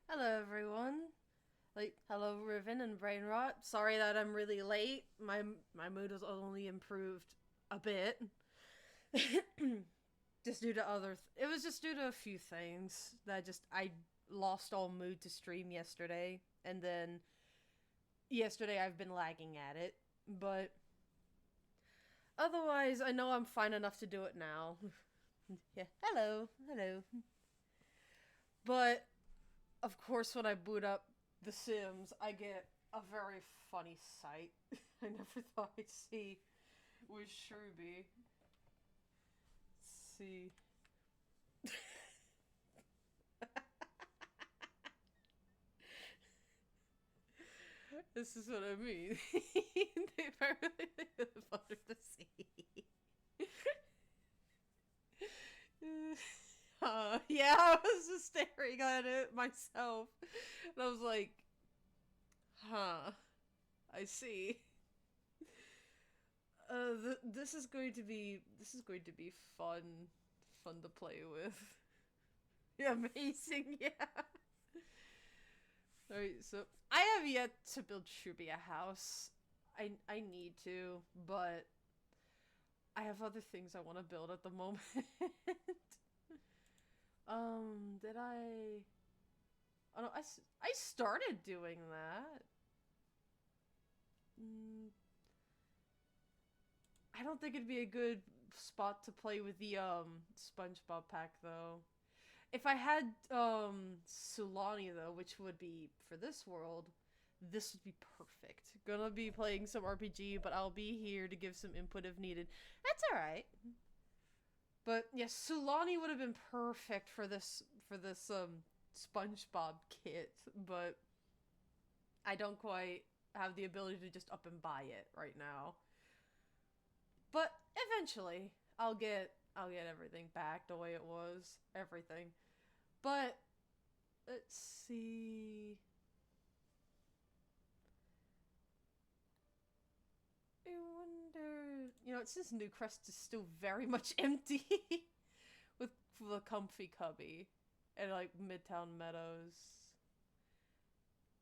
Hello, everyone. Hello, Riven and Brain Rot. Sorry that I'm really late. My mood has only improved a bit, just due to it was just due to a few things that I lost all mood to stream yesterday, and then yesterday I've been lagging at it. But otherwise, I know I'm fine enough to do it now. Yeah. Hello. But of course, when I boot up The Sims, I get a very funny sight I never thought I'd see with Shrooby. Let's see. This is what I mean. They apparently wanted to see. Yeah, I was just staring at it myself. And I was like, huh, I see. This is going to be fun to play with. Yeah, amazing. Yeah. All right, so I have yet to build Shubi a house. I need to, but I have other things I want to build at the moment. Did I? Oh no, I started doing that. Mm, I don't think it'd be a good spot to play with the SpongeBob pack though. If I had Sulani though, which would be for this world, this would be perfect. Gonna be playing some RPG, but I'll be here to give some input if needed. That's all right. But yes, Sulani would have been perfect for this SpongeBob kit, but I don't quite have the ability to just up and buy it right now. But eventually, I'll get everything back the way it was, everything. But let's see. I wonder. It says Newcrest is still very much empty with the comfy cubby and like Midtown Meadows.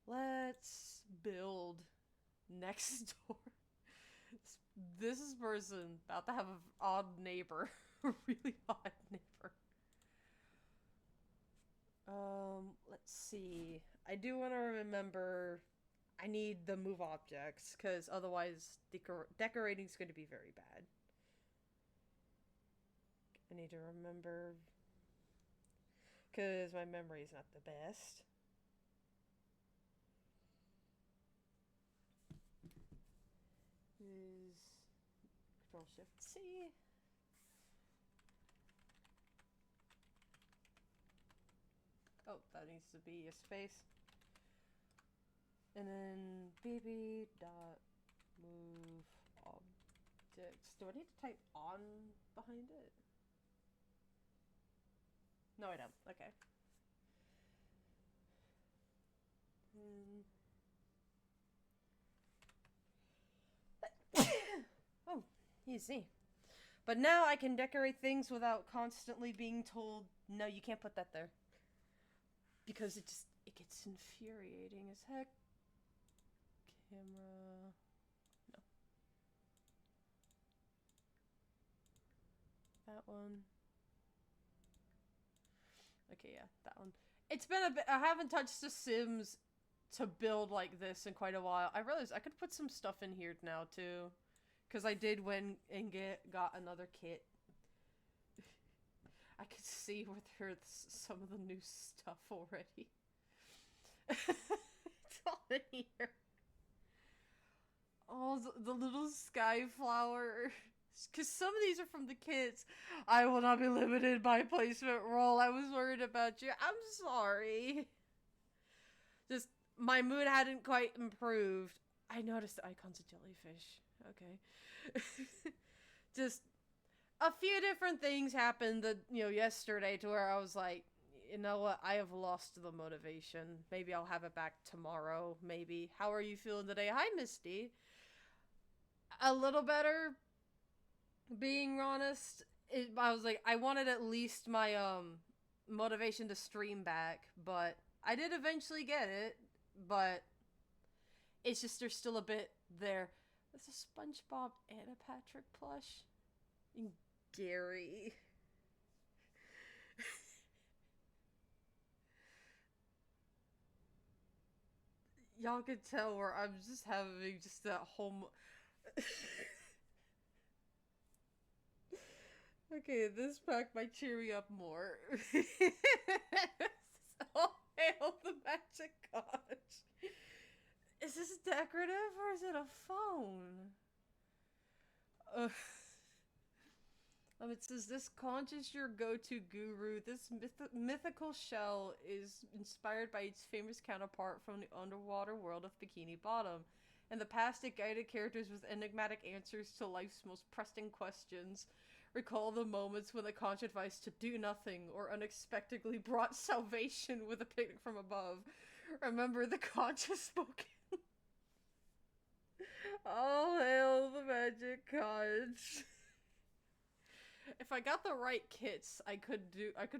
Let's build next door. This is person about to have an odd neighbor, a really odd neighbor. Let's see. I do want to remember. I need the move objects because otherwise decorating is going to be very bad. I need to remember because my memory is not the best. Is Control Shift C. Oh, that needs to be a space. And then bb dot move objects. Do I need to type on behind it? No, I don't. Okay. And oh, easy. But now I can decorate things without constantly being told, no, you can't put that there. Because it gets infuriating as heck. Camera. No. That one. Okay, yeah, that one. It's been a bit. I haven't touched The Sims to build like this in quite a while. I realized I could put some stuff in here now too. Because I did when and got another kit. I could see where there's some of the new stuff already. It's all in here. Oh, the little sky flower. Because some of these are from the kids. I will not be limited by placement role. I was worried about you. I'm sorry. Just, my mood hadn't quite improved. I noticed the icons of jellyfish. Okay. Just, a few different things happened that, yesterday to where I was like, you know what, I have lost the motivation. Maybe I'll have it back tomorrow, maybe. How are you feeling today? Hi, Misty. A little better, being honest. I was like, I wanted at least my motivation to stream back, but I did eventually get it, but it's just there's still a bit there. There's a SpongeBob and a Patrick plush. And Gary. Y'all can tell where I'm just having just that whole. Okay, this pack might cheer me up more. So, hail the magic conch. Is this decorative or is it a phone? It says this conch is your go-to guru. This mythical shell is inspired by its famous counterpart from the underwater world of Bikini Bottom. In the past, it guided characters with enigmatic answers to life's most pressing questions. Recall the moments when the conch advised to do nothing or unexpectedly brought salvation with a picnic from above. Remember, the conch has spoken. All hail the magic conch. If I got the right kits, I could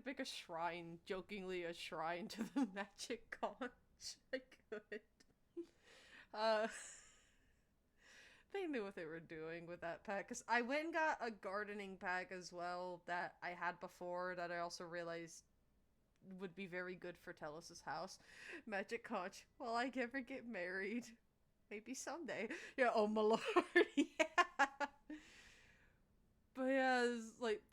make a shrine, jokingly a shrine to the magic conch. I could. Uh, they knew what they were doing with that pack, because I went and got a gardening pack as well that I had before that I also realized would be very good for Tellus's house. Magic conch. Will I ever get married? Maybe someday. Yeah, oh my lord. Yeah. But yeah, it's like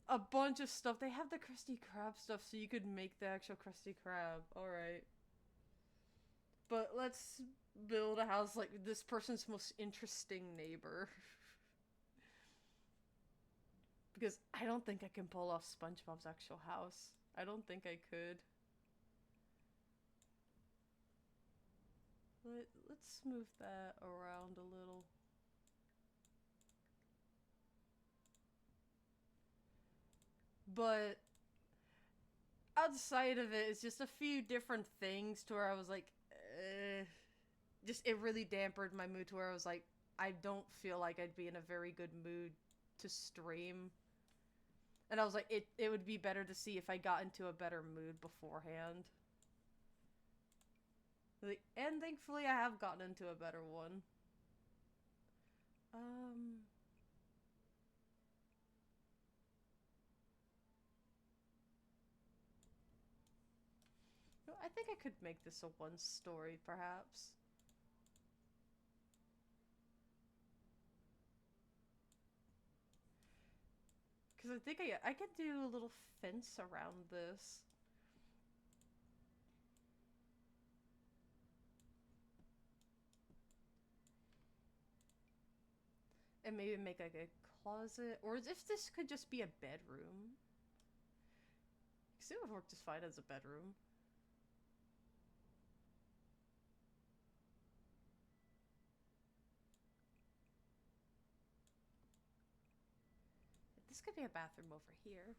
a bunch of stuff. They have the Krusty Krab stuff, so you could make the actual Krusty Krab. Alright. But let's build a house like this person's most interesting neighbor. Because I don't think I can pull off SpongeBob's actual house. I don't think I could. Let's move that around a little. But outside of it, it's just a few different things to where I was like, just it really dampened my mood to where I was like, I don't feel like I'd be in a very good mood to stream. And I was like, it would be better to see if I got into a better mood beforehand. Like, and thankfully I have gotten into a better one. I think I could make this a one story, perhaps. Because I think I could do a little fence around this. And maybe make like a closet. Or if this could just be a bedroom. Because it would work just fine as a bedroom. This could be a bathroom over here.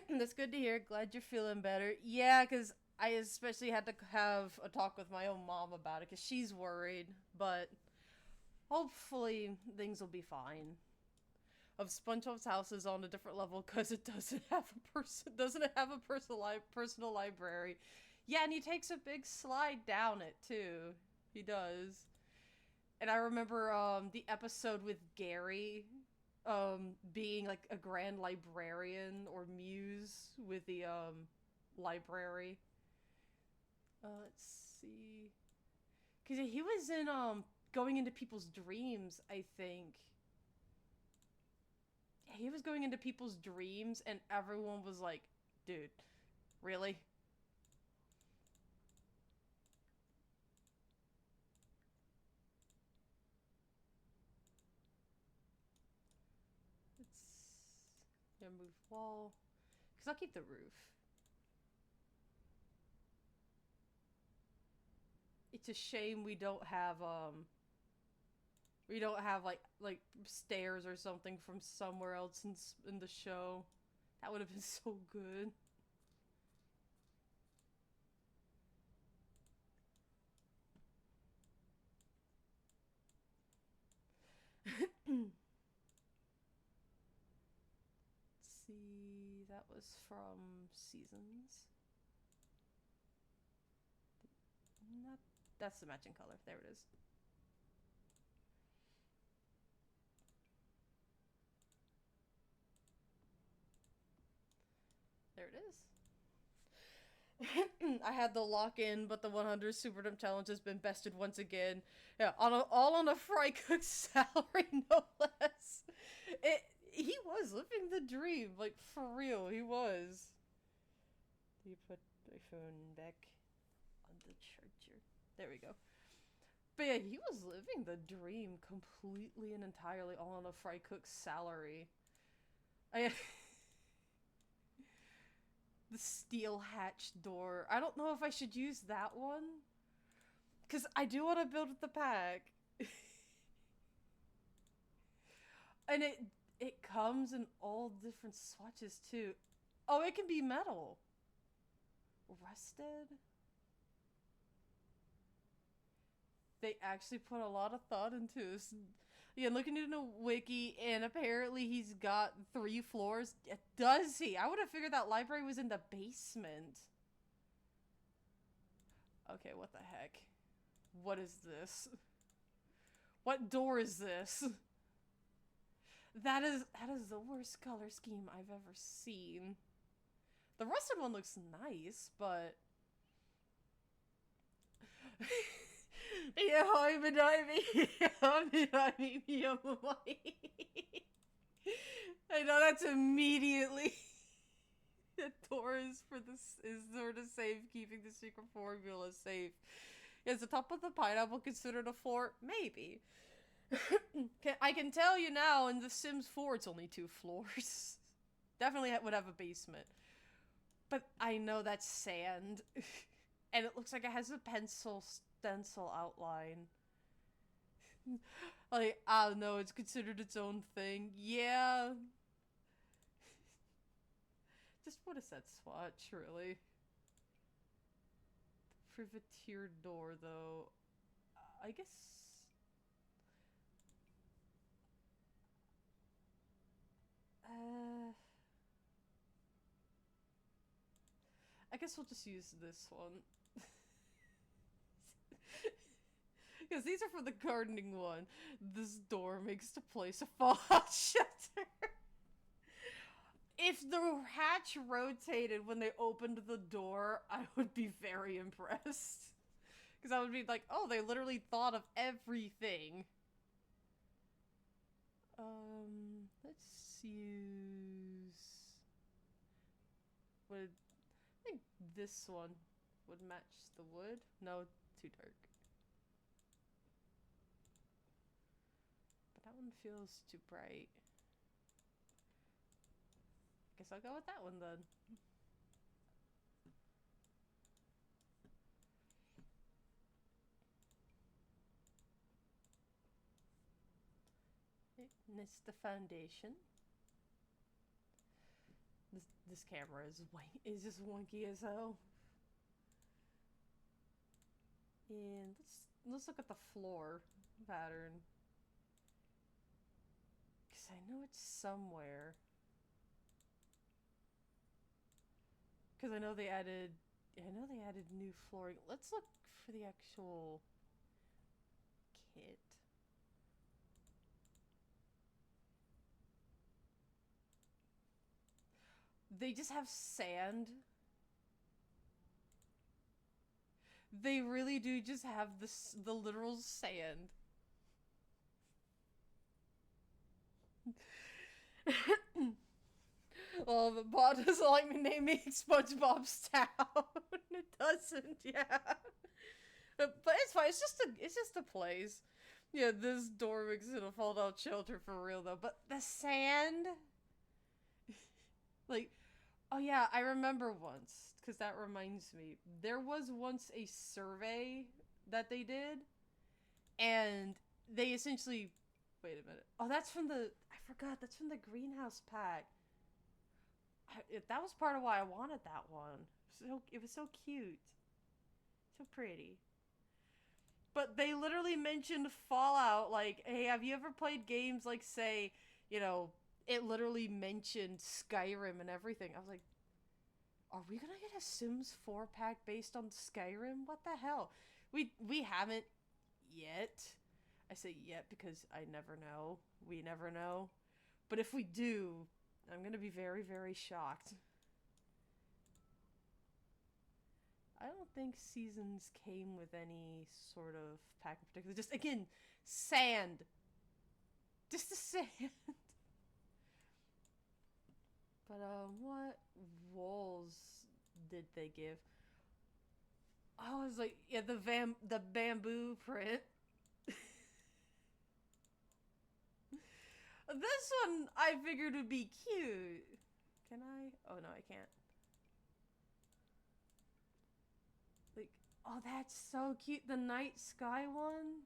That's good to hear. Glad you're feeling better. Yeah, because I especially had to have a talk with my own mom about it because she's worried. But hopefully things will be fine. Of SpongeBob's house is on a different level because it doesn't have a personal library. Yeah, and he takes a big slide down it too. He does. And I remember the episode with Gary being like a grand librarian or muse with the library. Let's see. Cuz he was in going into people's dreams, I think. He was going into people's dreams and everyone was like, "Dude, really?" Let's move wall. Because I'll keep the roof. It's a shame we don't have like stairs or something from somewhere else in the show. That would have been so good. Let's see, that was from Seasons. That's the matching color. There it is. There it is. I had the lock in, but the 100 Super Dumb Challenge has been bested once again. Yeah, all on a fry cook salary, no less. He was living the dream, like for real, he was. You put my phone back on the charger. There we go. But yeah, he was living the dream completely and entirely all on a fry cook salary. The steel hatch door. I don't know if I should use that one. Because I do want to build the pack. And it comes in all different swatches too. Oh, it can be metal. Rusted? They actually put a lot of thought into this. Yeah, looking into the wiki, and apparently he's got 3 floors. Does he? I would have figured that library was in the basement. Okay, what the heck? What is this? What door is this? That is the worst color scheme I've ever seen. The rusted one looks nice, but... I know that's immediately... The door is there to save, keeping the secret formula safe. Is the top of the pineapple considered a floor? Maybe. I can tell you now, in The Sims 4, it's only 2 floors. Definitely would have a basement. But I know that's sand. And it looks like it has a pencil stencil outline. Like, I don't know, it's considered its own thing. Yeah. Just what is that swatch, really? The privateer door, though. I guess... I guess we'll just use this one. Because these are for the gardening one. This door makes the place a fallout shelter. If the hatch rotated when they opened the door, I would be very impressed. Because I would be like, oh, they literally thought of everything. Let's use... I think this one would match the wood. No, too dark. But that one feels too bright. Guess I'll go with that one then. And it's the foundation. This camera is just wonky as hell. And let's look at the floor pattern. Cause I know it's somewhere. Cause I know they added new flooring. Let's look for the actual kit. They just have sand. They really do just have the literal sand. Well, the bot doesn't like me naming SpongeBob's town. It doesn't, yeah. But it's fine. It's just a place. Yeah, this door makes it a fallout shelter for real though. But the sand, like, oh yeah, I remember once, because that reminds me. There was once a survey that they did, and they essentially... Wait a minute. Oh, that's from the... I forgot. That's from the greenhouse pack. That was part of why I wanted that one. It was so cute. So pretty. But they literally mentioned Fallout, like, hey, have you ever played games like, say, you know, it literally mentioned Skyrim and everything. I was like, are we gonna get a Sims 4 pack based on Skyrim? What the hell? We haven't yet. I say yet because I never know. We never know. But if we do, I'm gonna be very, very shocked. I don't think seasons came with any sort of pack in particular. Just again, sand. Just the sand. But what walls did they give? I was like, yeah, the bamboo print. This one I figured would be cute. Can I? Oh no, I can't. Like, oh, that's so cute. The night sky one.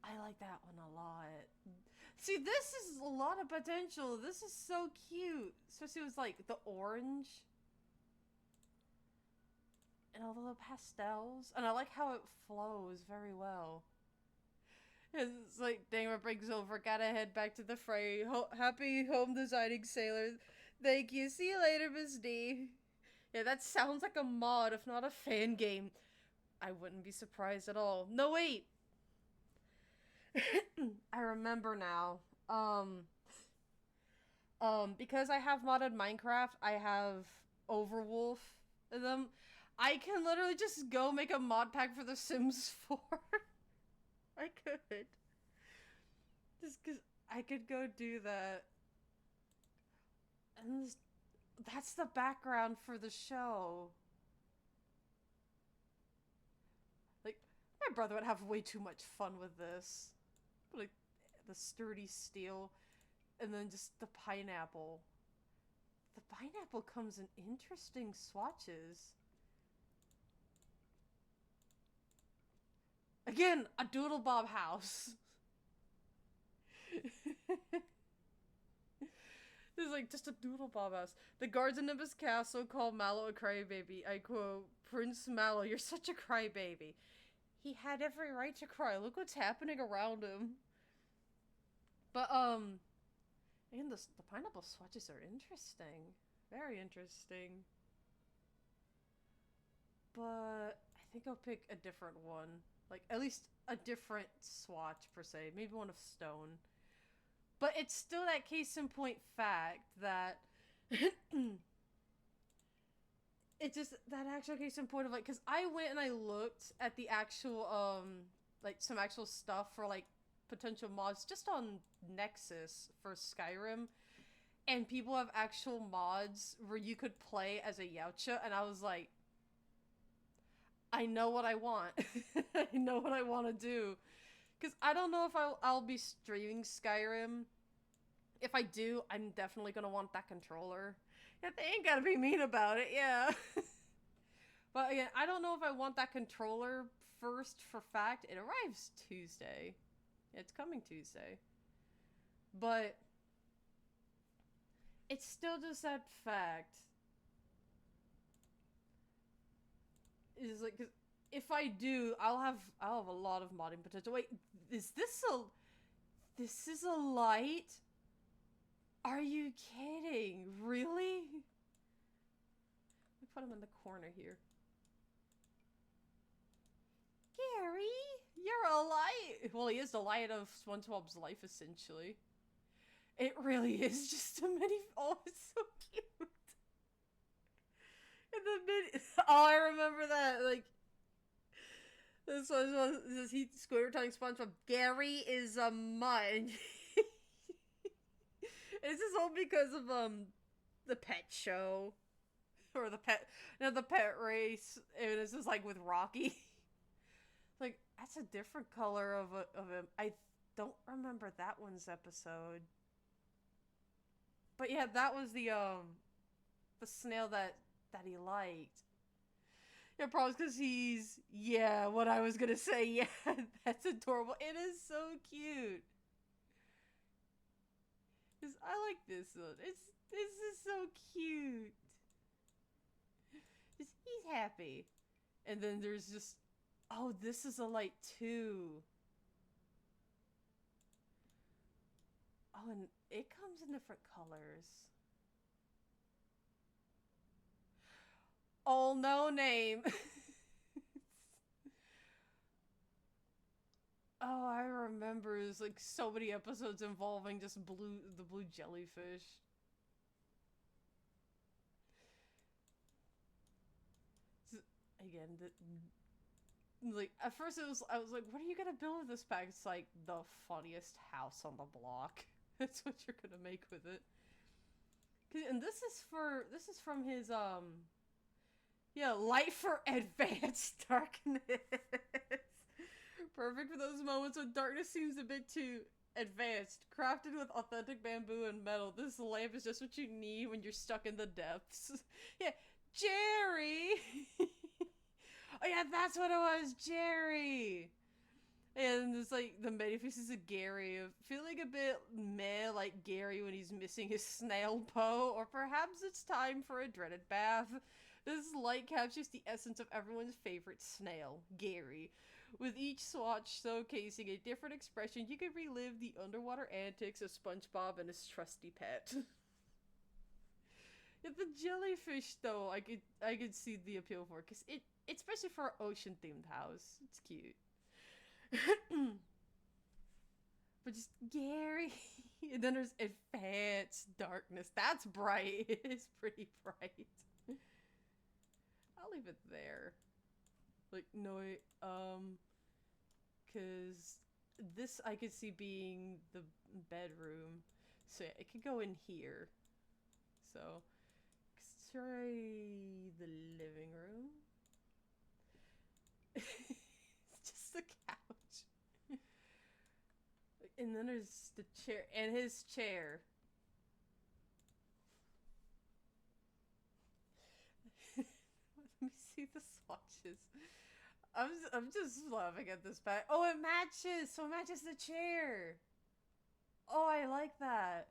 I like that one a lot. See, this is a lot of potential. This is so cute. Especially with like the orange. And all the little pastels. And I like how it flows very well. It's like, dang, my break's over. Gotta head back to the fray. Happy home designing, sailor. Thank you. See you later, Miss D. Yeah, that sounds like a mod, if not a fan game. I wouldn't be surprised at all. No, wait. I remember now. Because I have modded Minecraft, I have Overwolf in them. I can literally just go make a mod pack for The Sims 4. I could. Just because I could go do that. And that's the background for the show. Like, my brother would have way too much fun with this. Like, the sturdy steel. And then just the pineapple. The pineapple comes in interesting swatches. Again, a Doodle Bob house. This is like just a Doodle Bob house. The guards in Nimbus Castle called Mallow a crybaby. I quote, Prince Mallow, you're such a crybaby. He had every right to cry. Look what's happening around him. But, again, the pineapple swatches are interesting. Very interesting. But I think I'll pick a different one. Like, at least a different swatch, per se. Maybe one of stone. But it's still that case in point fact that... it's just that actual case in point of, like... Because I went and I looked at the actual, like, some actual stuff for, like, potential mods just on Nexus for Skyrim. And people have actual mods where you could play as a Yautja. And I was like... I know what I want. I know what I want to do. Because I don't know if I'll be streaming Skyrim. If I do, I'm definitely going to want that controller. Yeah, they ain't got to be mean about it, yeah. But again, I don't know if I want that controller first for fact. It arrives Tuesday. It's coming Tuesday. But it's still just that fact. Is like, cause if I do, I'll have a lot of modding potential. Wait, is this a light? Are you kidding? Really? Let me put him in the corner here. Gary, you're a light. Well, he is the light of SpongeBob's life, essentially. It really is just a mini. Oh, it's so cute. Oh, I remember that. Like, this was he Squidward telling SpongeBob, Gary is a mutt. It's just all because of the pet show or the pet race, and it's just like with Rocky. Like, that's a different color of him. I don't remember that one's episode, but yeah, that was the snail that he liked. Yeah, probably because he's... Yeah, what I was gonna say. Yeah, that's adorable. It is so cute. I like this one. This is so cute. He's happy. And then there's just... Oh, this is a light too. Oh, and it comes in different colors. Oh, no name. Oh, I remember. It was like so many episodes involving just the blue jellyfish. Again, like at first I was like, what are you gonna build with this pack? It's like the funniest house on the block. That's what you're gonna make with it. And this is from his yeah, light for advanced darkness. Perfect for those moments when darkness seems a bit too advanced. Crafted with authentic bamboo and metal, this lamp is just what you need when you're stuck in the depths. Yeah, Jerry! Oh yeah, that's what it was, Jerry! And it's like the many faces of Gary, of feeling a bit meh like Gary when he's missing his snail po, or perhaps it's time for a dreaded bath. This light captures the essence of everyone's favorite snail, Gary. With each swatch showcasing a different expression, you can relive the underwater antics of SpongeBob and his trusty pet. Yeah, the jellyfish, though, I could see the appeal for, because especially for an ocean themed house, it's cute. But just Gary. And then there's advanced darkness. That's bright. It is pretty bright. I'll leave it there. Like, no, because this I could see being the bedroom. So yeah, it could go in here. So, let's try the living room. It's just the couch. And then there's the chair, and his chair. Let me see the swatches. I'm just laughing at this pack. Oh, it matches! So it matches the chair! Oh, I like that.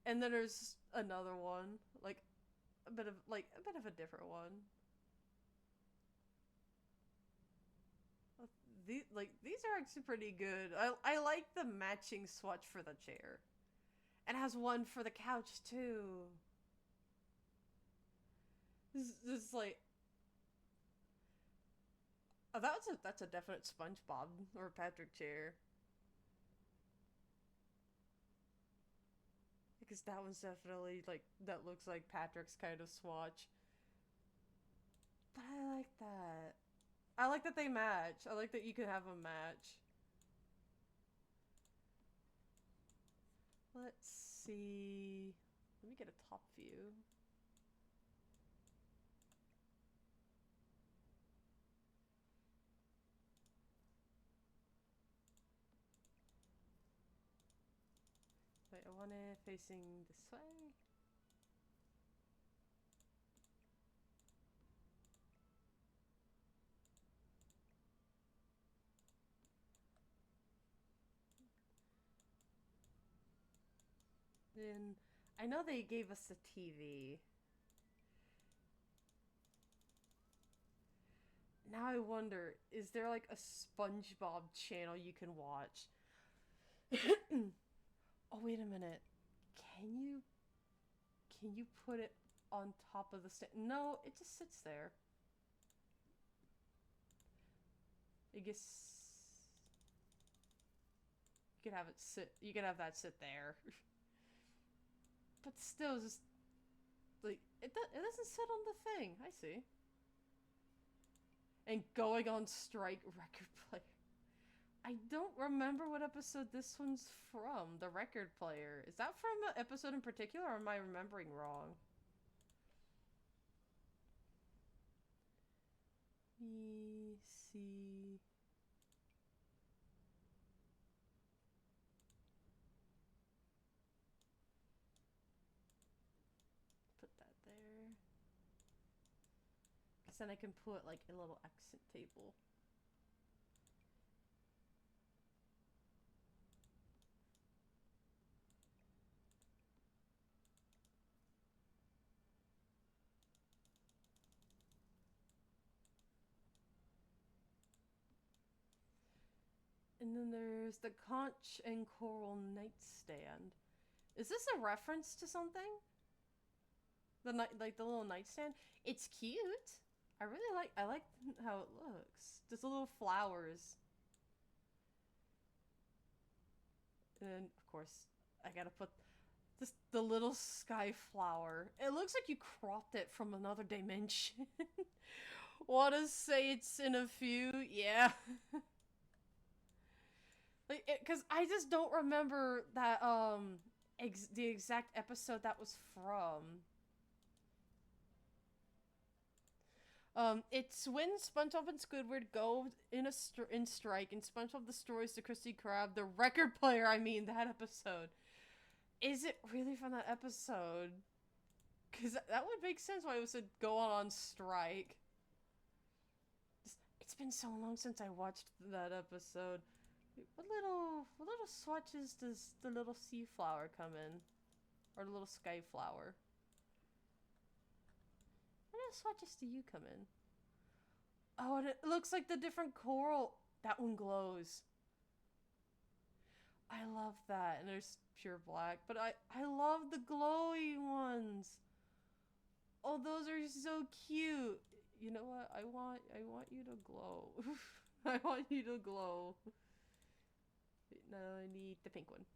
And then there's another one. Like a bit of a different one. These are actually pretty good. I like the matching swatch for the chair. And it has one for the couch too. This is like oh, that's a definite SpongeBob or Patrick chair. Because that one's definitely like that looks like Patrick's kind of swatch. But I like that. I like that they match. I like that you can have a match. Let's see. Let me get a top view. Wait, I want it facing this way. Then I know they gave us a TV. Now I wonder, is there like a SpongeBob channel you can watch? Oh, wait a minute. Can you can you put it on top of the stand? No, it just sits there. I guess you could have it sit. You could have that sit there. But still, just like it doesn't sit on the thing. I see. And going on strike record player. I don't remember what episode this one's from. The record player. Is that from an episode in particular, or am I remembering wrong? Let me see. Put that there. Because then I can put like a little accent table. And then there's the conch and coral nightstand. Is this a reference to something? The night, like the little nightstand. It's cute. I like how it looks. Just little flowers. And then, of course, I gotta put the little sky flower. It looks like you cropped it from another dimension. Wanna say it's in a few? Yeah. Like, cause I just don't remember that, the exact episode that was from. It's when SpongeBob and Squidward go in strike, and SpongeBob destroys the Krusty Krab, the record player. I mean, that episode. Is it really from that episode? Because that would make sense why it was go on strike. It's been so long since I watched that episode. What little swatches does the little sea flower come in? Or the little sky flower? What little swatches do you come in? Oh, and it looks like the different coral. That one glows. I love that. And there's pure black. But I love the glowy ones. Oh, those are so cute. You know what? I want you to glow. I want you to glow. Now I need the pink one.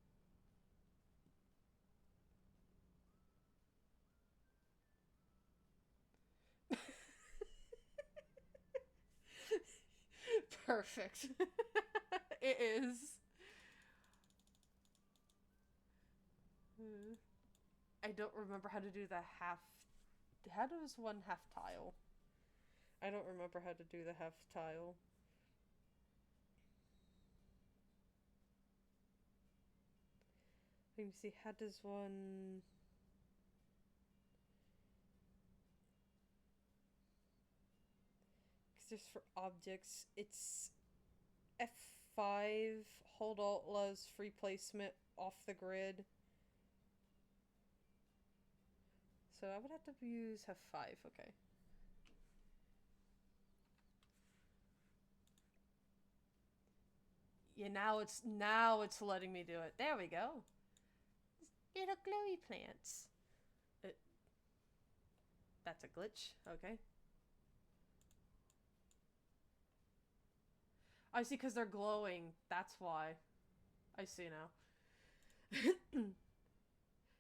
Perfect. It is. I don't remember how to do the half. How does one half tile? I don't remember how to do the half tile. Let me see. How does one? Because there's for objects. It's F5. Hold Alt allows free placement off the grid. So I would have to use F5, okay. Yeah, now it's letting me do it. There we go. Little glowy plants. That's a glitch, okay. I see, because they're glowing. That's why. I see now.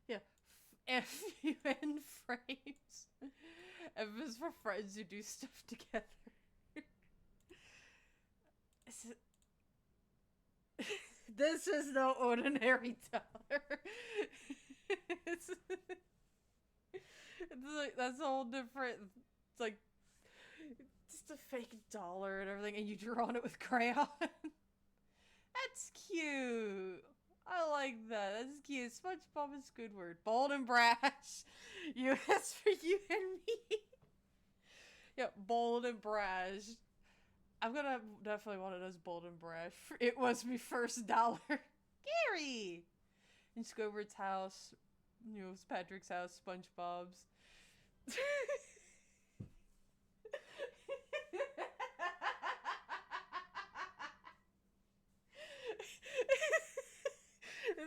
Yeah. FUN frames. F is for friends who do stuff together. This is no ordinary dollar. it's like, that's a whole different. It's like just a fake dollar and everything, and you draw on it with crayon. That's cute. I like that. That's cute. SpongeBob and Squidward. Bold and brash. US for you and me. Yep, bold and brash. I'm gonna definitely one of those bold and brash. It was me first dollar. Gary! In Squidward's house. You know, it's Patrick's house. SpongeBob's.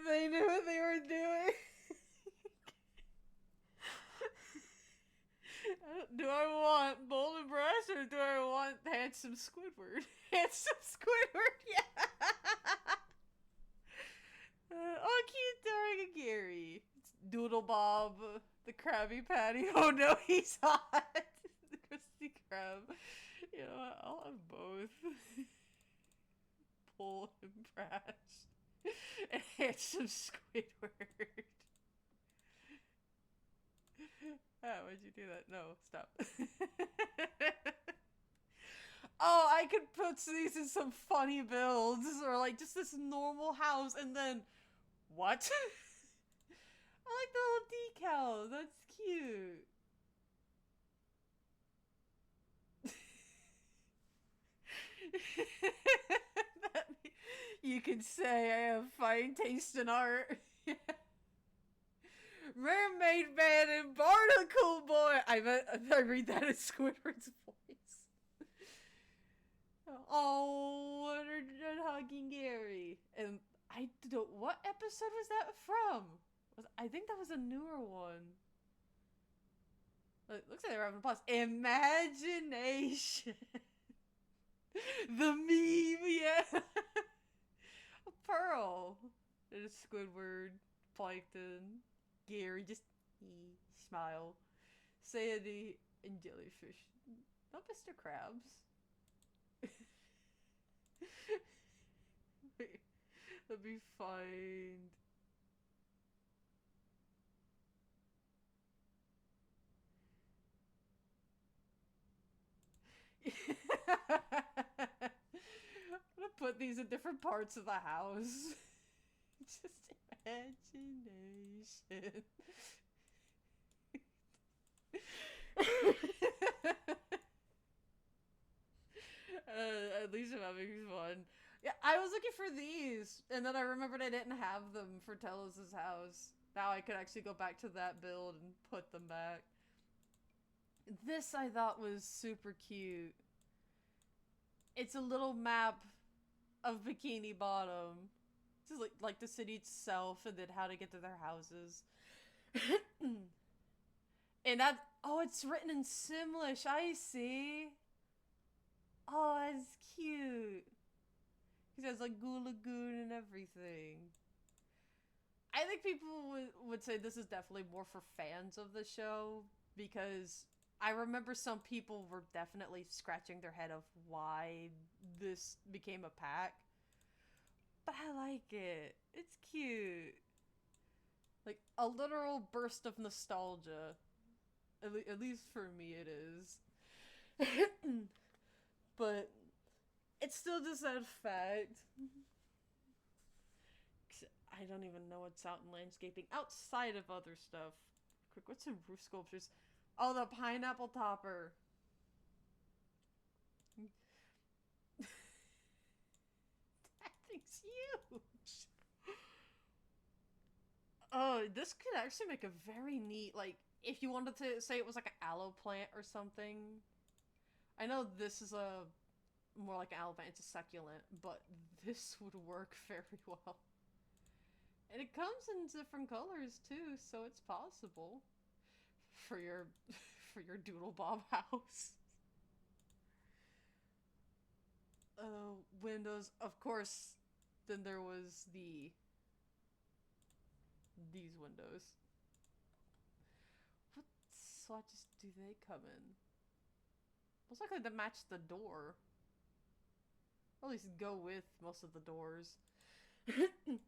They knew what they were doing. Do I want bold and brash or do I want handsome Squidward? Handsome Squidward, yeah. Oh, cute, darling Gary. It's Doodle Bob, the Krabby Patty. Oh no, he's hot. The Krusty Krab. You know what? I'll have both. Bold and brash. And handsome Squidward. Oh, why'd you do that? No, stop. Oh, I could put these in some funny builds, or like just this normal house, and then what? I like the little decals. That's cute. You can say I have fine taste in art. Mermaid Man and Barnacle Boy. I read that in Squidward's voice. Oh, and hugging Gary. And I don't. What episode was that from? I think that was a newer one. It looks like they're having a pause. Imagination. The meme, yeah. Pearl. And Squidward, Plankton, Gary, just smile. Sandy, and Jellyfish. Not Mr. Krabs. Wait, let me find. I'm gonna put these in different parts of the house. Just imagination. At least I'm having fun. Yeah, I was looking for these, and then I remembered I didn't have them for Telos' house. Now I could actually go back to that build and put them back. This I thought was super cute. It's a little map of Bikini Bottom. Just like the city itself and then how to get to their houses. And that, oh, it's written in Simlish, I see. Oh, that's cute. He says like Goo Lagoon and everything. I think people would say this is definitely more for fans of the show, because I remember some people were definitely scratching their head of why this became a pack. But I like it. It's cute. Like a literal burst of nostalgia. At least for me it is. But it's still just that fact. I don't even know what's out in landscaping outside of other stuff. Quick, what's in roof sculptures? Oh, the pineapple topper. That thing's huge. Oh, this could actually make a very neat, like, if you wanted to say it was like an aloe plant or something. I know this is a more like an aloe plant, it's a succulent, but this would work very well. And it comes in different colors too, so it's possible for your for your Doodle Bob house. Windows, of course. Then there was these windows. What swatches do they come in? Looks like they match the door. Or at least go with most of the doors.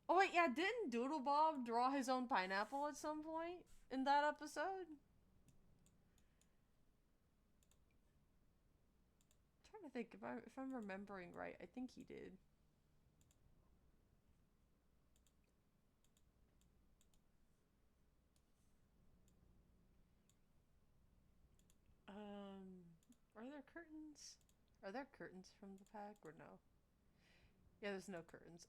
Oh wait, yeah, didn't Doodle Bob draw his own pineapple at some point in that episode? I'm trying to think if I'm remembering right. I think he did. Are there curtains? Are there curtains from the pack or no? Yeah, there's no curtains.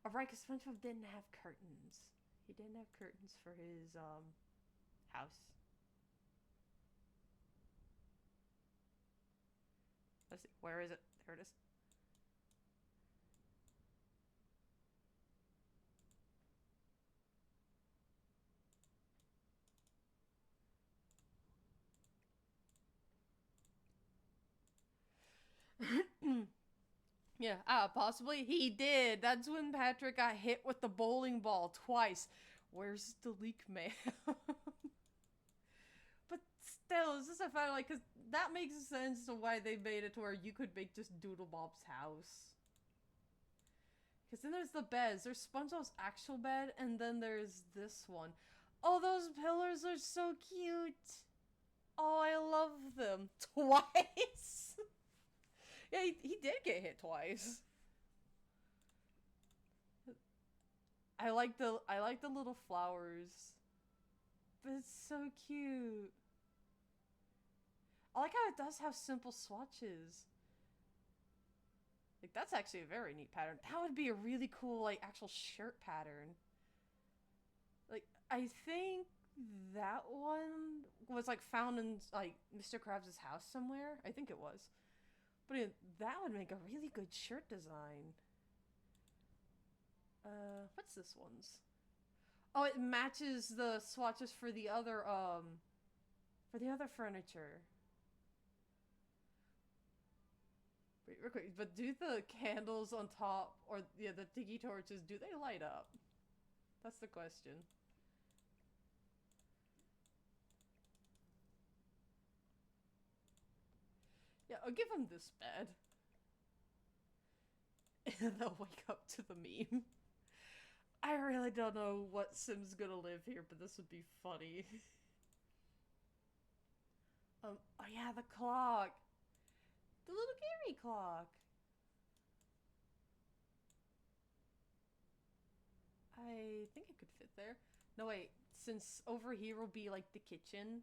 Alright, because SpongeBob didn't have curtains. He didn't have curtains for his, house. Let's see. Where is it? There it is. Yeah, possibly he did. That's when Patrick got hit with the bowling ball twice. Where's the leak, man? But still, it's just a fact, like, because that makes sense to why they made it to where you could make just Doodle Bob's house. Because then there's the beds. There's SpongeBob's actual bed, and then there's this one. Oh, those pillars are so cute. Oh, I love them. Twice? Yeah, he did get hit twice. I like the little flowers. But it's so cute. I like how it does have simple swatches. Like, that's actually a very neat pattern. That would be a really cool, like, actual shirt pattern. Like, I think that one was, like, found in, like, Mr. Krabs' house somewhere. I think it was. But that would make a really good shirt design. What's this one's? Oh, it matches the swatches for the other furniture. Wait, real quick, but do the candles on top, or yeah, the tiki torches, do they light up? That's the question. Yeah, I'll give them this bed. And they'll wake up to the meme. I really don't know what Sim's gonna live here, but this would be funny. Oh yeah, the clock. The little Gary clock. I think it could fit there. No, wait. Since over here will be like the kitchen.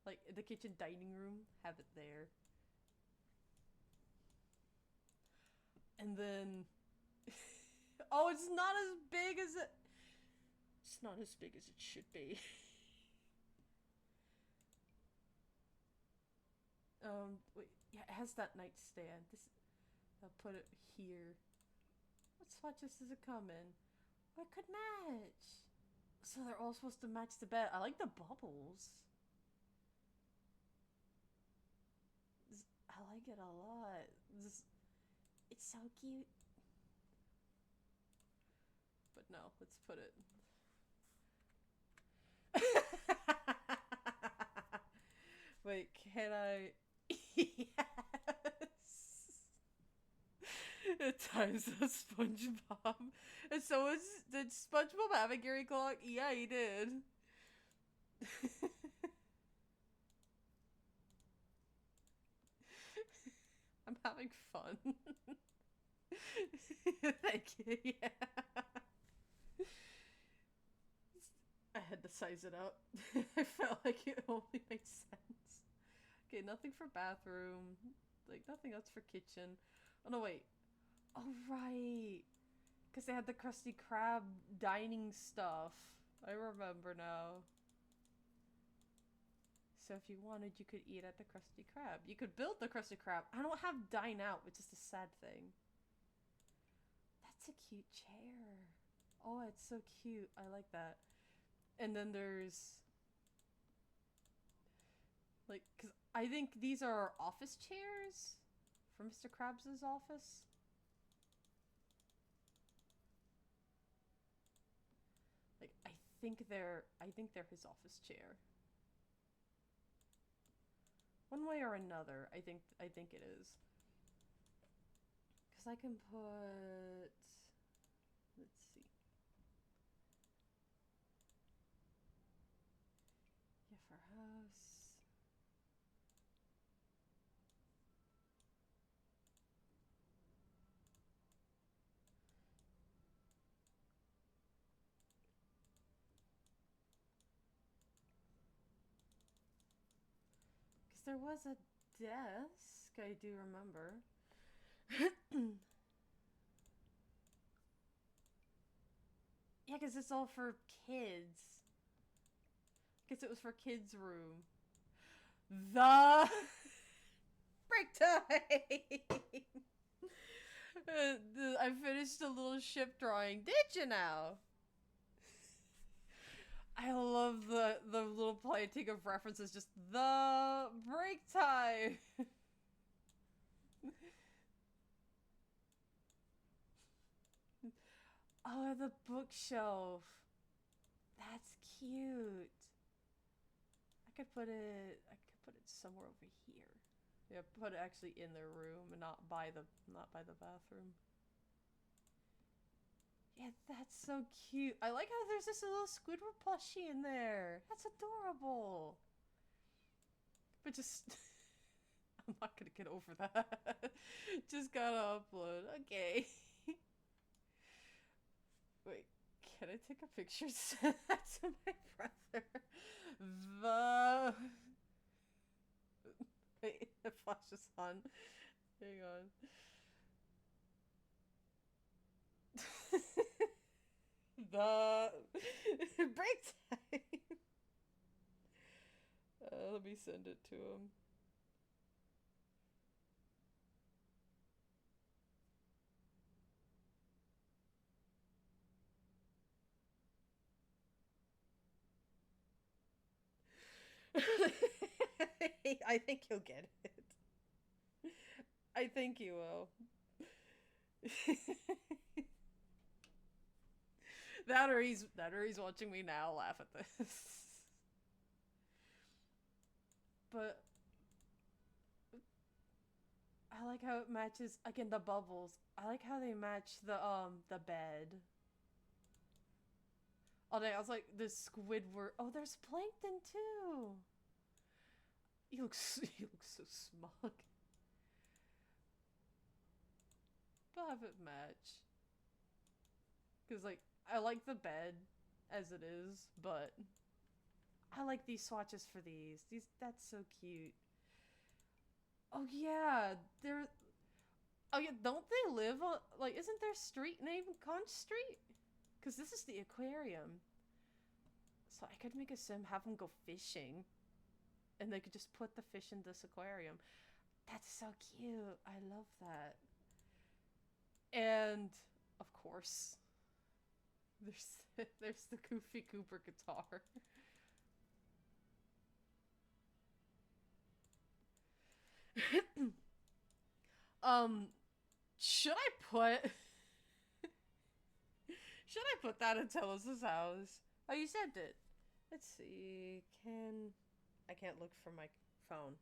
Like the kitchen dining room. Have it there. And then... oh, it's not as big as it... it's not as big as it should be. Wait. Yeah, it has that nightstand. This... I'll put it here. What swatches does it come in? Oh, it could match. So they're all supposed to match the bed. I like the bubbles. I like it a lot. It's so cute. But no, let's put it. Wait, can I? Yes. At times of SpongeBob. And so did SpongeBob have a Gary clock? Yeah, he did. I'm having fun. Thank you, yeah. I had to size it up. I felt like it only made sense. Okay, nothing for bathroom. Like, nothing else for kitchen. Oh, no, wait. Oh, right. Because they had the Krusty Krab dining stuff. I remember now. So if you wanted, you could eat at the Krusty Krab. You could build the Krusty Krab. I don't have dine out, which is the sad thing. That's a cute chair. Oh, it's so cute. I like that. And then there's... like, because I think these are office chairs for Mr. Krabs' office. Like, I think they're his office chair. One way or another, I think it is. Because I can put... let's see. Yeah, for house. Because there was a desk, I do remember. Yeah, because it's all for kids. Guess it was for kids' room. The break time! I finished a little ship drawing. Did you now? I love the little planting of references. Just the break time. Oh, the bookshelf. That's cute. I could put it somewhere over here. Yeah, put it actually in their room and not by the bathroom. Yeah, that's so cute. I like how there's this little Squidward plushie in there. That's adorable. But just I'm not gonna get over that. Just gotta upload. Okay. Wait, can I take a picture and send that to my brother? The... wait, the flash is on. Hang on. The... break time! Let me send it to him. I think you'll get it. I think you will. That or he's watching me now laugh at this. But I like how it matches again the bubbles. I like how they match the bed. Oh dang, I was like this Squidward. Oh, there's plankton too. He looks so smug. But have it match. Cause like I like the bed as it is, but I like these swatches for these. That's so cute. Oh yeah, they're. Oh yeah, don't they live on like? Isn't their street name Conch Street? Cause this is the aquarium. So I could make a sim, have them go fishing, and they could just put the fish in this aquarium. That's so cute. I love that. And of course, there's the Goofy Cooper guitar. um, should I put should I put that in Tellus's house? Oh, you sent it. Let's see. I can't look for my phone.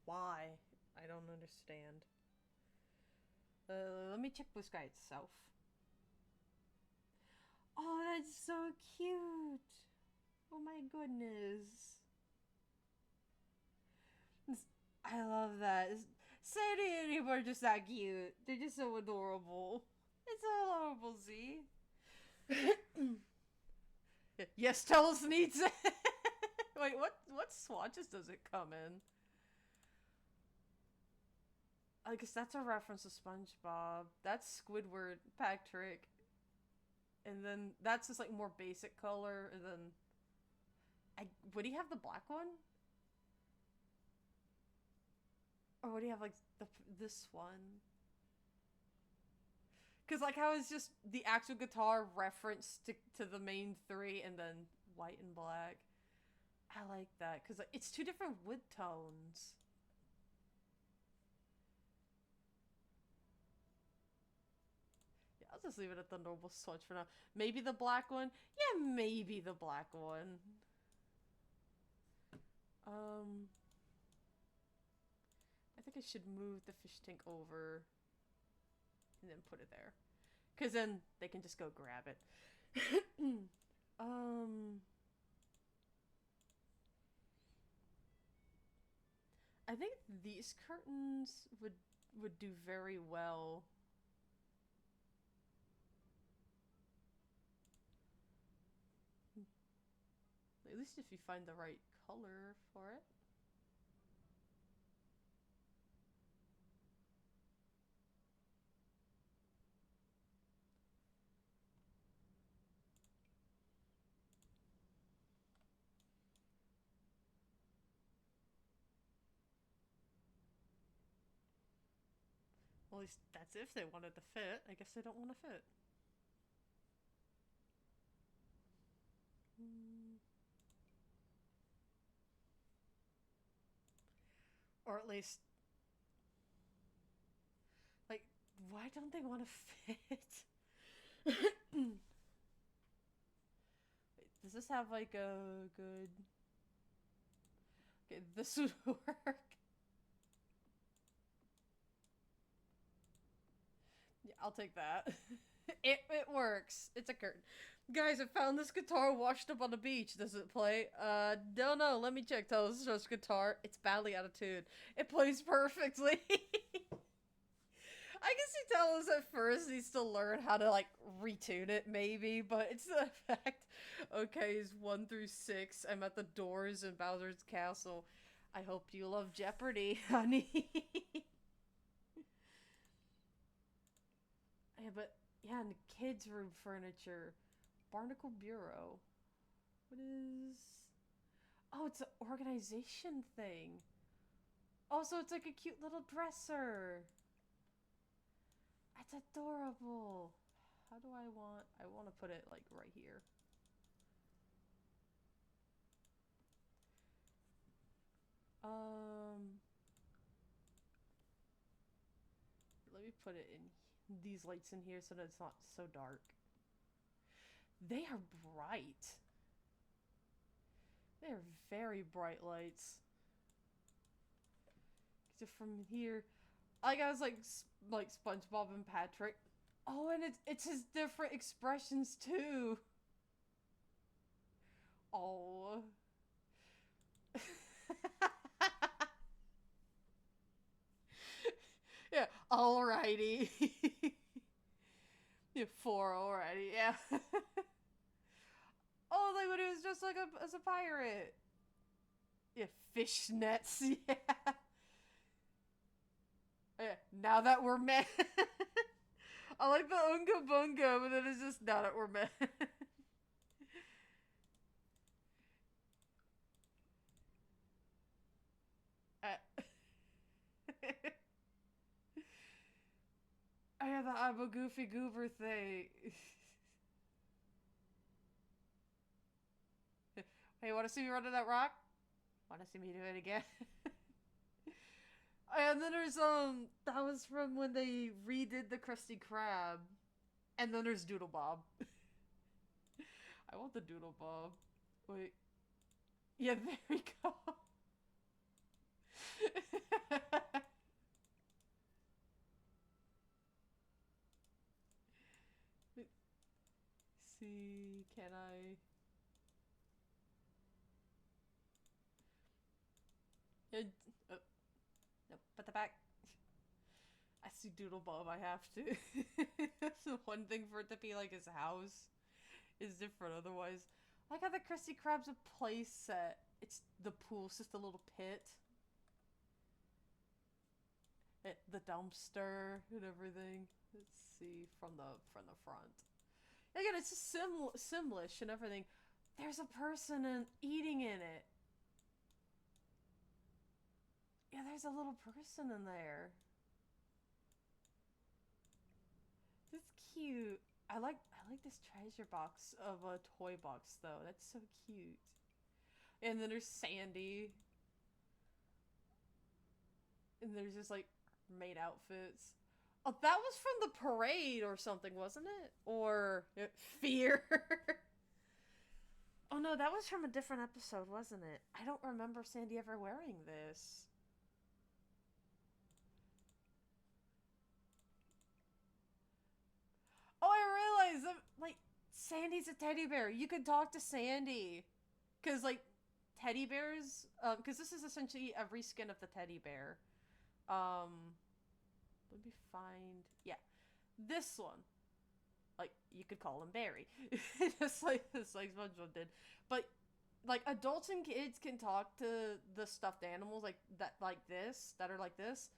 Why? I don't understand. Let me check Blue Sky itself. Oh, that's so cute. Oh my goodness. I love that. Sadie and Eve are just that cute. They're just so adorable. It's so adorable, Z. Yes, Tellus needs it. Wait, what swatches does it come in? I guess that's a reference to SpongeBob. That's Squidward, Patrick. And then that's just like more basic color. And then, would he have the black one? Or would he have like this one? Because like how it's just the actual guitar reference to the main three, and then white and black. I like that because like, it's two different wood tones. Yeah, I'll just leave it at the normal swatch for now. Maybe the black one. Yeah, maybe the black one. I think I should move the fish tank over and then put it there. Because then they can just go grab it. um, I think these curtains would do very well. At least if you find the right color for it. Well, at least that's if they wanted to fit. I guess they don't want to fit. Or at least, like, why don't they want to fit? Wait, does this have like a good... Okay, this would work. Yeah, I'll take that. It works. It's a curtain. Guys, I found this guitar washed up on the beach. Does it play? Don't know. Let me check. Tell us this guitar. It's badly out of tune. It plays perfectly. I guess you tell us at first needs to learn how to like retune it maybe, but it's the fact. Okay, is 1 through 6. I'm at the doors in Bowser's Castle. I hope you love Jeopardy, honey. Yeah, but yeah, and the kids' room furniture, Barnacle Bureau. What is? Oh, it's an organization thing. Also, it's like a cute little dresser. That's adorable. How do I want? I want to put it like right here. Um. put it in these lights in here so that it's not so dark. They are bright. They are very bright lights. So from here, I guess like SpongeBob and Patrick. Oh, and it's his different expressions too. Oh. Yeah, alrighty. Yeah, 4 already, yeah. Oh, like when he was just like as a pirate. Yeah, fishnets, yeah. Yeah, now that we're men. I like the Unga Bunga, but then it's just now that we're men. I have the I'm a goofy goober thing. Hey, wanna see me run to that rock? Wanna see me do it again? And then there's that was from when they redid the Krusty Krab. And then there's Doodle Bob. I want the Doodle Bob. Wait. Yeah, there we go. See, can I? Oh, no, put that back. I see Doodle Bob, I have to. So one thing for it to be like his house is different otherwise. I like how the Krusty Krab's a play set. It's the pool, it's just a little pit. The dumpster and everything. Let's see from the front. Again, it's just simlish and everything. There's a person eating in it. Yeah, there's a little person in there. That's cute. I like this treasure box of a toy box though. That's so cute. And then there's Sandy. And there's just like maid outfits. Oh, that was from the parade or something, wasn't it? Or Fear. Oh no, that was from a different episode, wasn't it? I don't remember Sandy ever wearing this. Oh, I realized that, like, Sandy's a teddy bear. You could talk to Sandy. Because, like, teddy bears, because this is essentially every skin of the teddy bear. Let me find, yeah, this one. Like, you could call him Barry. just like SpongeBob did. But, like, adults and kids can talk to the stuffed animals that are like this.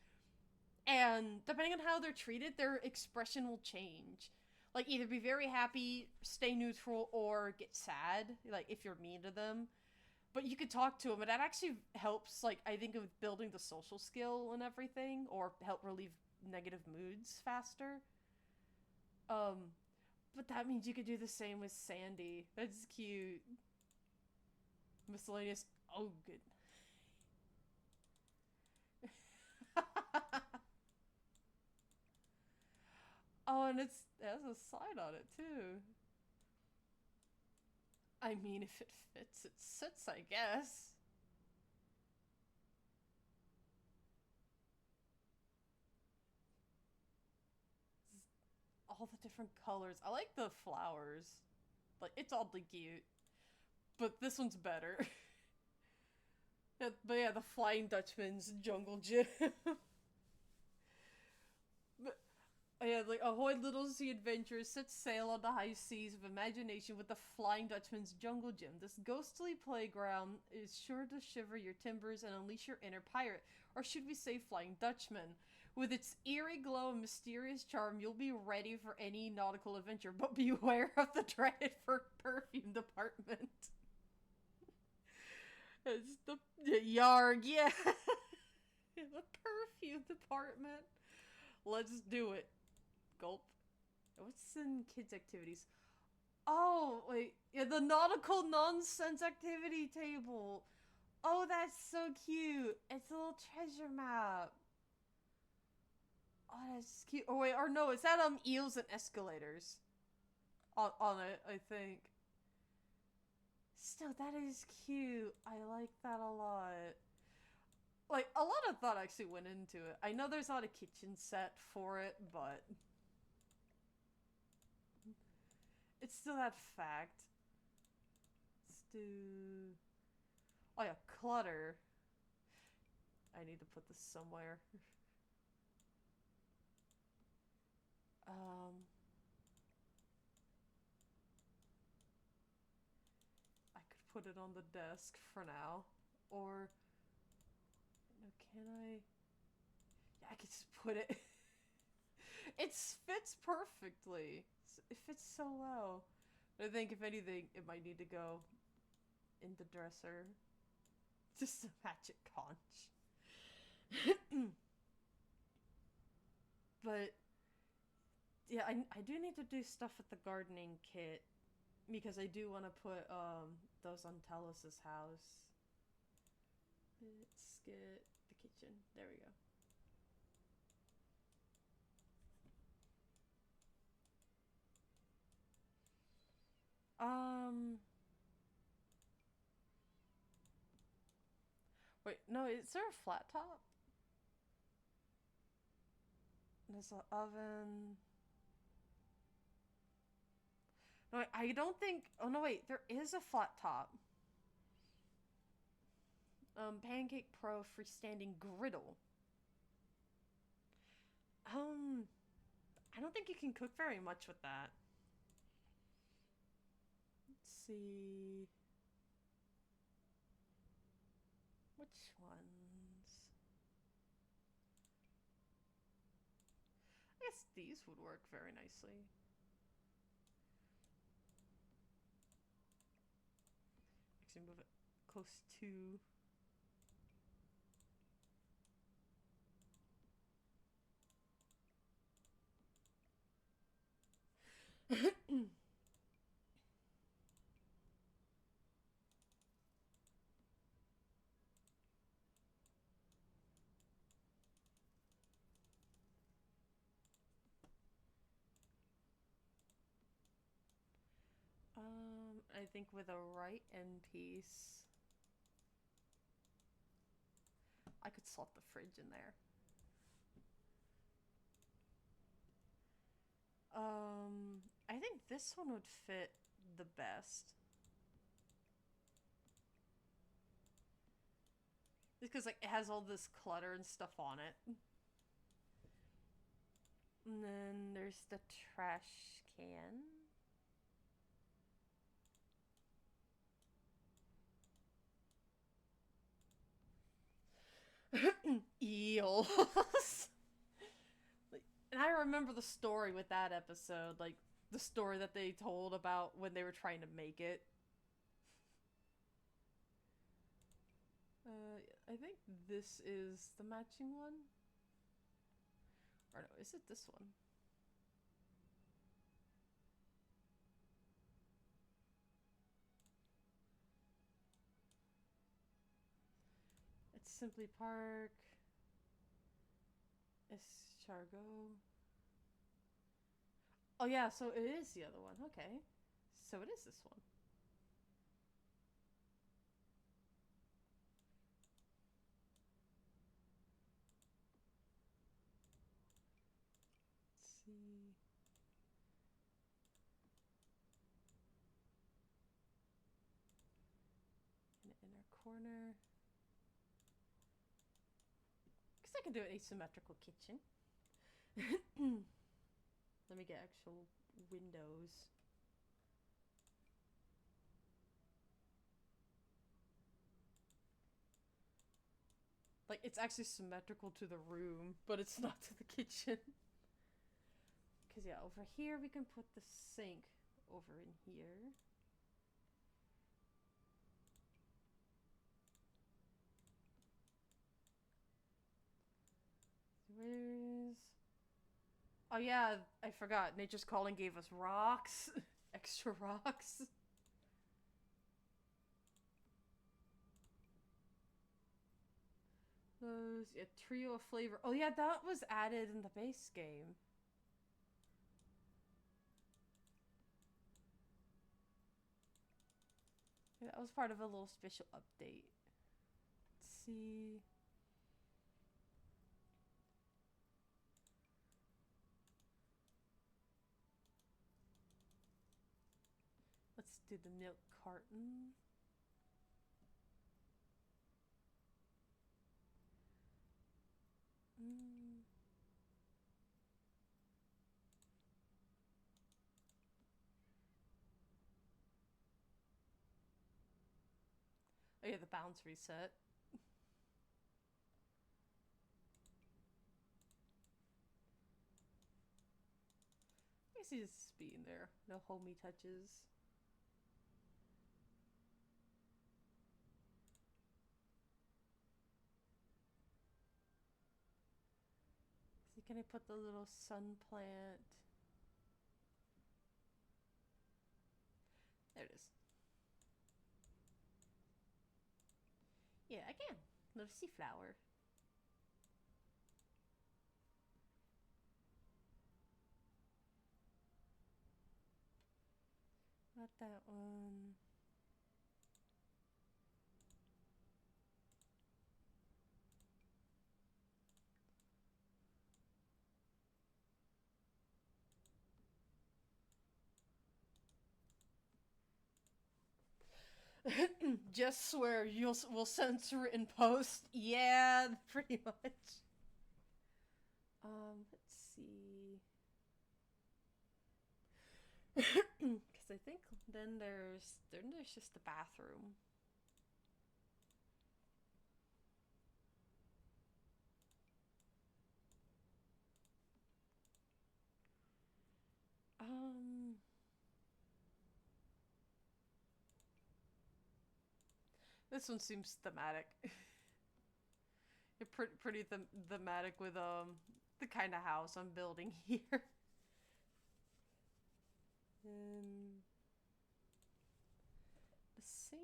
And depending on how they're treated, their expression will change. Like, either be very happy, stay neutral, or get sad, like, if you're mean to them. But you could talk to them, and that actually helps, like, I think, with building the social skill and everything, or help relieve negative moods faster. But that means you could do the same with Sandy. That's cute. Miscellaneous. Oh, good. Oh, and it has a sign on it, too. I mean, if it fits, it sits, I guess. All the different colors. I like the flowers. Like, it's oddly cute. But this one's better. But yeah, the Flying Dutchman's Jungle Gym. But yeah, like, ahoy little sea adventurers, set sail on the high seas of imagination with the Flying Dutchman's Jungle Gym. This ghostly playground is sure to shiver your timbers and unleash your inner pirate, or should we say Flying Dutchman. With its eerie glow and mysterious charm, you'll be ready for any nautical adventure, but beware of the dreaded perfume department. It's the Yarg, yeah. The perfume department. Let's do it. Gulp. What's in kids' activities? Oh, wait. Yeah, the nautical nonsense activity table. Oh, that's so cute. It's a little treasure map. Oh, that's cute. Oh wait, or no, is that eels and escalators on it? I think. Still, that is cute. I like that a lot. Like, a lot of thought actually went into it. I know there's not a kitchen set for it, but it's still that fact. Let's do... Oh yeah, clutter. I need to put this somewhere. I could put it on the desk for now. Or, no, can I? Yeah, I could just put it. It fits perfectly. It fits so well. But I think if anything, it might need to go in the dresser. Just to match it conch. But yeah, I do need to do stuff with the gardening kit because I do want to put those on Talos' house. Let's get the kitchen. There we go. Wait, no, is there a flat top? There's an oven. No, I don't think. Oh no, wait, there is a flat top. Pancake Pro freestanding griddle. I don't think you can cook very much with that. Let's see. Which ones? I guess these would work very nicely. Actually, move it close to. I think with a right end piece, I could slot the fridge in there. I think this one would fit the best. Just because, like, it has all this clutter and stuff on it. And then there's the trash can. Eels. Like, and I remember the story with that episode, like the story that they told about when they were trying to make it. I think this is the matching one. Or no, is it this one? It's Simply Park. Escargot. Oh yeah, so it is the other one. Okay. So it is this one. Let's see. In the inner corner. Because I can do an asymmetrical kitchen. Let me get actual windows. Like, it's actually symmetrical to the room, but it's not to the kitchen. Because, yeah, over here we can put the sink over in here. Where's... Oh, yeah, I forgot. Nature's Calling gave us rocks. Extra rocks. Those, yeah, trio of flavor. Oh yeah, that was added in the base game. Yeah, that was part of a little special update. Let's see. Let's do the milk carton. Mm. Oh yeah, the bounce reset. I see this being there. No homey touches. See, can I put the little sun plant? There it is. Yeah, I can. Little sea flower. Not that one. Just swear we'll censor it in post. Yeah, pretty much. Let's see. Because I think then there's just the bathroom. Um, this one seems thematic. Pretty thematic with the kind of house I'm building here. And the sink.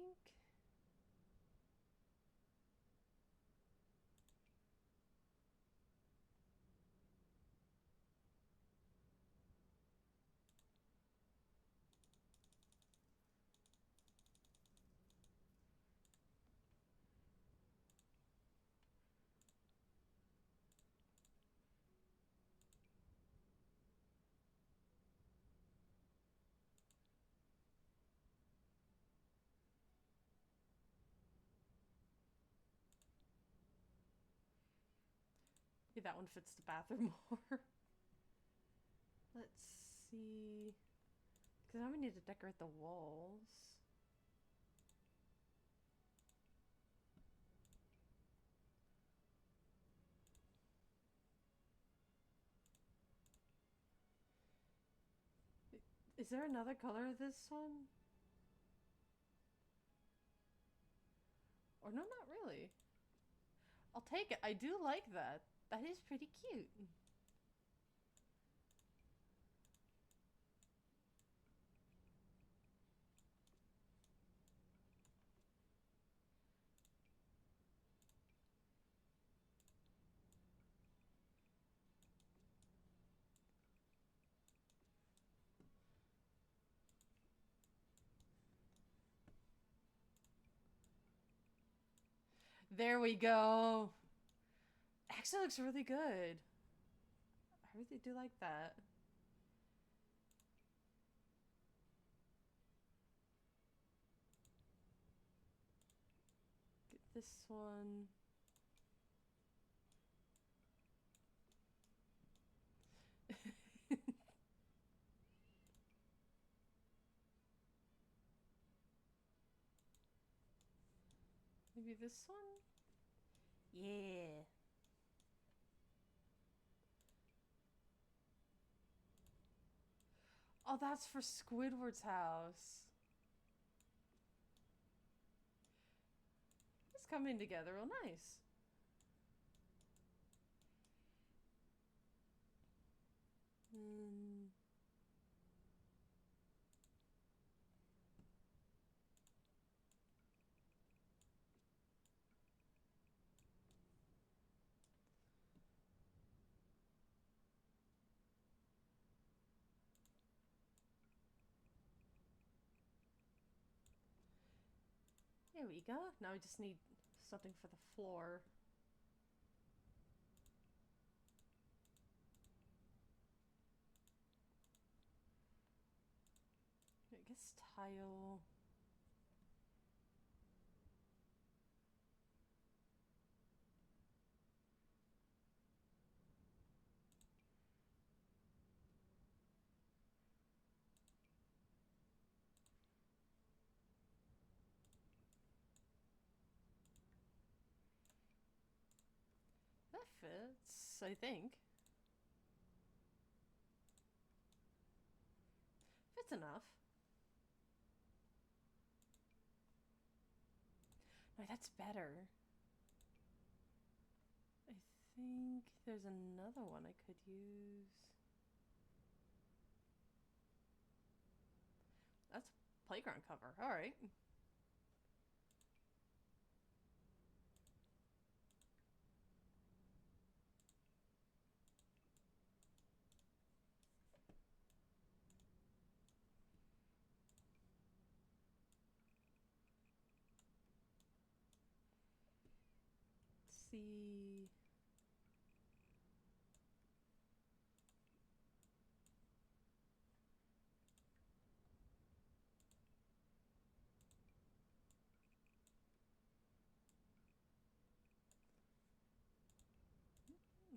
Yeah, that one fits the bathroom more. Let's see. Because now we need to decorate the walls. Is there another color of this one? Or no, not really. I'll take it. I do like that. That is pretty cute. There we go. Actually looks really good. I really do like that. Get this one. Maybe this one? Yeah. Oh, that's for Squidward's house. It's coming together real nice. Mm. There we go. Now we just need something for the floor. I guess tile. That fits, I think. Fits enough. No, that's better. I think there's another one I could use. That's playground cover. Alright. Let's see.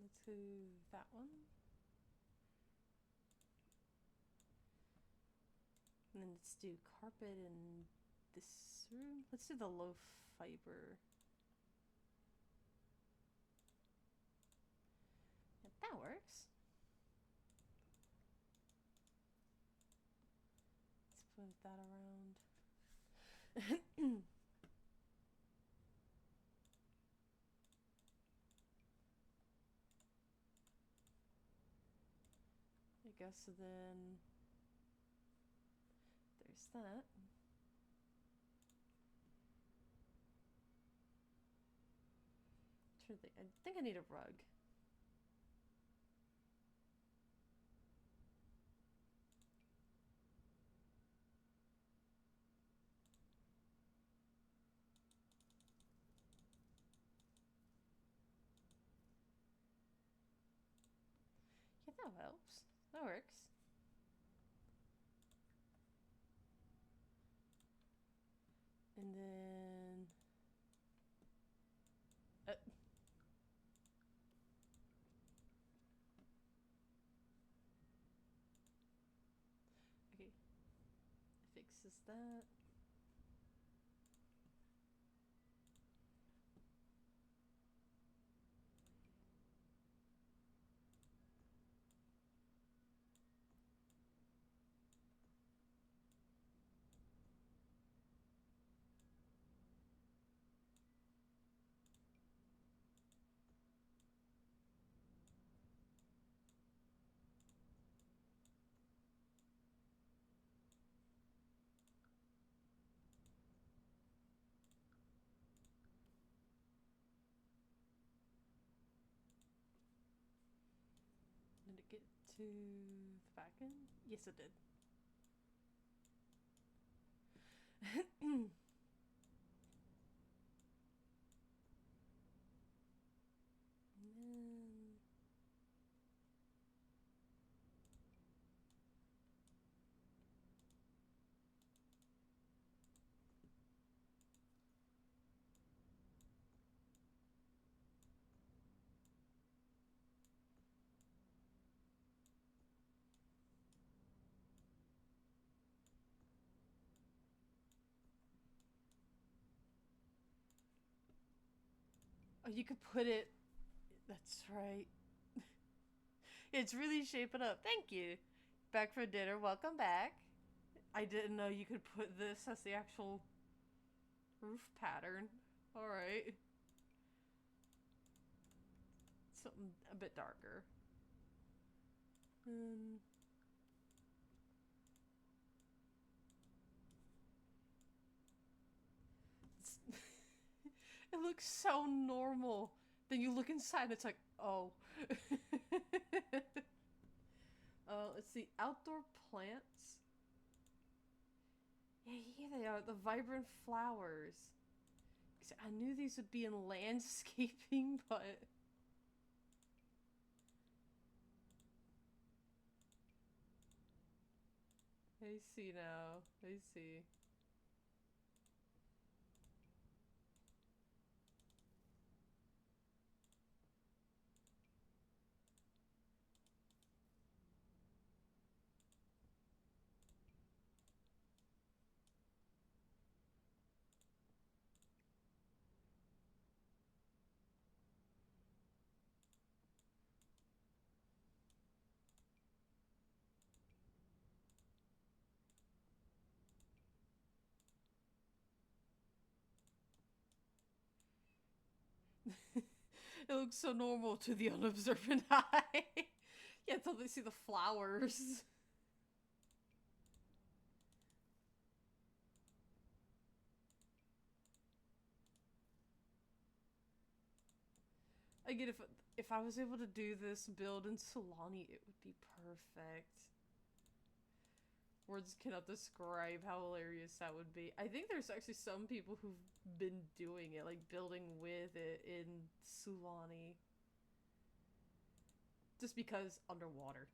Let's do that one. And then let's do carpet in this room. Let's do the low fiber. Yeah, that works. Let's put that around. I guess then there's that. I think I need a rug. Yeah, that helps. That works. And then... okay. Fixes that. Did it get to the back end? Yes, it did. And then... oh, you could put it... That's right. It's really shaping up. Thank you. Back for dinner. Welcome back. I didn't know you could put this as the actual roof pattern. Alright. Something a bit darker. It looks so normal. Then you look inside and it's like, oh. Let's see. Outdoor plants. Yeah, here they are. The vibrant flowers. I knew these would be in landscaping, but... I see now. I see. It looks so normal to the unobservant eye. Yeah, until they see the flowers. Again, if I was able to do this build in Solani, it would be perfect. Words cannot describe how hilarious that would be. I think there's actually some people who've been doing it, like building with it in Sulani. Just because underwater.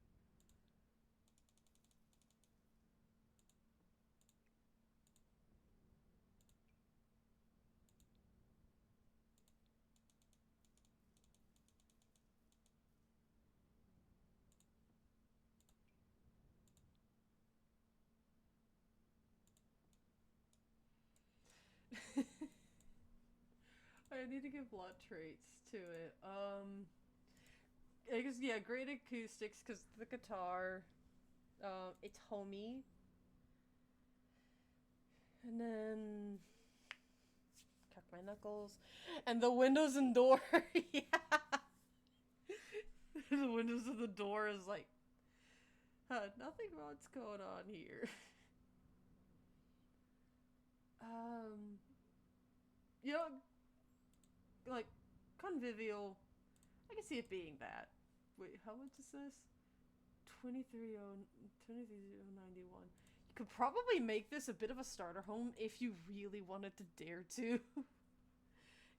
I need to give lot traits to it. I guess, yeah, great acoustics because the guitar. It's homey. And then crack my knuckles. And the windows and door. Yeah. The windows of the door is like, nothing what's going on here. Um, you know, like convivial. I can see it being that. Wait, how much is this? 23,091. You could probably make this a bit of a starter home if you really wanted to dare to.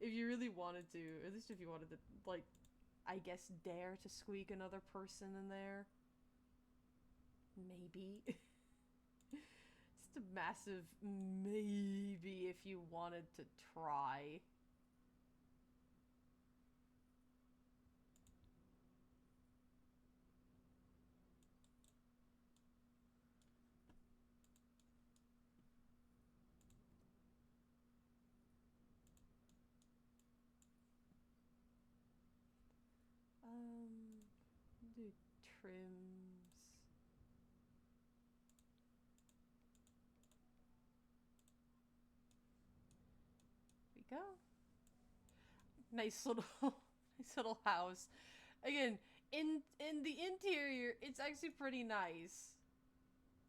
If you really wanted to, at least if you wanted to, like, I guess dare to squeak another person in there. Maybe. Just a massive maybe if you wanted to try. Do trims. There we go. Nice little, nice little house. Again, in the interior, it's actually pretty nice.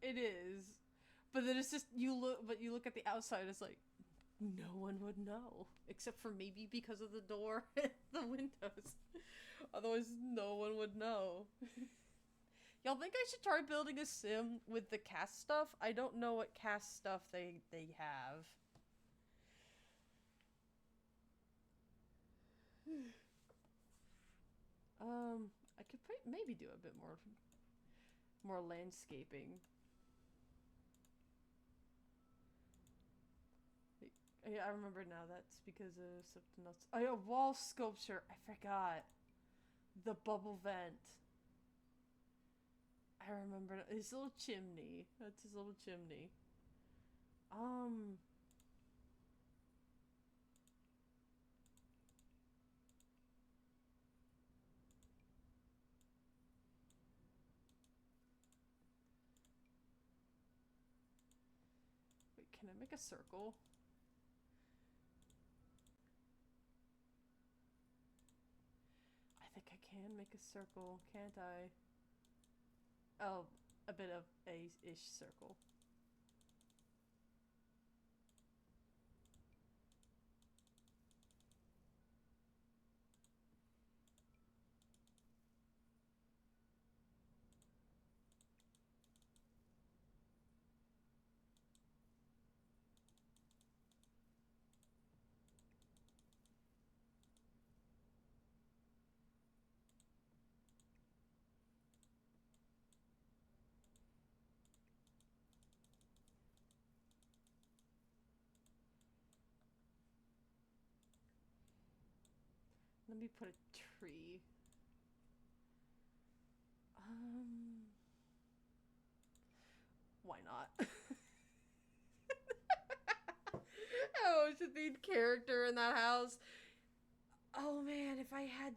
It is, but then it's just you look at the outside. It's like no one would know except for maybe because of the door and the windows. Otherwise, no one would know. Y'all think I should try building a sim with the cast stuff? I don't know what cast stuff they have. I could maybe do a bit more landscaping. Yeah, I remember now. That's because of something else. Oh yeah, wall sculpture. I forgot. The bubble vent. I remember his little chimney. That's his little chimney. Wait, can I make a circle? I think I can make a circle, can't I? Oh, a bit of a-ish circle. Let me put a tree. Why not? Oh, should be character in that house. Oh man, if I had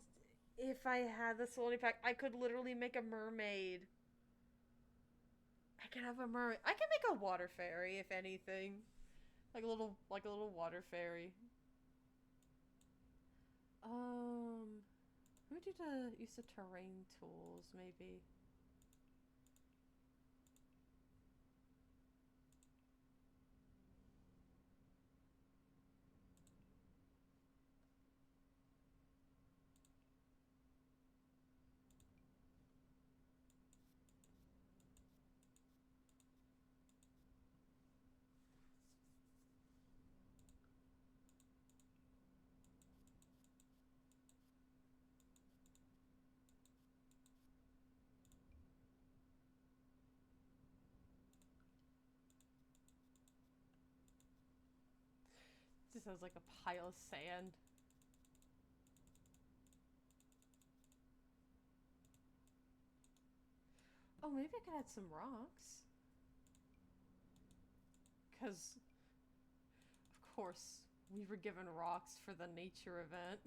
the Solani pack, I could literally make a mermaid. I could have a mermaid. I can make a water fairy, if anything. Like a little water fairy. Who did use the terrain tools, maybe? Just has like a pile of sand. Oh, maybe I could add some rocks. Because, of course, we were given rocks for the nature event.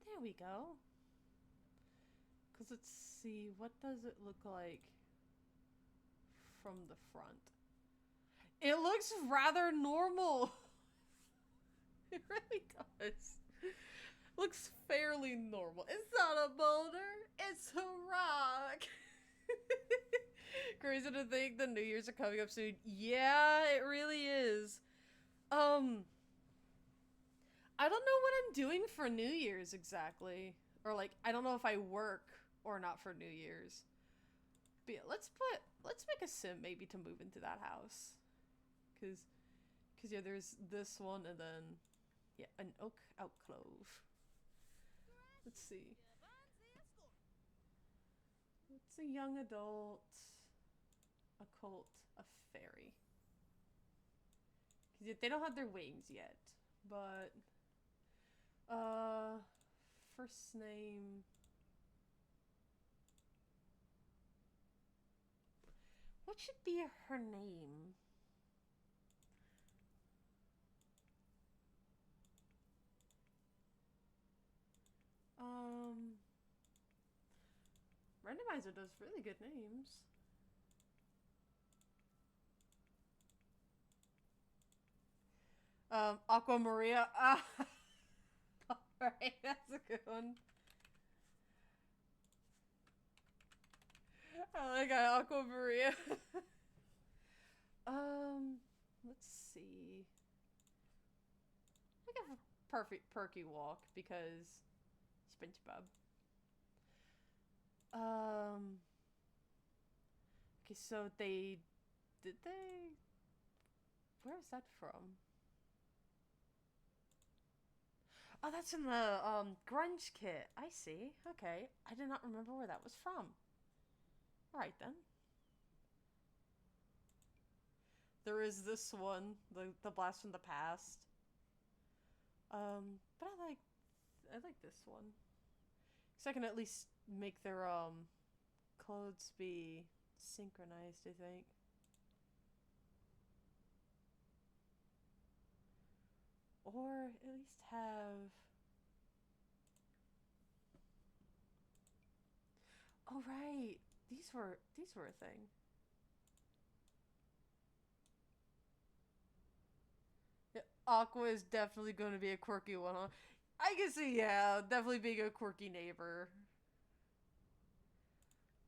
There we go. Because let's see, what does it look like from the front? It looks rather normal. It really does. Looks fairly normal. It's not a boulder, it's a rock. Crazy to think the New Year's are coming up soon. Yeah, it really is. I don't know what I'm doing for New Year's exactly. Or like, I don't know if I work or not for New Year's. But yeah, let's make a sim maybe to move into that house. Cause yeah, there's this one and then, yeah, an oak outclove. Let's see. It's a young adult, a cult, a fairy. Cause they don't have their wings yet, but first name. What should be her name? Randomizer does really good names. Aqua Maria. Alright, that's a good one. I like Aqua Maria. Let's see. I have a perfect perky walk because SpongeBob. Okay, so they did they? Where is that from? Oh, that's in the grunge kit. I see. Okay, I did not remember where that was from. All right then. There is this one, the blast from the past. But I like this one. So I can at least make their clothes be synchronized, I think. Or at least have. Oh right, these were a thing. Yeah, Aqua is definitely going to be a quirky one. Huh? I can see, yeah, definitely being a quirky neighbor.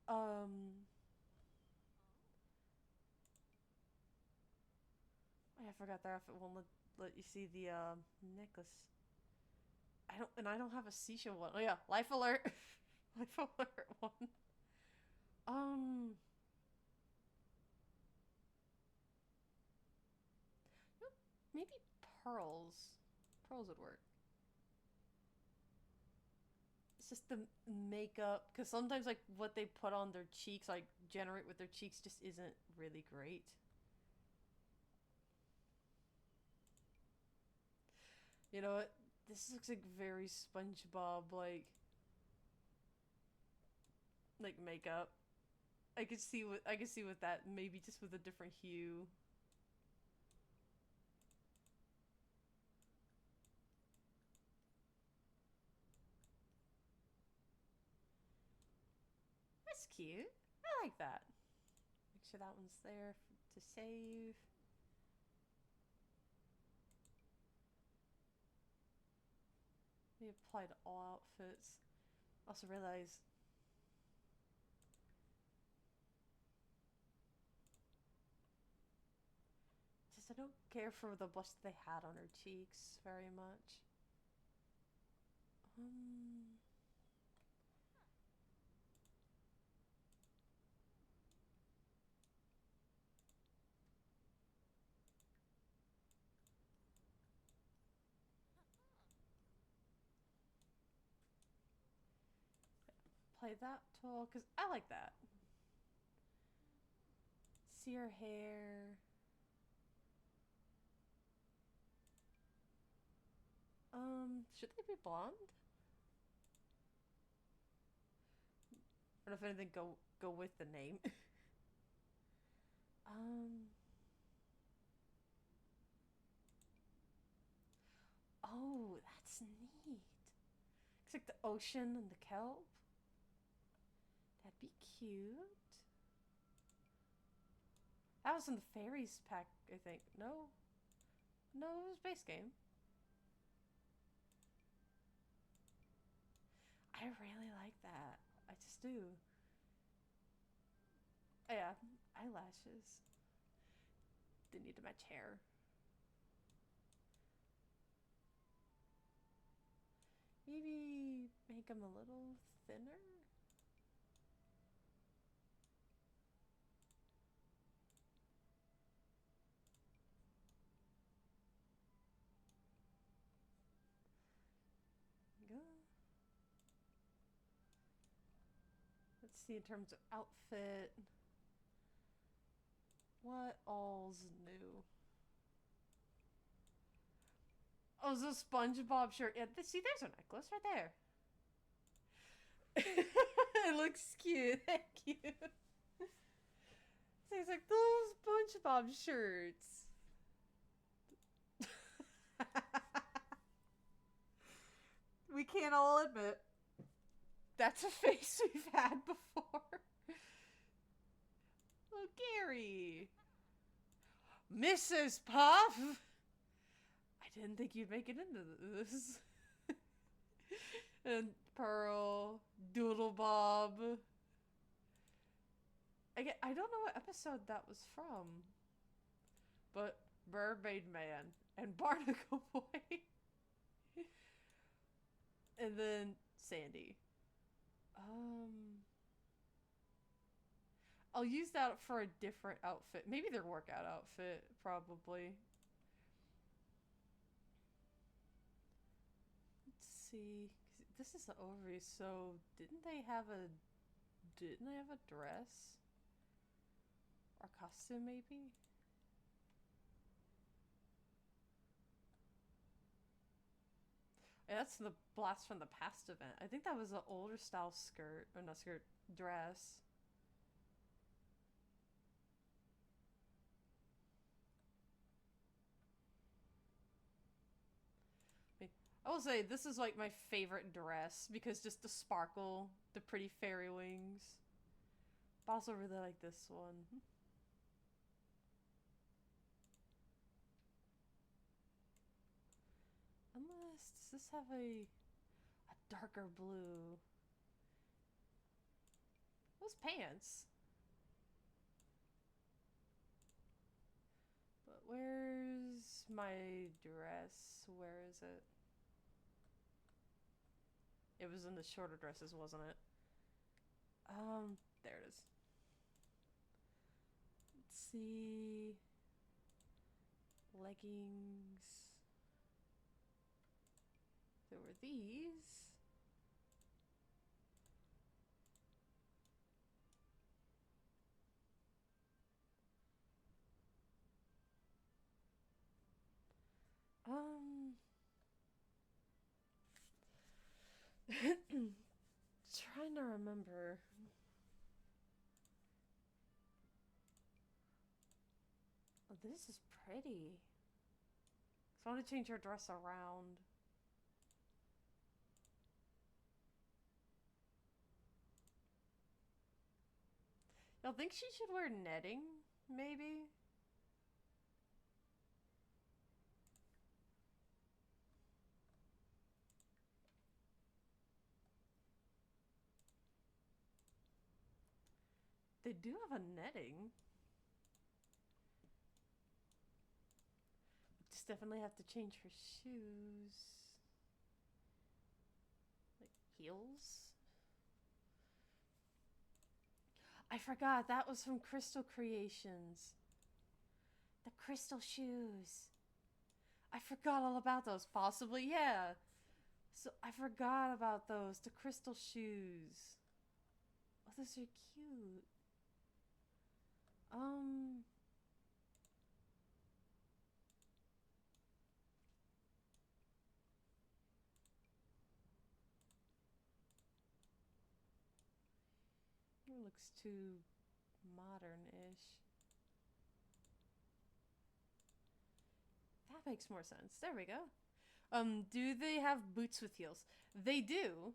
Um, I forgot that if it won't let you see the necklace. I don't have a seashell one. Oh yeah, life alert, life alert one. Um, maybe pearls. Pearls would work. It's just the makeup, because sometimes like what they put on their cheeks, like generate with their cheeks, just isn't really great. You know what? This looks like very SpongeBob like makeup. I could see with that, maybe just with a different hue. That's cute. I like that. Make sure that one's there to save. We apply to all outfits. Also realize just I don't care for the blush they had on her cheeks very much. Um, Play that tool because I like that. See her hair. Should they be blonde? I don't know if anything go with the name. um. Oh, that's neat. It's like the ocean and the kelp. That'd be cute. That was in the fairies pack, I think. No, no, it was base game. I really like that. I just do. Oh, yeah, eyelashes. They need to match hair. Maybe make them a little thinner. Go. Let's see in terms of outfit. What all's new? Oh, it's a SpongeBob shirt. Yeah, see, there's a necklace right there. It looks cute. Thank you. So he's like, those SpongeBob shirts. We can't all admit that's a face we've had before. Oh, Gary. Mrs. Puff! I didn't think you'd make it into this. And Pearl, Doodle Bob. I don't know what episode that was from. But Mermaid Man and Barnacle Boy. And then Sandy. I'll use that for a different outfit. Maybe their workout outfit, probably. Let's see. This is the ovary, so didn't they have a dress? Or costume, maybe? Yeah, that's the Blast from the Past event. I think that was an older style skirt, or not skirt, dress. I will say this is like my favorite dress because just the sparkle, the pretty fairy wings. But I also really like this one. Unless, does this have a darker blue? Those pants. But where's my dress? Where is it? It was in the shorter dresses, wasn't it? There it is. Let's see. Leggings. these. Um, trying to remember. Oh, this is pretty. So I want to change her dress around. Y'all think she should wear netting? Maybe? They do have a netting. Just definitely have to change her shoes. Like heels? I forgot, that was from Crystal Creations. The crystal shoes. I forgot all about those. Possibly, yeah. So I forgot about those. The crystal shoes. Oh, those are cute. Um. It looks too modern-ish. That makes more sense. There we go. Do they have boots with heels? They do.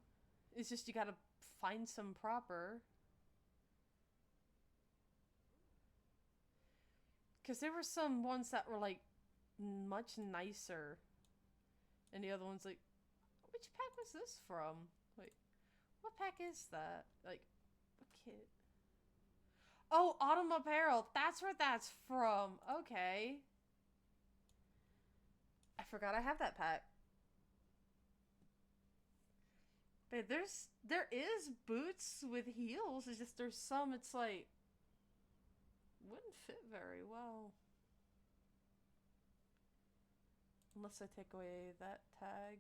It's just you gotta find some proper. Because there were some ones that were like much nicer. And the other one's like, which pack was this from? Like, what pack is that? Like, what kit? Oh, Autumn Apparel. That's where that's from. Okay. I forgot I have that pack. But there is boots with heels. It's just there's some it's like wouldn't fit very well. Unless I take away that tag.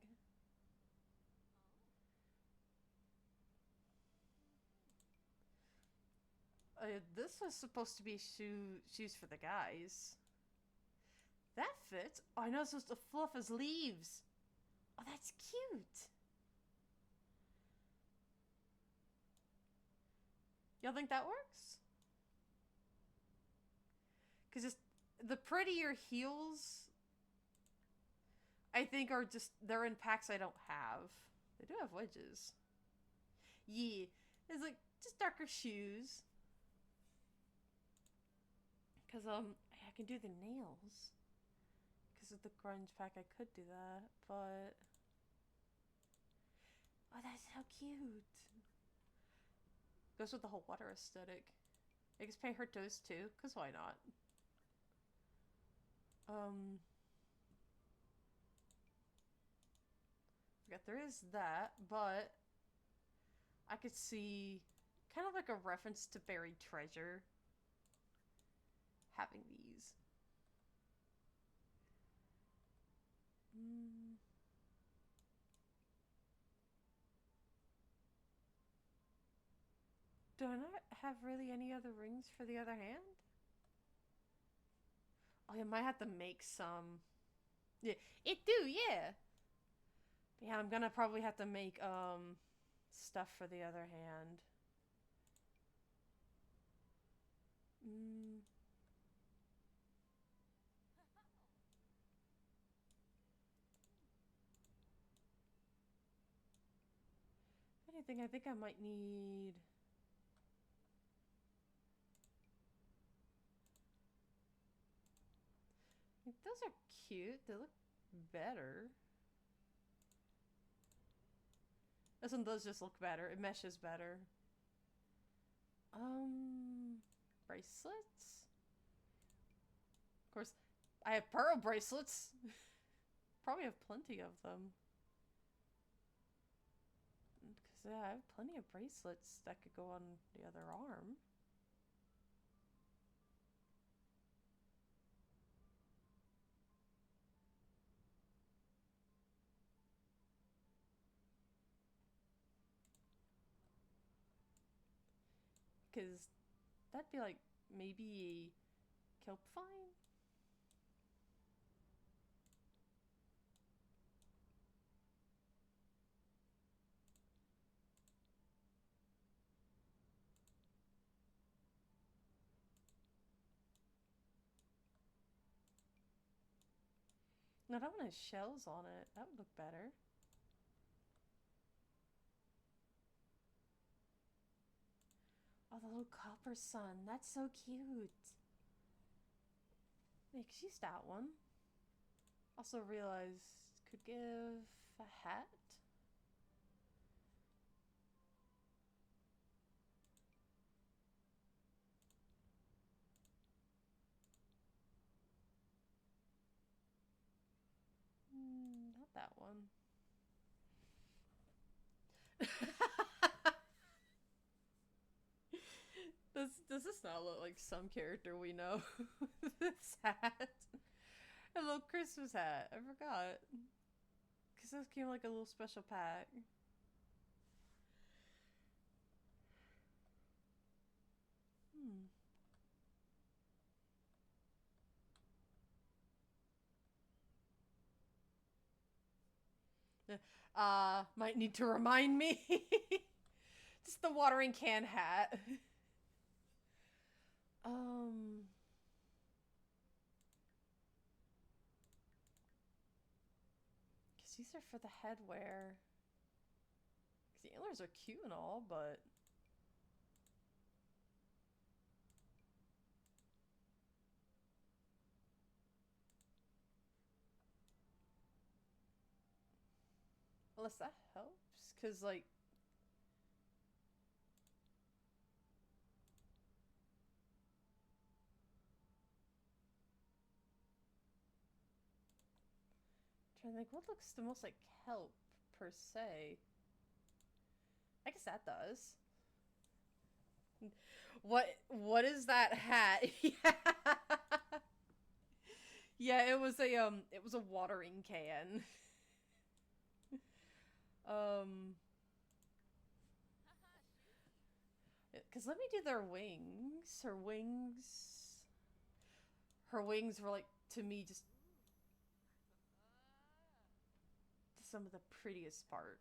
This was supposed to be shoes for the guys. That fits. Oh, I know it's supposed to fluff his leaves. Oh, that's cute. Y'all think that works? Because just the prettier heels, I think, are just they're in packs I don't have. They do have wedges. Yeah, it's like just darker shoes. Because I can do the nails. Because of the grunge pack, I could do that, but oh, that's so cute. Goes with the whole water aesthetic. I guess paint her toes too, because why not? Forget there is that, but I could see kind of like a reference to buried treasure having these. Do I not have really any other rings for the other hand? Oh, I might have to make some. Yeah, it do, yeah. Yeah, I'm gonna probably have to make stuff for the other hand. Anything, I think I might need. Those are cute. They look better. This one does just look better. It meshes better. Bracelets? Of course, I have pearl bracelets. Probably have plenty of them. Because, yeah, I have plenty of bracelets that could go on the other arm. Because that'd be like maybe a kelp vine? No, that one has shells on it. That would look better. Oh, the little copper sun. That's so cute. Yeah, could use that one. Also realized could give a hat. Not that one. Does this not look like some character we know? This hat. A little Christmas hat. I forgot. Because this came like a little special pack. Hmm. Might need to remind me. Just the watering can hat. Um. Because these are for the headwear. Because the antlers are cute and all, but. Unless that helps. Because, like. I'm trying to think what looks the most like kelp per se. I guess that does. What is that hat? Yeah. Yeah, it was a watering can. Um cuz let me do their wings. Her wings were like to me just some of the prettiest part.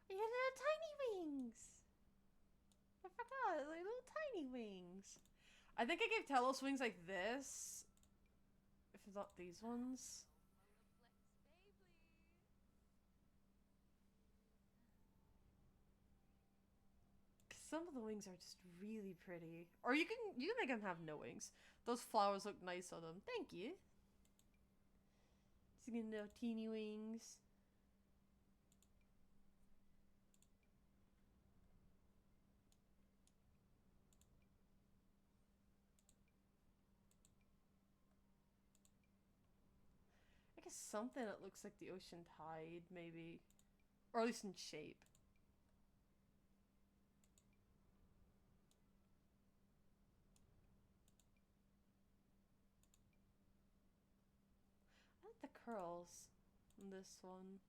You little tiny wings. I forgot, like little tiny wings. I think I gave Telos wings like this. If it's not these ones. Some of the wings are just really pretty. Or you can make them have no wings. Those flowers look nice on them. Thank you. Just getting little teeny wings. I guess something that looks like the ocean tide, maybe. Or at least in shape. I like the curls on this one.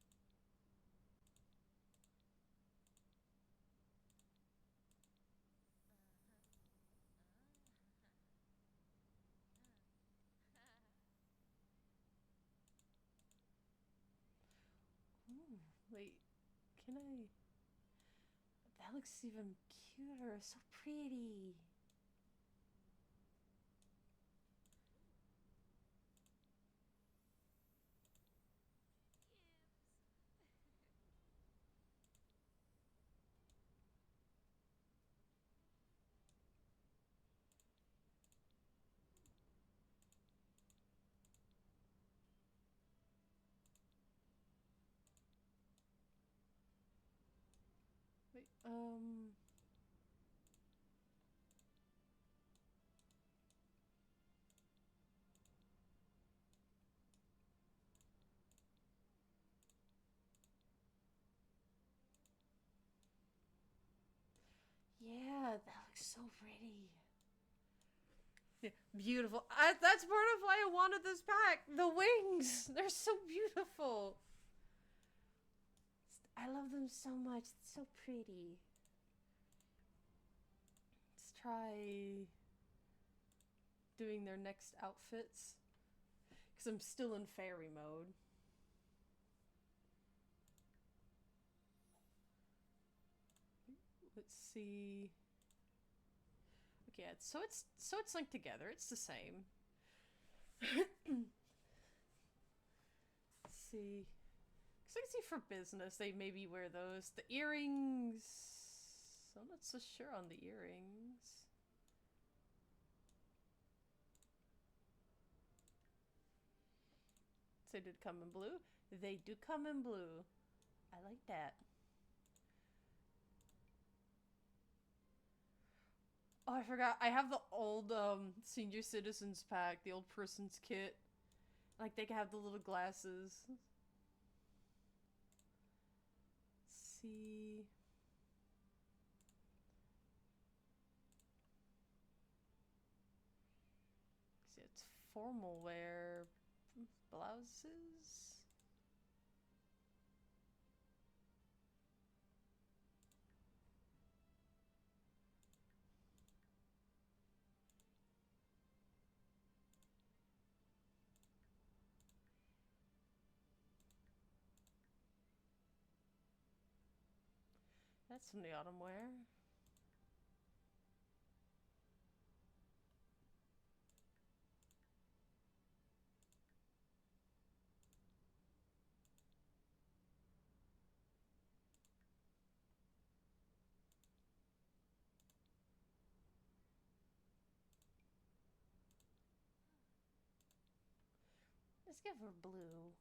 Ooh, wait, can I? That looks even cuter. So pretty. Wait, yeah, that looks so pretty. Yeah, beautiful. That's part of why I wanted this pack. The wings. They're so beautiful. I love them so much. It's so pretty. try doing their next outfits. Because I'm still in fairy mode. Let's see. Okay, so it's linked together. It's the same. Let's see. Because I can see for business, they maybe wear those. The earrings. I'm not so sure on the earrings. They did come in blue. They do come in blue. I like that. Oh, I forgot. I have the old senior citizens pack, the old person's kit. Like they can have the little glasses. Let's see. See, it's formal wear blouses. That's from the autumn wear. Let's give her blue.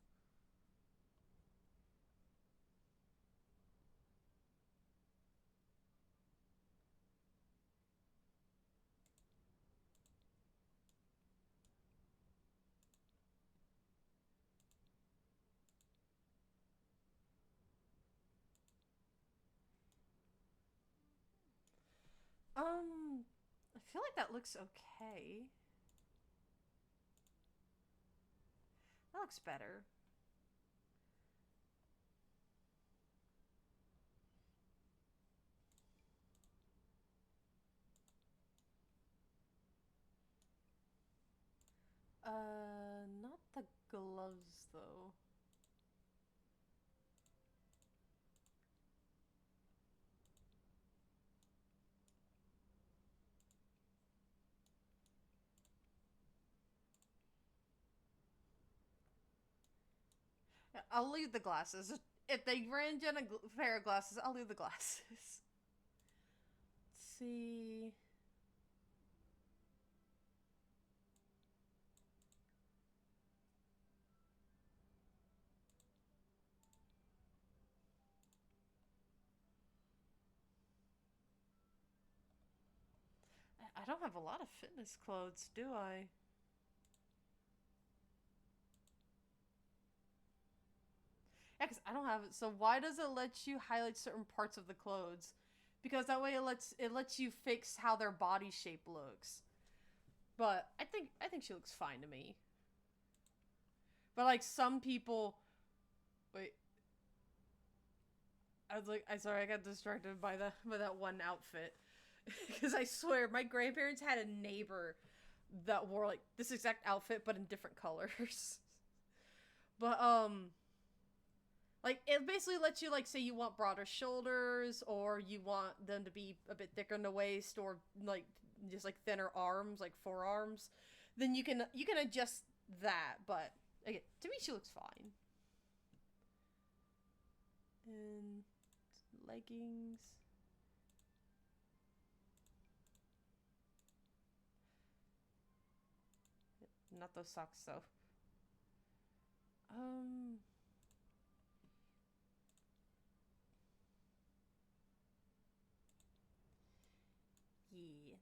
I feel like that looks okay. That looks better. Not the gloves though. Yeah, I'll leave the glasses. If they ran in a pair of glasses, I'll leave the glasses. Let's see. I don't have a lot of fitness clothes, do I? Yeah, because I don't have it. So why does it let you highlight certain parts of the clothes? Because that way it lets you fix how their body shape looks. But I think she looks fine to me. But like some people, wait, I was like, I sorry, I got distracted by that one outfit. Because I swear, my grandparents had a neighbor that wore like this exact outfit but in different colors. But like it basically lets you like say you want broader shoulders or you want them to be a bit thicker in the waist or like just like thinner arms, like forearms. Then you can adjust that, but again, to me she looks fine. And leggings. Not those socks though. Um yeah.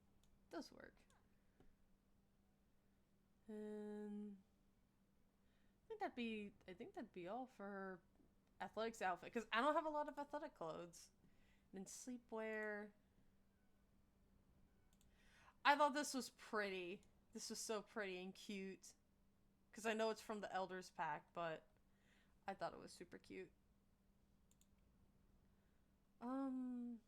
Those work. And I think that'd be all for athletics outfit because I don't have a lot of athletic clothes. And sleepwear. I thought this was pretty. This was so pretty and cute. Because I know it's from the Elders pack, but I thought it was super cute. Um,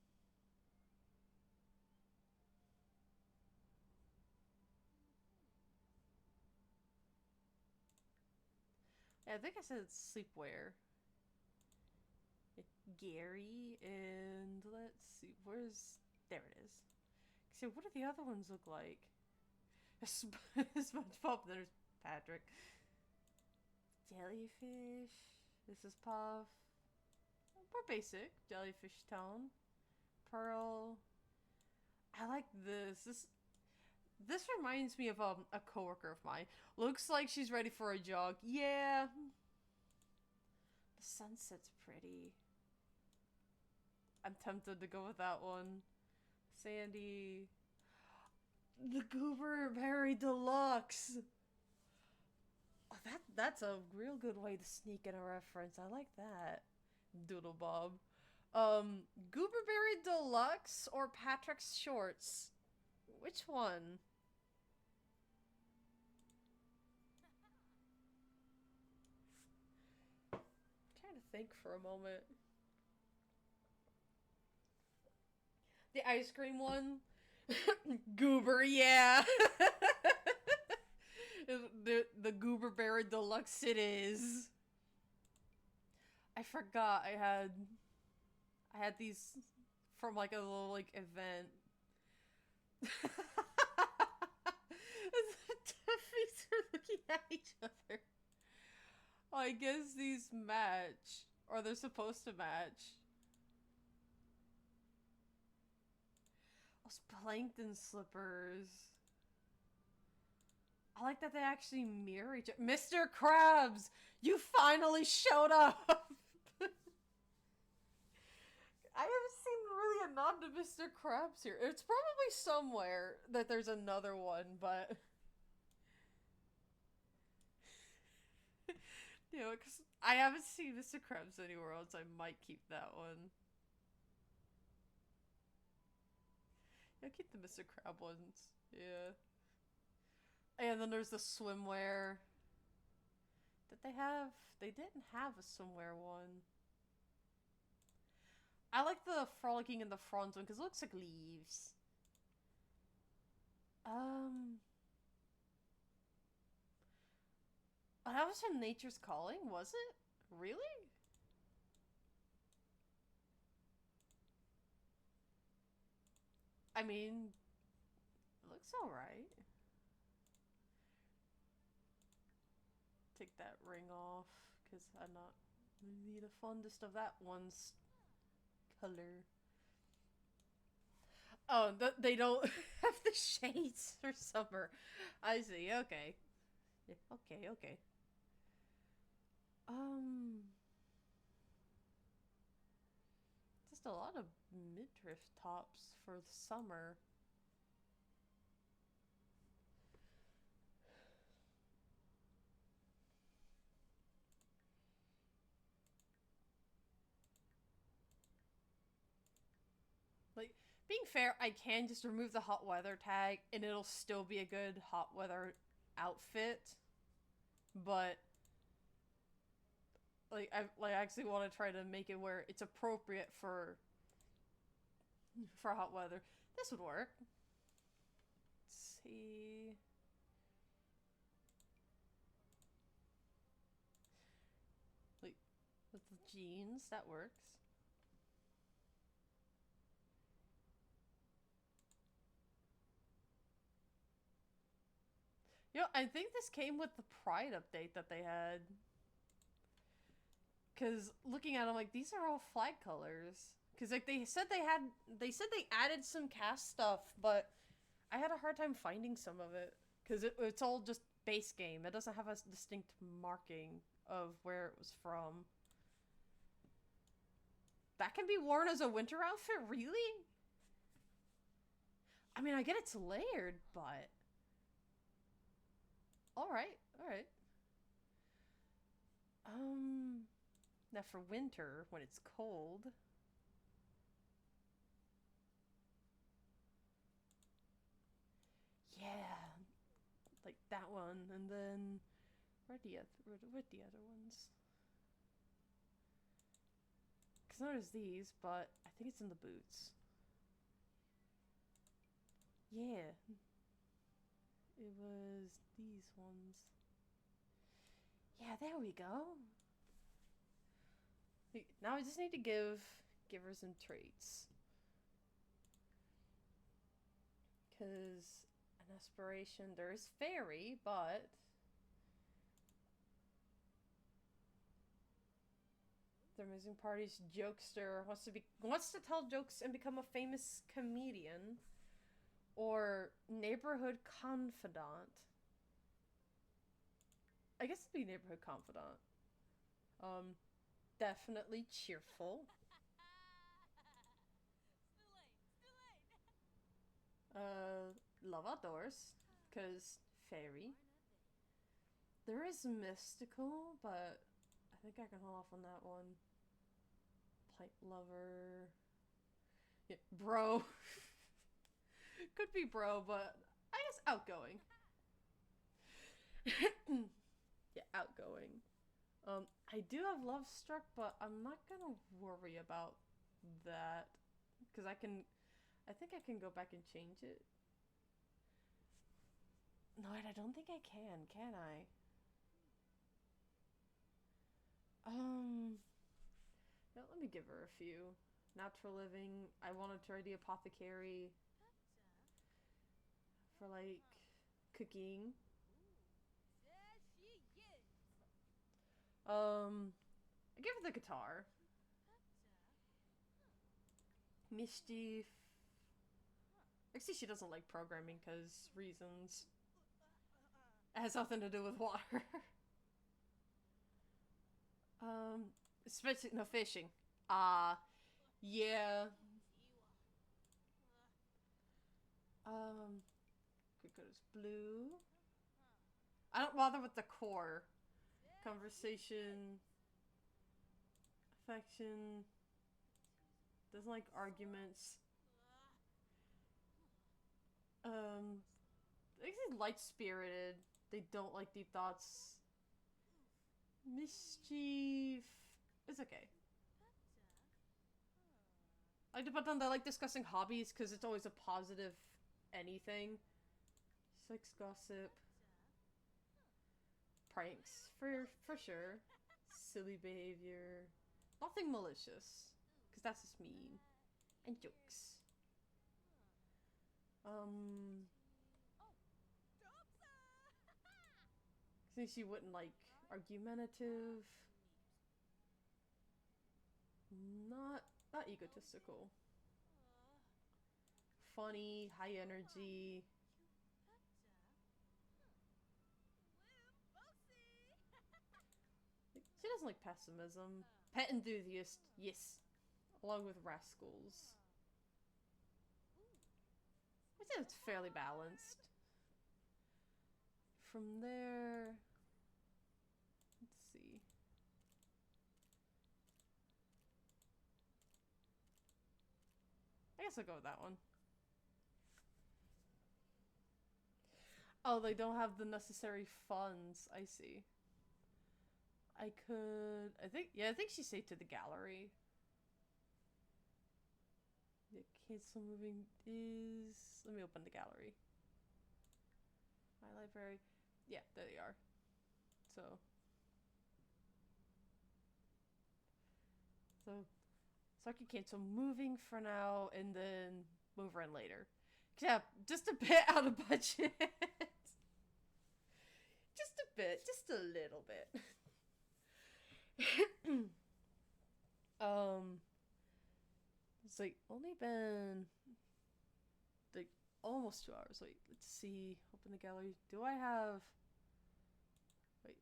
Yeah, I think I said it's sleepwear. Gary, and let's see, where's... There it is. So what do the other ones look like? SpongeBob, there's Patrick. Jellyfish. This is Puff. More basic. Jellyfish tone. Pearl. I like this. This reminds me of a coworker of mine. Looks like she's ready for a jog. Yeah. The sunset's pretty. I'm tempted to go with that one. Sandy. The Goober Berry Deluxe. Oh, that's a real good way to sneak in a reference. I like that. Doodle Bob. Gooberberry Deluxe or Patrick's Shorts? Which one? I'm trying to think for a moment. The ice cream one? Goober, yeah. the Gooberberry Deluxe it is. I forgot I had these from like a little like event. The Tuffies are looking at each other. Oh, I guess these match. Or they're supposed to match. Those plankton slippers. I like that they actually mirror each other. Mr. Krabs! You finally showed up! I haven't seen really a nod to Mr. Krabs here. It's probably somewhere that there's another one, but... You know, because I haven't seen Mr. Krabs anywhere else. I might keep that one. Yeah, keep the Mr. Crab ones. Yeah. And then there's the swimwear. Did they have... They didn't have a swimwear one. I like the frolicking in the front one because it looks like leaves. Oh, that was from Nature's Calling, was it? Really? I mean, it looks alright. Take that ring off because I'm not really the fondest of that one's color. Oh, they don't have the shades for summer. I see. Okay. Yeah, okay. Okay. Just a lot of midriff tops for the summer. Like, being fair, I can just remove the hot weather tag and it'll still be a good hot weather outfit. But I actually want to try to make it where it's appropriate for hot weather. This would work. Let's see. Like with the jeans, that works. You know, I think this came with the Pride update that they had. Cause looking at them, like these are all flag colors. Cause like they said they added some cast stuff, but I had a hard time finding some of it. Cause it's all just base game. It doesn't have a distinct marking of where it was from. That can be worn as a winter outfit, really? I mean, I get it's layered, but all right, all right. Now for winter, when it's cold. Yeah, like that one, and then where the other ones? Because there's these, but I think it's in the boots. Yeah, it was these ones. Yeah, there we go. Now I just need to give her some traits. Because an aspiration, there is fairy, but the amusing party's jokester wants to tell jokes and become a famous comedian, or neighborhood confidant. I guess it'd be neighborhood confidant. Um, Definitely cheerful. Love outdoors, cause fairy. There is mystical, but I think I can hold off on that one. Pipe lover. Yeah, bro. Could be bro, but I guess outgoing. Yeah, outgoing. I do have love struck, but I'm not gonna worry about that because I think I can go back and change it. No, I don't think I can I? Um, no, let me give her a few. Natural living. I want to try the apothecary for like cooking. I give her the guitar. Mischief. Actually, she doesn't like programming because reasons. It has nothing to do with water. Especially no fishing. Yeah. Could go to blue. I don't bother with the core. Conversation, affection. Doesn't like arguments. I think he's light spirited. They don't like deep thoughts. Mischief. It's okay. I like to put down that I like discussing hobbies because it's always a positive anything. Sex gossip. Pranks. For sure. Silly behavior. Nothing malicious. Because that's just mean. And jokes. I think she wouldn't like argumentative. Not not egotistical. Funny, high energy. She doesn't like pessimism. Pet enthusiast, yes. Along with rascals. I think it's fairly balanced. From there, let's see. I guess I'll go with that one. Oh, they don't have the necessary funds. I see. I could. I think she's safe to the gallery. The cancel moving is. Let me open the gallery. My library. Yeah, there they are. So. So I could cancel moving for now and then move her in later. Yeah, just a bit out of budget. Just a bit, just a little bit. um, it's like only been like almost 2 hours. Wait, let's see. Open the gallery. Do I have? Wait,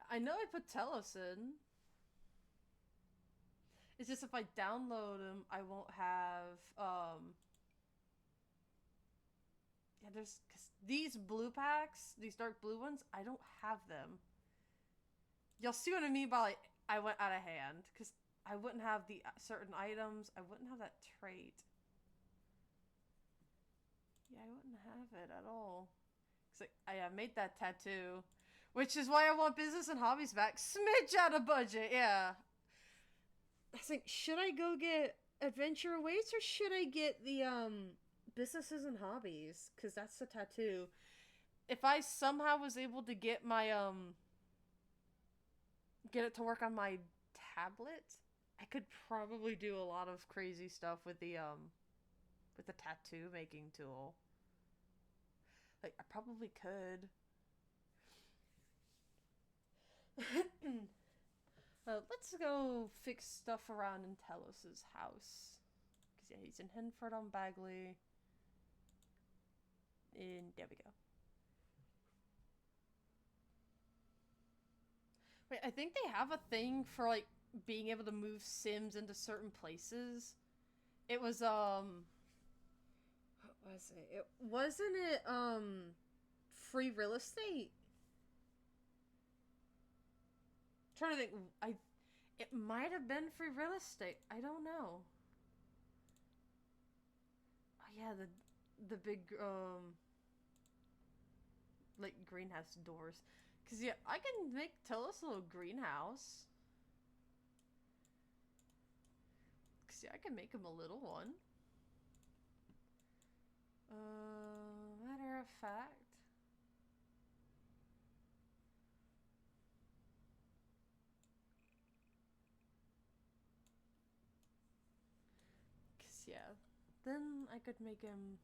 I know I put Telos in. It's just if I download them, I won't have yeah, there's cause these blue packs, these dark blue ones, I don't have them. You'll see what I mean by like I went out of hand because I wouldn't have the certain items. I wouldn't have that trait. Yeah, I wouldn't have it at all. Cause I made that tattoo, which is why I want business and hobbies back. Smidge out of budget, yeah. I think should I go get adventure awaits or should I get the businesses and hobbies? Cause that's the tattoo. If I somehow was able to get my get it to work on my tablet, I could probably do a lot of crazy stuff with the tattoo making tool. Like I probably could. Let's go fix stuff around in Telos's house. Cause yeah, he's in Henford on Bagley. And there we go. Wait, I think they have a thing for like being able to move Sims into certain places. It was what was it? It wasn't it free real estate? I'm trying to think. I It might have been free real estate. I don't know. Oh yeah, the big like greenhouse doors. Cause yeah, I can tell us a little greenhouse. Cause yeah, I can make him a little one. Matter of fact. Cause yeah, then I could make him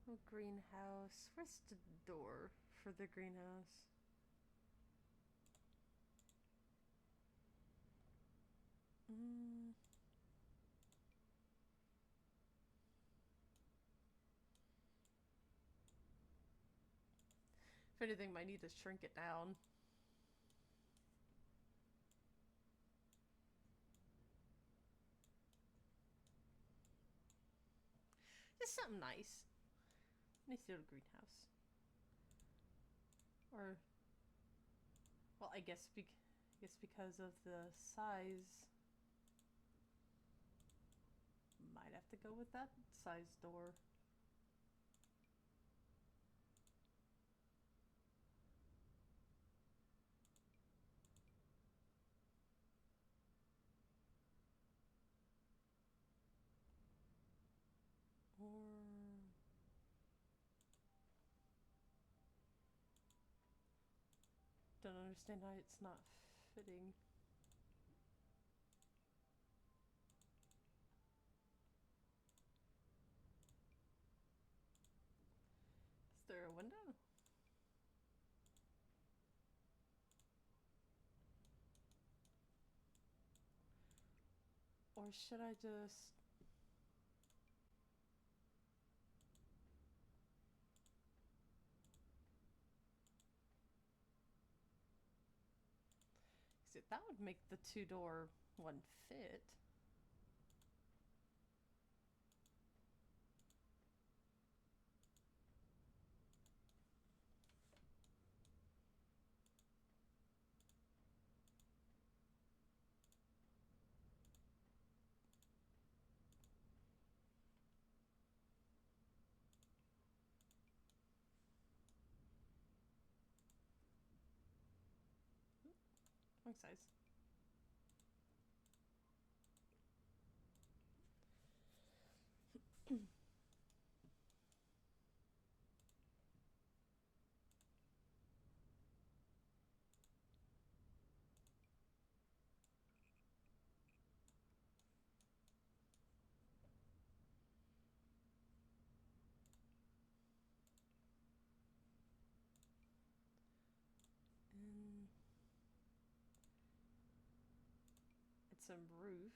a greenhouse. Where's the door for the greenhouse? Mm. If anything, might need to shrink it down. Just something nice. Nice little greenhouse. Or, well, I guess because of the size, might have to go with that size door. Or don't understand why it's not fitting. Is there a window? Or should I just... That would make the two-door one fit. Wrong size. And it's a roof.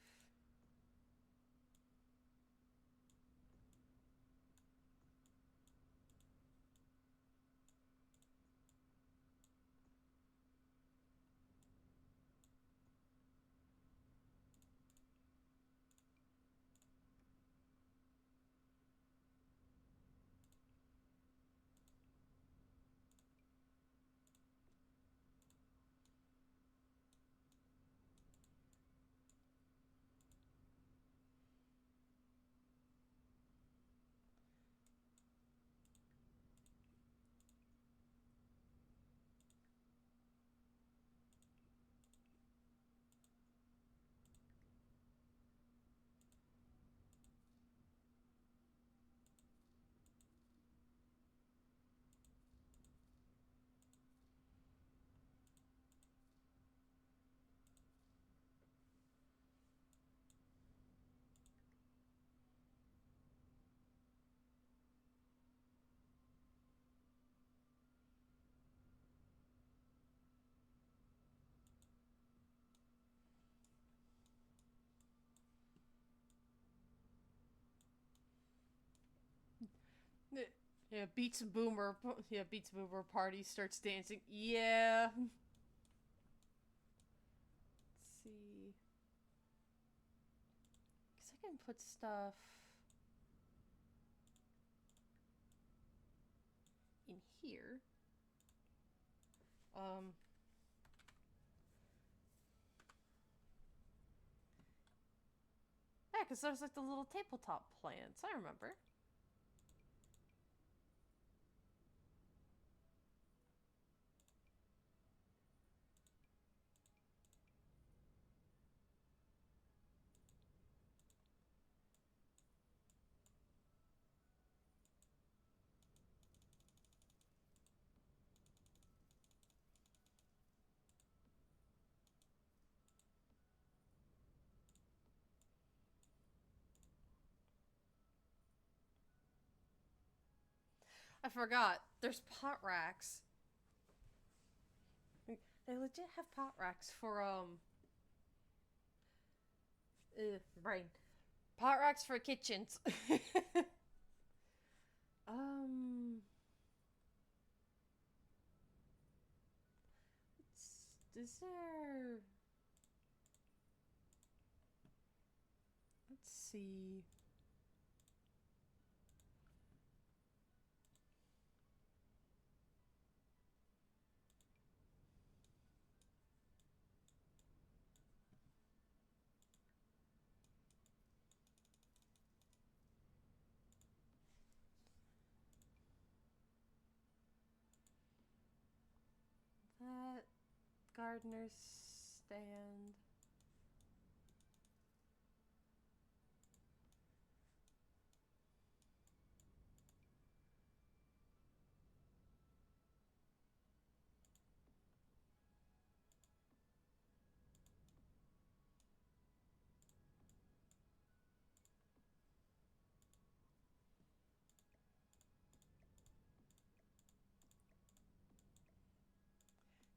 Yeah, Beats Boomer. Yeah, Beats Boomer party starts dancing. Yeah. Let's see. Guess I can put stuff in here. Um. Yeah, because there's like the little tabletop plants. I remember. I forgot. There's pot racks. They legit have pot racks for brain. Pot racks for kitchens. um. Is there? Let's see. That gardener's stand.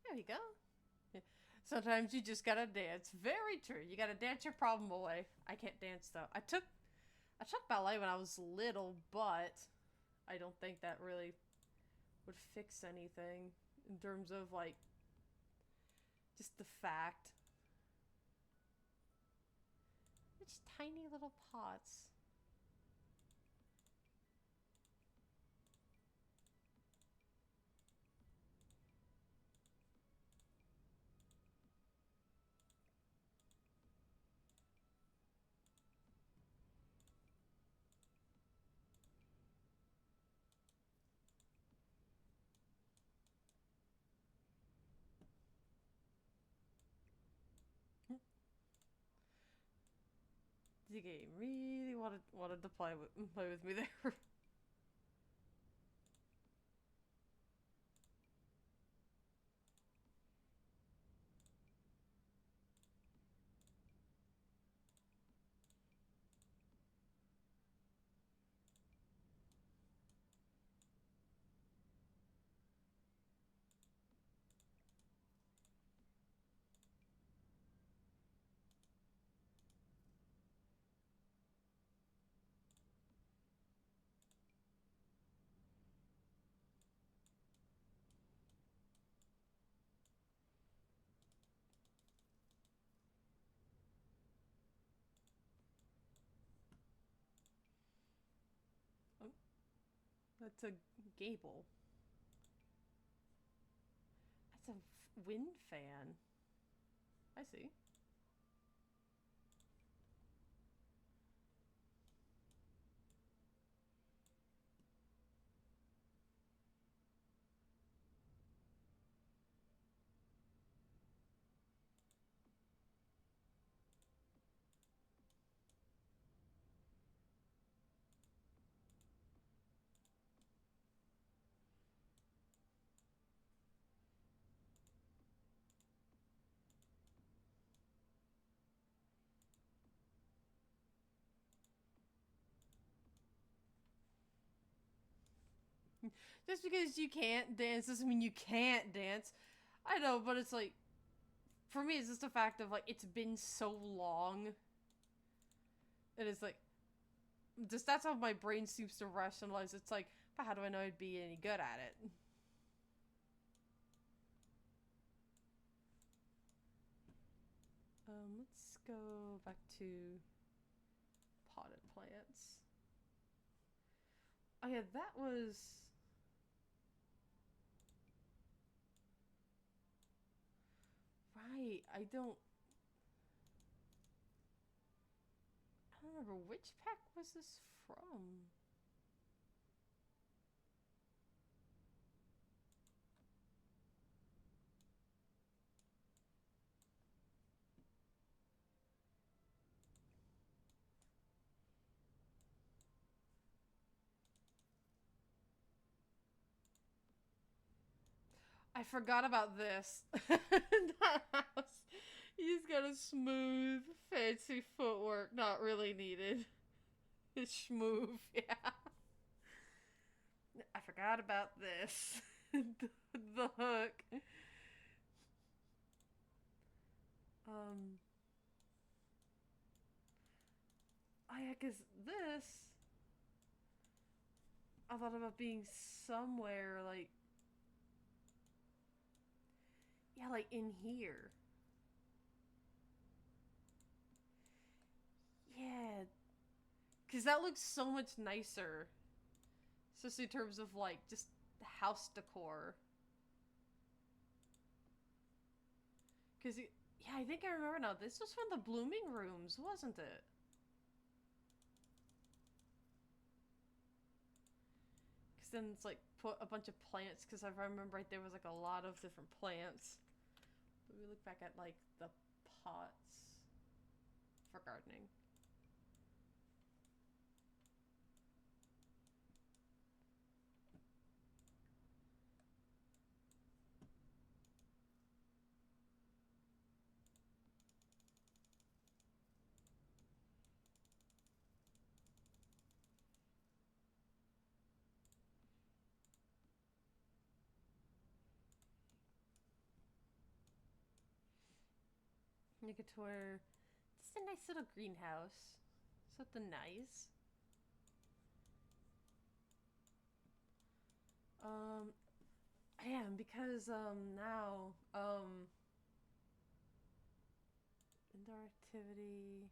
There you go. Sometimes you just gotta dance. Very true. You gotta dance your problem away. I can't dance though. I took ballet when I was little, but I don't think that really would fix anything in terms of like just the fact. It's tiny little pots. The game really wanted to play with me there. Oh, that's a gable. That's a wind fan. I see. Just because you can't dance doesn't mean you can't dance. I know, but it's like, for me, it's just a fact of like, it's been so long. It is like, just that's how my brain seems to rationalize. It's like, But how do I know I'd be any good at it? Let's go back to potted plants. Oh yeah, that was... Right, I don't remember which pack was this from. I forgot about this. That house. He's got a smooth, fancy footwork, not really needed. It's schmoove, yeah. I forgot about this. The hook. Oh yeah, cause this, I thought about being somewhere like, yeah, like in here. Yeah, cause that looks so much nicer. Especially in terms of like just house decor. Cause yeah, I think I remember now. This was from the blooming rooms, wasn't it? Cause then it's like put a bunch of plants. Cause if I remember right, there was like a lot of different plants. But we look back at like the pots for gardening. Make it to where it's a nice little greenhouse. Something nice. I am because now indoor activity.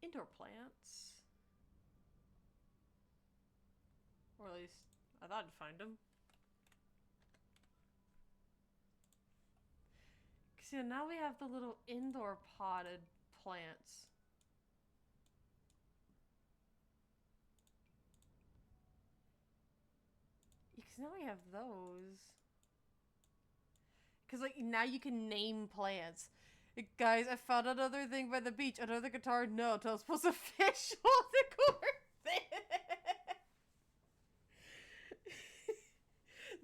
Indoor plants. Or at least I thought I'd find them. See, now we have the little indoor potted plants. Because now we have those. Because, like, now you can name plants. Guys, I found another thing by the beach. Another guitar? No. Tell us what's official decor thing.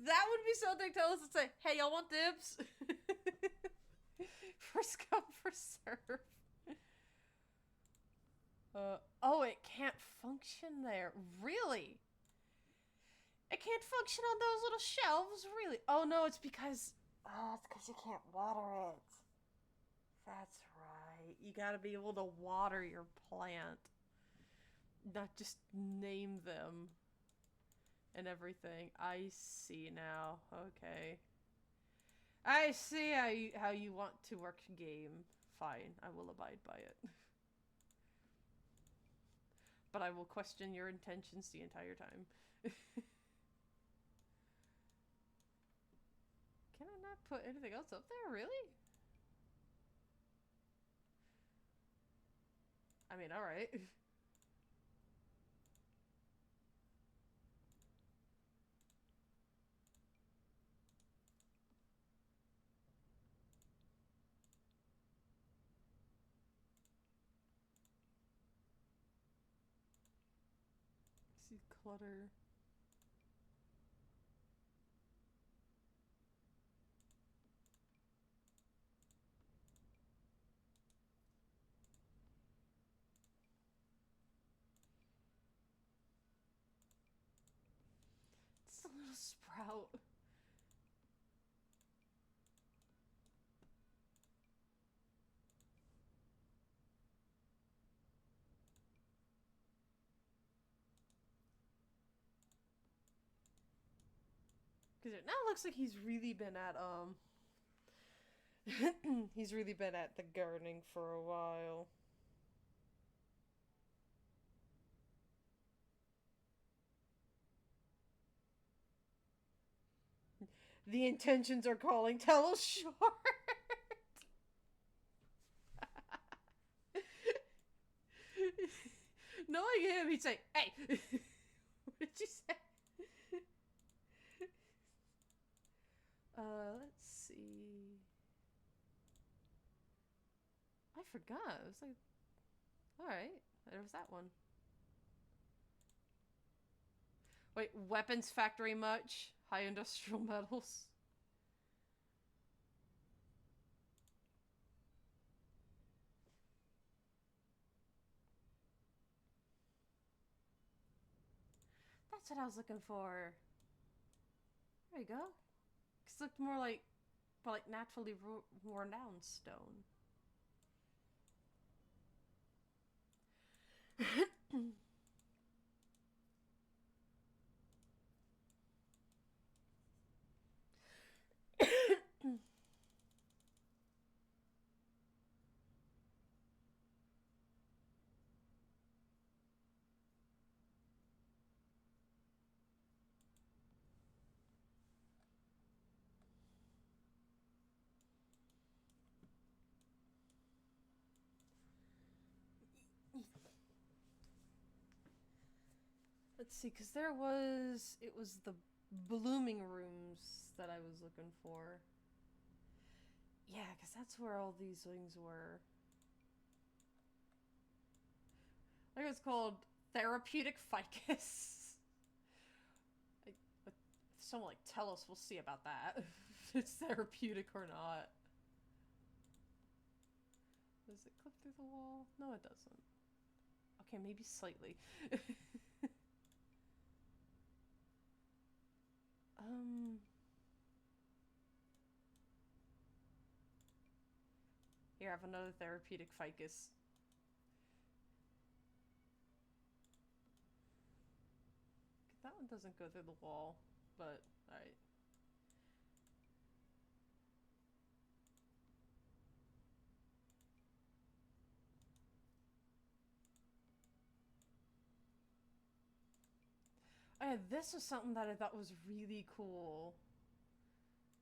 That would be something. Tell us and say, hey, y'all want dibs? First come, first serve. Oh, it can't function there. Really? It can't function on those little shelves? Really? Oh, no, it's because... Oh, it's because you can't water it. That's right. You gotta be able to water your plant. Not just name them. And everything. I see now. Okay. I see how you want to work game. Fine, I will abide by it. But I will question your intentions the entire time. Can I not put anything else up there? Really? I mean, alright. See clutter. It's a little sprout. Because now it looks like he's really been at he's really been at the gardening for a while. The intentions are calling. Tell us short. Knowing him, he'd say, "Hey, what did you say?" Let's see. I forgot. It was like, all right, there was that one. Wait, weapons factory much? High industrial metals. That's what I was looking for. There you go. It looked more like, but like naturally worn down stone. Let's see, because it was the blooming rooms that I was looking for. Yeah, because that's where all these things were. I think it's called therapeutic ficus. If someone like tell us, we'll see about that. If it's therapeutic or not. Does it clip through the wall? No, it doesn't. Okay, maybe slightly. Here, I have another therapeutic ficus. That one doesn't go through the wall, but alright. Oh yeah, this was something that I thought was really cool.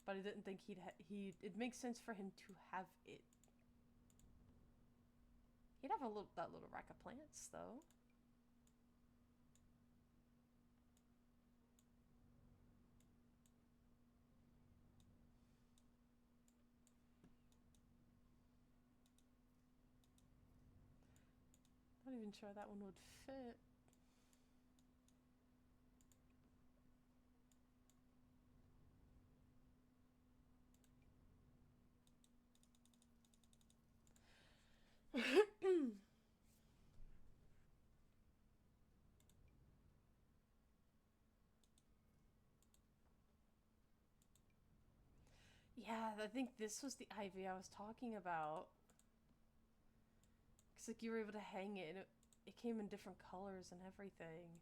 But I didn't think it makes sense for him to have it. He'd have that little rack of plants, though. Not even sure that one would fit. Yeah, I think this was the ivy I was talking about. Because like you were able to hang it and it came in different colors and everything.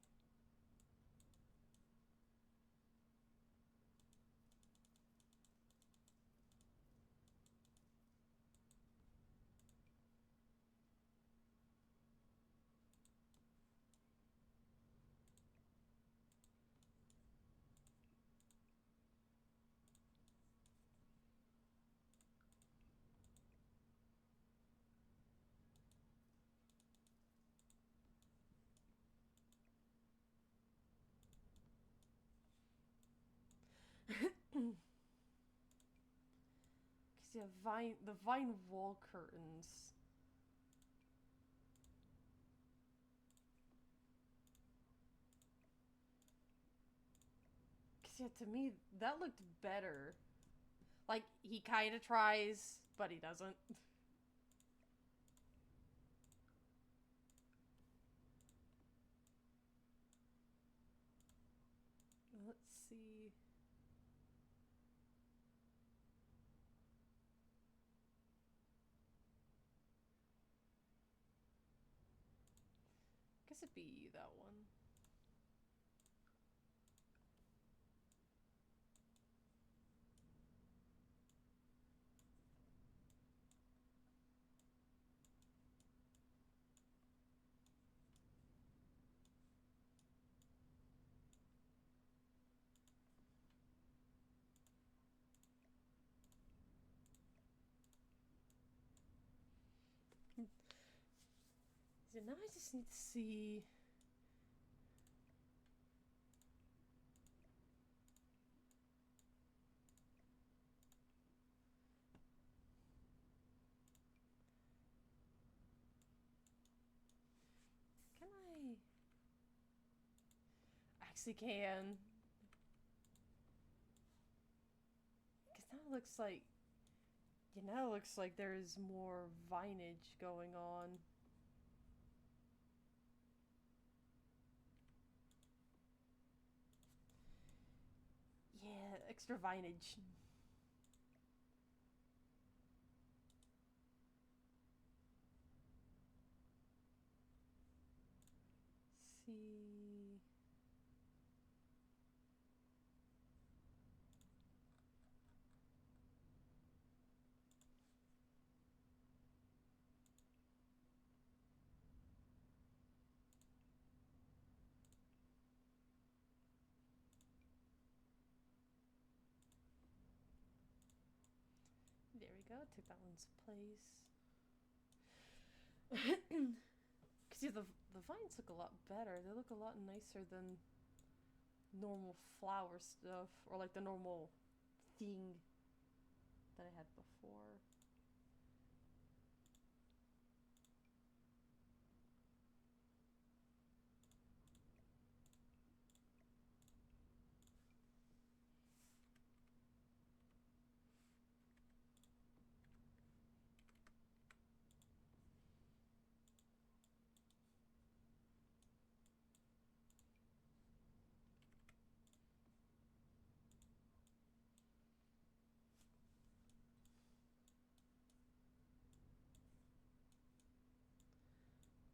Because yeah, the vine wall curtains. Because yeah, to me, that looked better. Like, he kind of tries, but he doesn't. Let's see. Guess it'd be that one. Now I just need to see. Can I? Actually, can. Because now it looks like. Yeah, now it looks like there's more vinage going on. Yeah, extra vinage. See. There we go. Took that one's place. Cause yeah, the vines look a lot better. They look a lot nicer than normal flower stuff, or like the normal thing that I had before.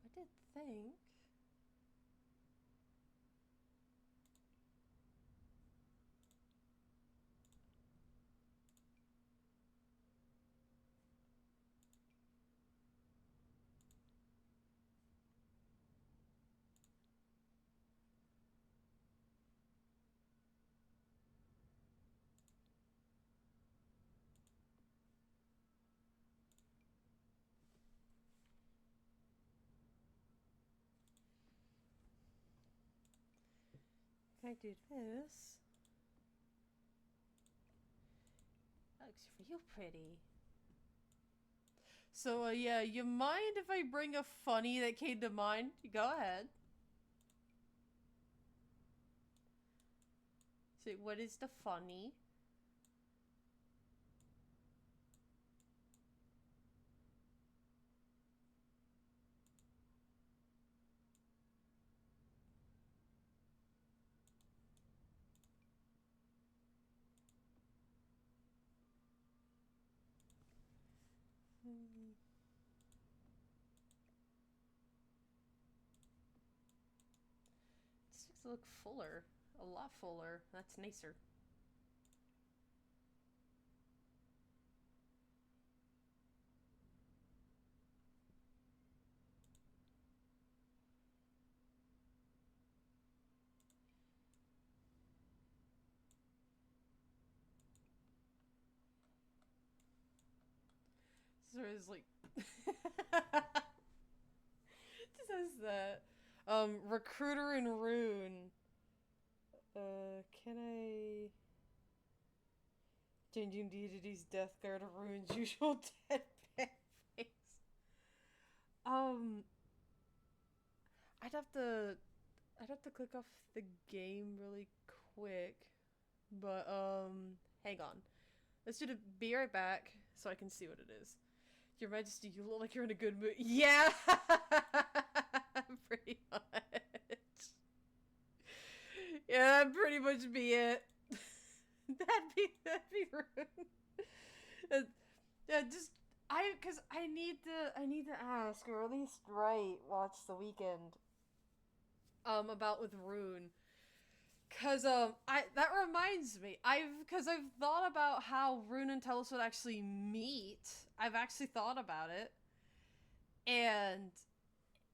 I did think. If I do this, that looks real pretty. So, yeah, you mind if I bring a funny that came to mind? Go ahead. So, what is the funny? This looks look fuller. A lot fuller. That's nicer. So it's like. It says that. Recruiter and Rune. Can I. Changing deity's death guard of Rune's usual deadpan face. Um. I'd have to. I'd have to click off the game really quick. But, hang on. Let's do the be right back so I can see what it is. Your Majesty, you look like you're in a good mood. Yeah! Pretty much. Yeah, that'd pretty much be it. that'd be rude. Yeah, just cause I need to ask, or at least write, watch the weekend. About with Rune. Cause that reminds me. Cause I've thought about how Rune and Telos would actually meet. I've actually thought about it. And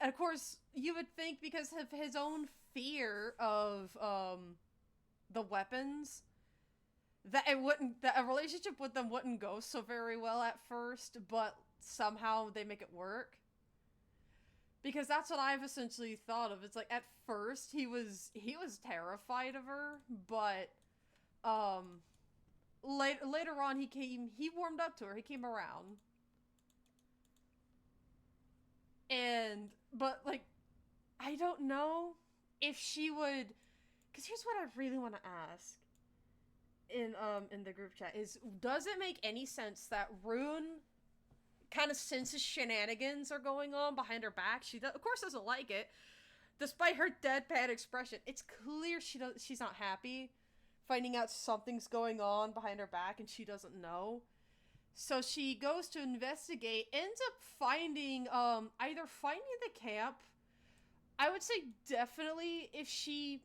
of course, you would think because of his own fear of the weapons that a relationship with them wouldn't go so very well at first, but somehow they make it work. Because that's what I've essentially thought of. It's like at first he was terrified of her, but later on he warmed up to her. He came around. And but like I don't know if she would, cuz here's what I really want to ask in the group chat is, does it make any sense that Rune kind of senses shenanigans are going on behind her back? She of course doesn't like it. Despite her deadpan expression, it's clear she's not happy finding out something's going on behind her back and she doesn't know. So she goes to investigate, ends up finding either finding the camp. I would say definitely if she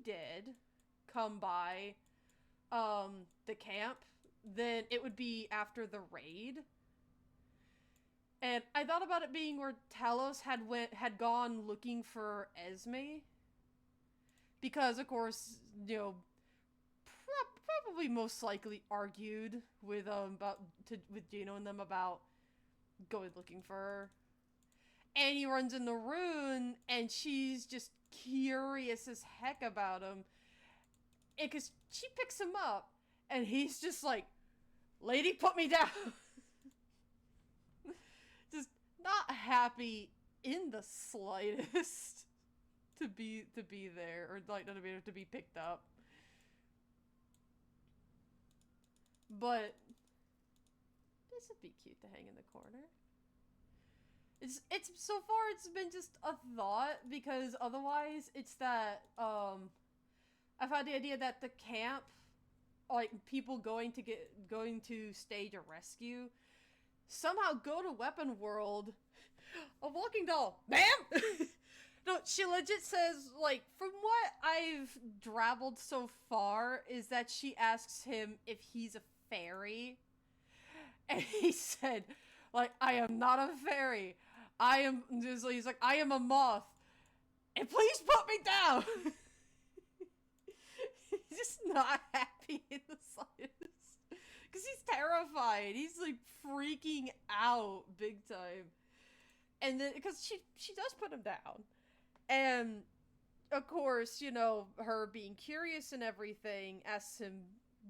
did come by the camp, then it would be after the raid. And I thought about it being where Talos had gone looking for Esme, because of course, probably most likely argued with with Gino and them about going looking for her. And he runs into Rune, and she's just curious as heck about him. And because she picks him up, and he's just like, "Lady, put me down." Just not happy in the slightest to be there, or like to be picked up. But this would be cute to hang in the corner. It's so far it's been just a thought, because otherwise it's that I've had the idea that the camp, like people going to stage a rescue, somehow go to Weapon World. A walking doll, ma'am. No, she legit says, like, from what I've drabbled so far is that she asks him if he's a fairy, and he said, like, "I am not a fairy. I am," he's like, "I am a moth, and please put me down." He's just not happy in the slightest, because he's terrified. He's like freaking out big time. And then because she does put him down, and of course, her being curious and everything, asks him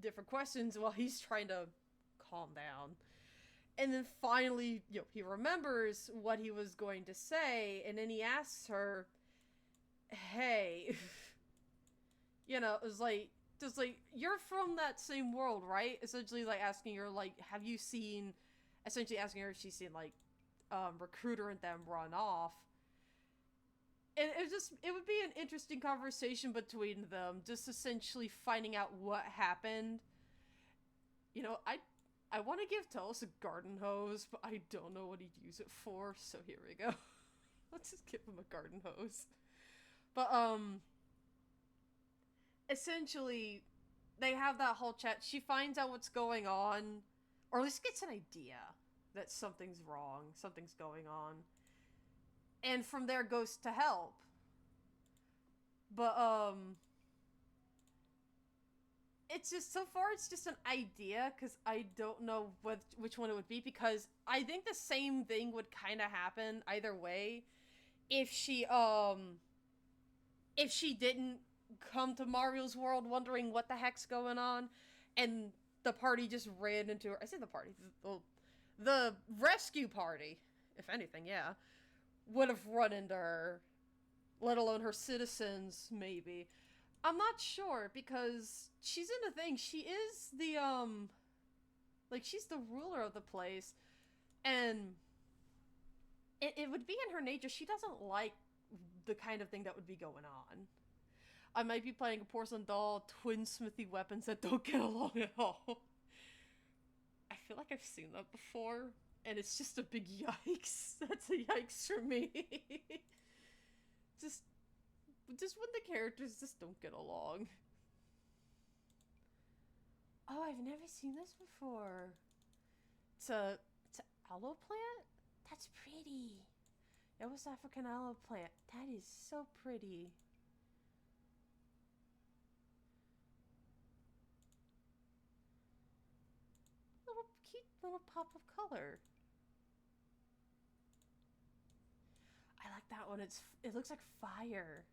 different questions while he's trying to calm down. And then finally, he remembers what he was going to say, and then he asks her, "Hey," it was like, just like, "You're from that same world, right?" Essentially, like, asking her, like, have you seen, essentially asking her if she's seen, like, Recruiter and them run off. And it would be an interesting conversation between them, just essentially finding out what happened. I want to give Talos a garden hose, but I don't know what he'd use it for, so here we go. Let's just give him a garden hose. But, essentially, they have that whole chat. She finds out what's going on, or at least gets an idea that something's wrong, something's going on. And from there goes to help. But, it's just, so far it's just an idea, because I don't know which one it would be, because I think the same thing would kind of happen either way if she didn't come to Mario's world wondering what the heck's going on, and the party just ran into her. I say the party, the rescue party, if anything, yeah, would have run into her, let alone her citizens, maybe. I'm not sure, because she's in the thing. She is the, she's the ruler of the place, and it would be in her nature. She doesn't like the kind of thing that would be going on. I might be playing a porcelain doll, twin smithy weapons that don't get along at all. I feel like I've seen that before, and it's just a big yikes. That's a yikes for me. Just when the characters just don't get along. Oh, I've never seen this before. It's a aloe plant? That's pretty. It was African aloe plant. That is so pretty. Cute little pop of color. I like that one. It looks like fire.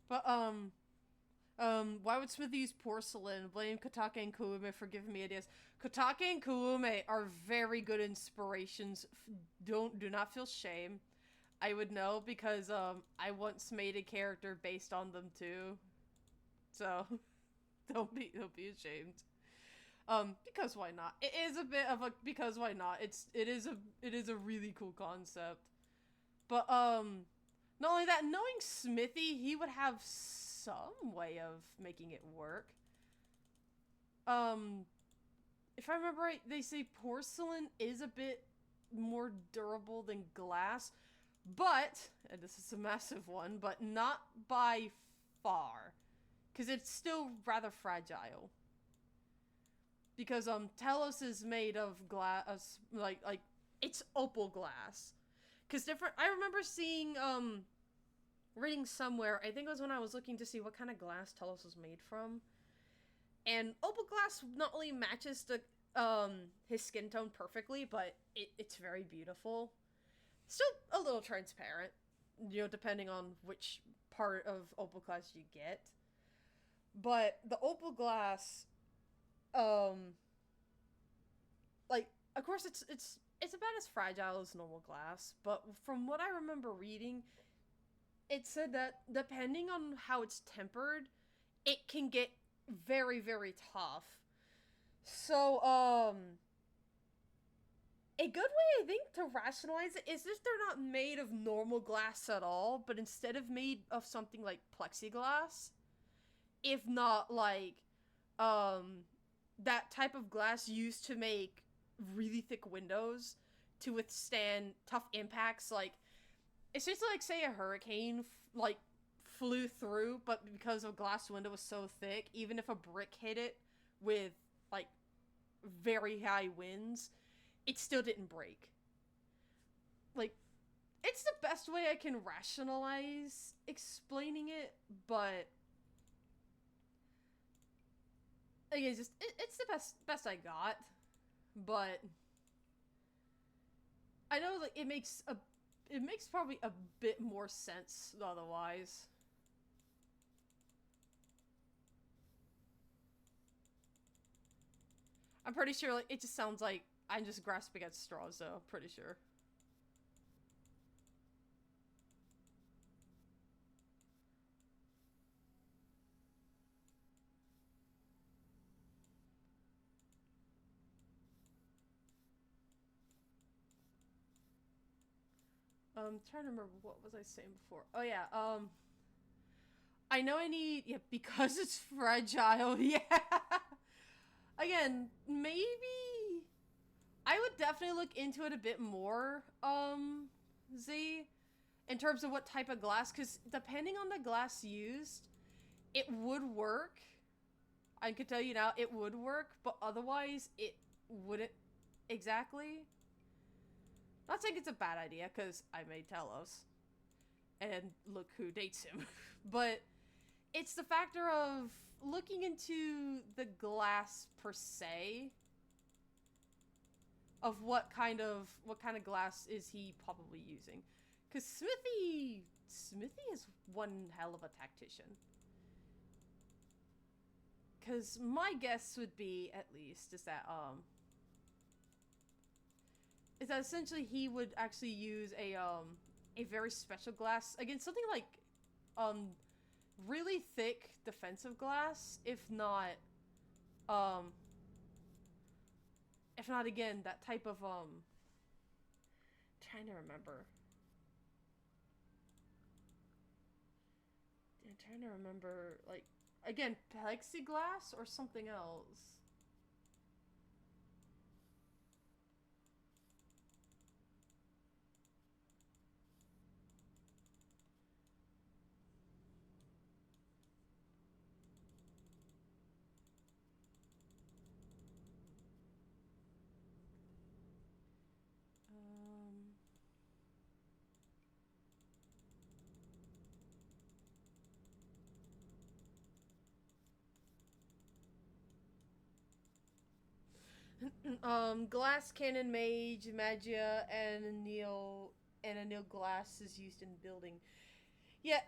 But why would Smith use porcelain? Blame Kotake and Kuume for giving me ideas. Kotake and Kuume are very good inspirations. Do not feel shame. I would know because I once made a character based on them too. So don't be ashamed. Because why not? It is a bit of a because why not? It is a really cool concept. But not only that, knowing Smithy, he would have some way of making it work. If I remember right, they say porcelain is a bit more durable than glass, but, and this is a massive one, but not by far, because it's still rather fragile. Because Telos is made of glass, like it's opal glass. Because different, I remember seeing reading somewhere, I think it was when I was looking to see what kind of glass Telos was made from, and opal glass not only matches the his skin tone perfectly, but it's very beautiful. Still a little transparent, you know, depending on which part of opal glass you get. But the opal glass, like, of course it's about as fragile as normal glass, but from what I remember reading, it said that depending on how it's tempered, it can get very, very tough. So, a good way, I think, to rationalize it is if they're not made of normal glass at all, but instead of made of something like plexiglass, if not like, that type of glass used to make really thick windows to withstand tough impacts, like, it's just like, say a hurricane, like, flew through, but because a glass window was so thick, even if a brick hit it with, like, very high winds, it still didn't break. Like, it's the best way I can rationalize explaining it, but again, it's the best I got. But I know, like, it makes probably a bit more sense otherwise. I'm pretty sure, like, it just sounds like I'm just grasping at straws, though. I'm pretty sure. Trying to remember what was I saying before. Oh yeah, I know I need, yeah, because it's fragile. Yeah. Again, maybe I would definitely look into it a bit more, Z, in terms of what type of glass, because depending on the glass used, it would work. I could tell you now, it would work, but otherwise, it wouldn't exactly. Not saying it's a bad idea, because I made Telos, and look who dates him, but it's the factor of looking into the glass per se, of what kind of glass is he probably using, because Smithy is one hell of a tactician. Because my guess would be, at least, is that essentially he would actually use a very special glass, again, something like really thick defensive glass, um if not, again, that type of trying to remember. I'm trying to remember, like, again, plexiglass or something else. Um, Glass cannon mage, magia, and anneal glass is used in building. Yeah,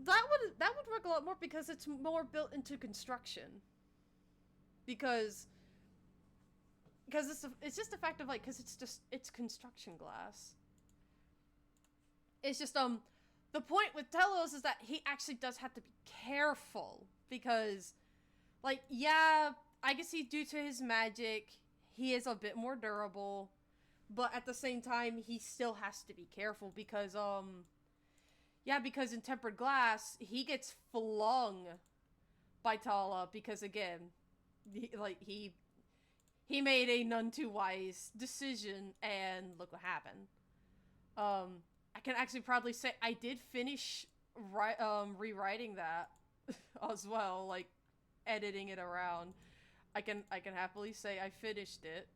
that would work a lot more because it's more built into construction. Because it's just the fact of like because it's construction glass. It's just the point with Telos is that he actually does have to be careful because like yeah, I guess due to his magic he is a bit more durable, but at the same time he still has to be careful because yeah, because in tempered glass he gets flung by Tala because again he made a none too wise decision and look what happened. I can actually proudly say I did finish rewriting that as well, like editing it around. I can happily say I finished it.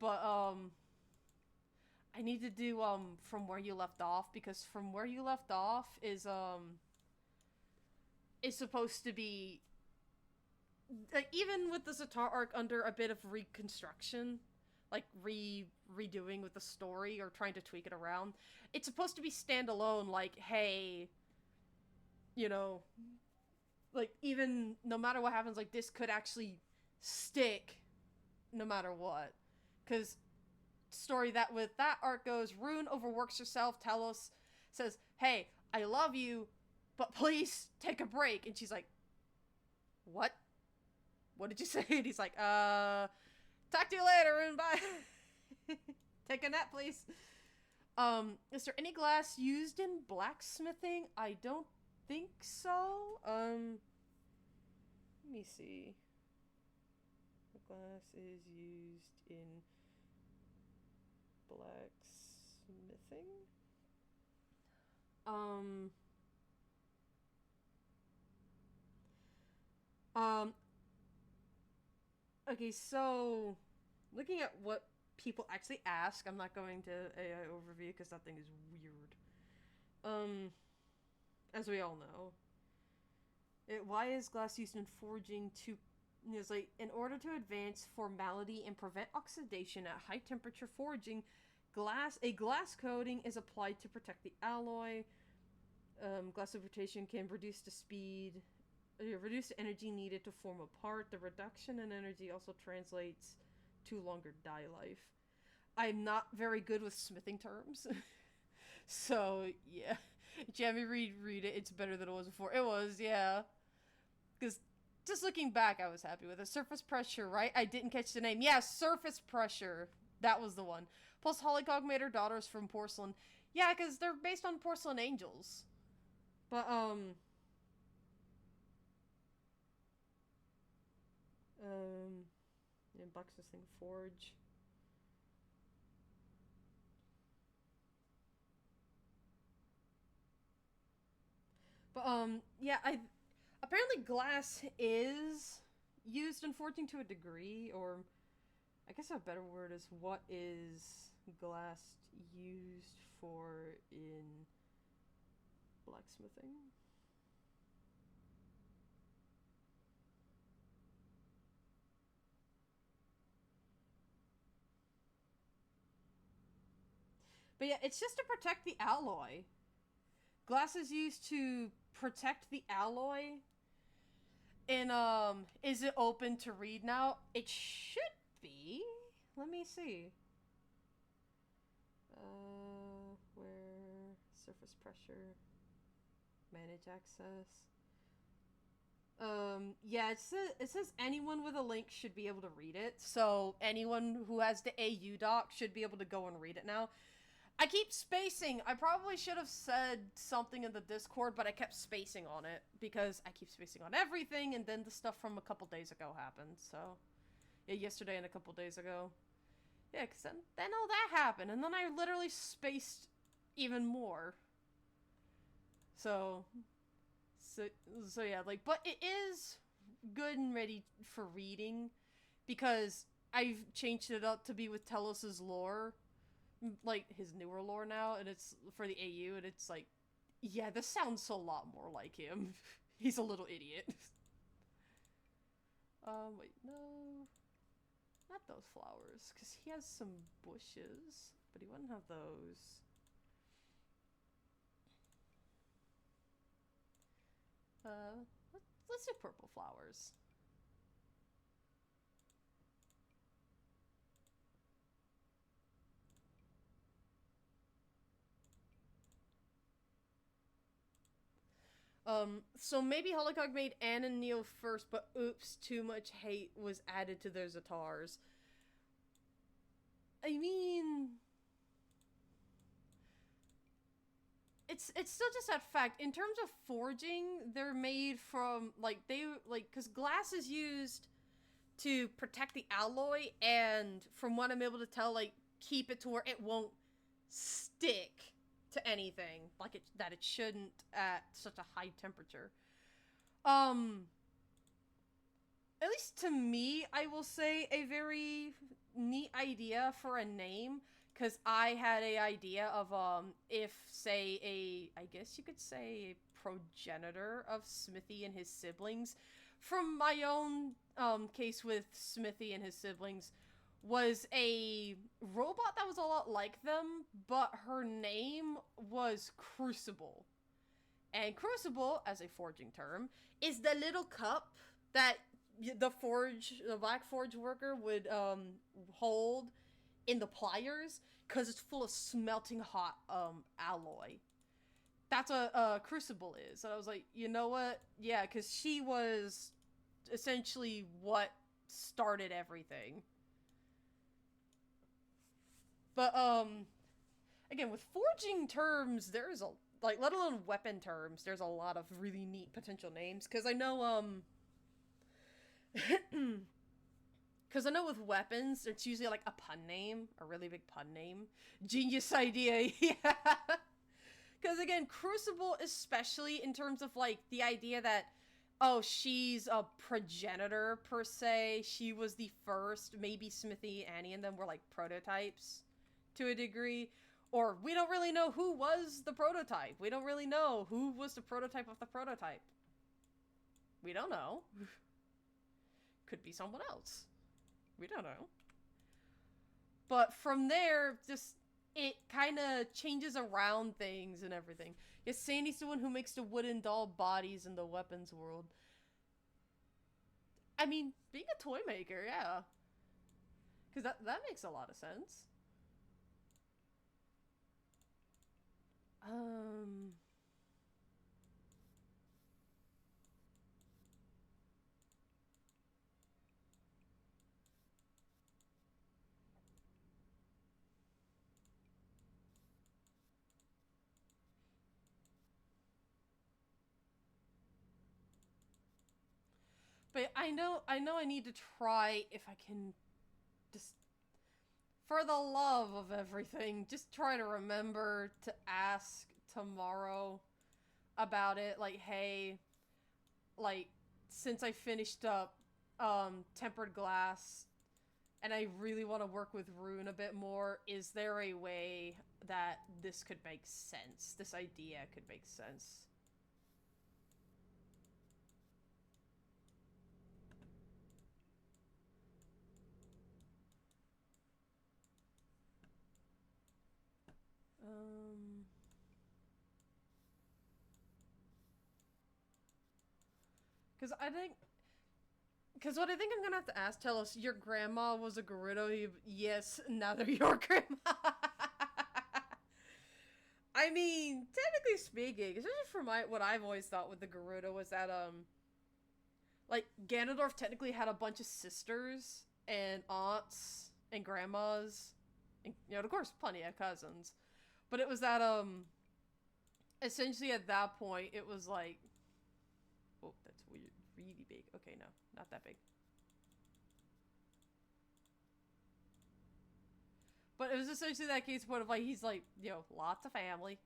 But I need to do from where you left off because from where you left off is supposed to be like even with the Zatar arc under a bit of reconstruction, like redoing with the story or trying to tweak it around, it's supposed to be standalone. Like, hey, you know, like even no matter what happens, like this could actually stick, no matter what, because story that with that arc goes, Rune overworks herself. Telos says, "Hey, I love you, but please take a break," and she's like, "What? What did you say?" And he's like, talk to you later and bye." Take a nap, please. Is there any glass used in blacksmithing? I don't think so. Let me see. What glass is used in blacksmithing? Um, um, okay, so looking at what people actually ask, I'm not going to AI overview because that thing is weird. As we all know, why is glass used in forging to? It's like in order to advance formality and prevent oxidation at high temperature forging, a glass coating is applied to protect the alloy. Glass lubrication can reduce the speed, reduce the energy needed to form a part. The reduction in energy also translates to longer die life. I'm not very good with smithing terms. So, yeah. Jamie, read it. It's better than it was before. It was, yeah. Because just looking back, I was happy with it. Surface pressure, right? I didn't catch the name. Yeah, surface pressure. That was the one. Plus, Hollycock made her daughters from porcelain. Yeah, because they're based on porcelain angels. But, yeah, blacksmithing forge. But, yeah, apparently glass is used in forging to a degree, or I guess a better word is what is glass used for in blacksmithing? But yeah, it's just to protect the alloy. Glass is used to protect the alloy. And is it open to read now? It should be. Let me see. Where surface pressure, manage access. Yeah, it says anyone with a link should be able to read it. So anyone who has the AU doc should be able to go and read it now. I keep spacing. I probably should have said something in the Discord, but I kept spacing on it because I keep spacing on everything, and then the stuff from a couple days ago happened. So, yeah, yesterday and a couple days ago. Yeah, because then all that happened, and then I literally spaced even more. So, so, so yeah, like, but it is good and ready for reading because I've changed it up to be with Telos's lore, like his newer lore now, and it's for the AU, and it's like, yeah, this sounds a lot more like him. He's a little idiot. Wait, no. Not those flowers, because he has some bushes, but he wouldn't have those. Let's do purple flowers. So maybe Hollycock made Anne and Neil first, but oops, too much hate was added to their Zatars. I mean, it's still just that fact. In terms of forging, they're made from because glass is used to protect the alloy, and from what I'm able to tell, like keep it to where it won't stick to anything that it shouldn't at such a high temperature. Um, at least to me, I will say a very neat idea for a name, because I had a idea of if say I guess you could say a progenitor of Smithy and his siblings, from my own case with Smithy and his siblings, was a robot that was a lot like them, but her name was Crucible. And Crucible, as a forging term, is the little cup that the Black Forge worker would hold in the pliers, because it's full of smelting hot alloy. That's what a Crucible is. And I was like, you know what? Yeah, because she was essentially what started everything. But again, with forging terms, there's a let alone weapon terms, there's a lot of really neat potential names. Because I know because I know with weapons, it's usually like a pun name, a really big pun name. Genius idea, yeah. Because again, Crucible, especially in terms of like the idea that, oh, she's a progenitor per se. She was the first. Maybe Smithy, Annie, and them were like prototypes to a degree. Or we don't really know who was the prototype. We don't really know who was the prototype of the prototype. We don't know. Could be someone else. We don't know. But from there, just it kind of changes around things and everything. Yes, Sandy's the one who makes the wooden doll bodies in the weapons world. I mean, being a toy maker, yeah. Because that makes a lot of sense. Um... But I need to try if I can just, for the love of everything, just try to remember to ask tomorrow about it. Like, hey, like, since I finished up Tempered Glass and I really want to work with Rune a bit more, is there a way that this could make sense? This idea could make sense. Um... Because I think... Because what I think I'm gonna have to ask, tell us, your grandma was a Gerudo? Yes, now they're your grandma. I mean, technically speaking, especially for what I've always thought with the Gerudo was that, like, Ganondorf technically had a bunch of sisters and aunts and grandmas, and, you know, of course, plenty of cousins. But it was that, essentially at that point, it was like, oh, that's weird, really big. Okay, no, not that big. But it was essentially that case point of like, he's like, you know, lots of family.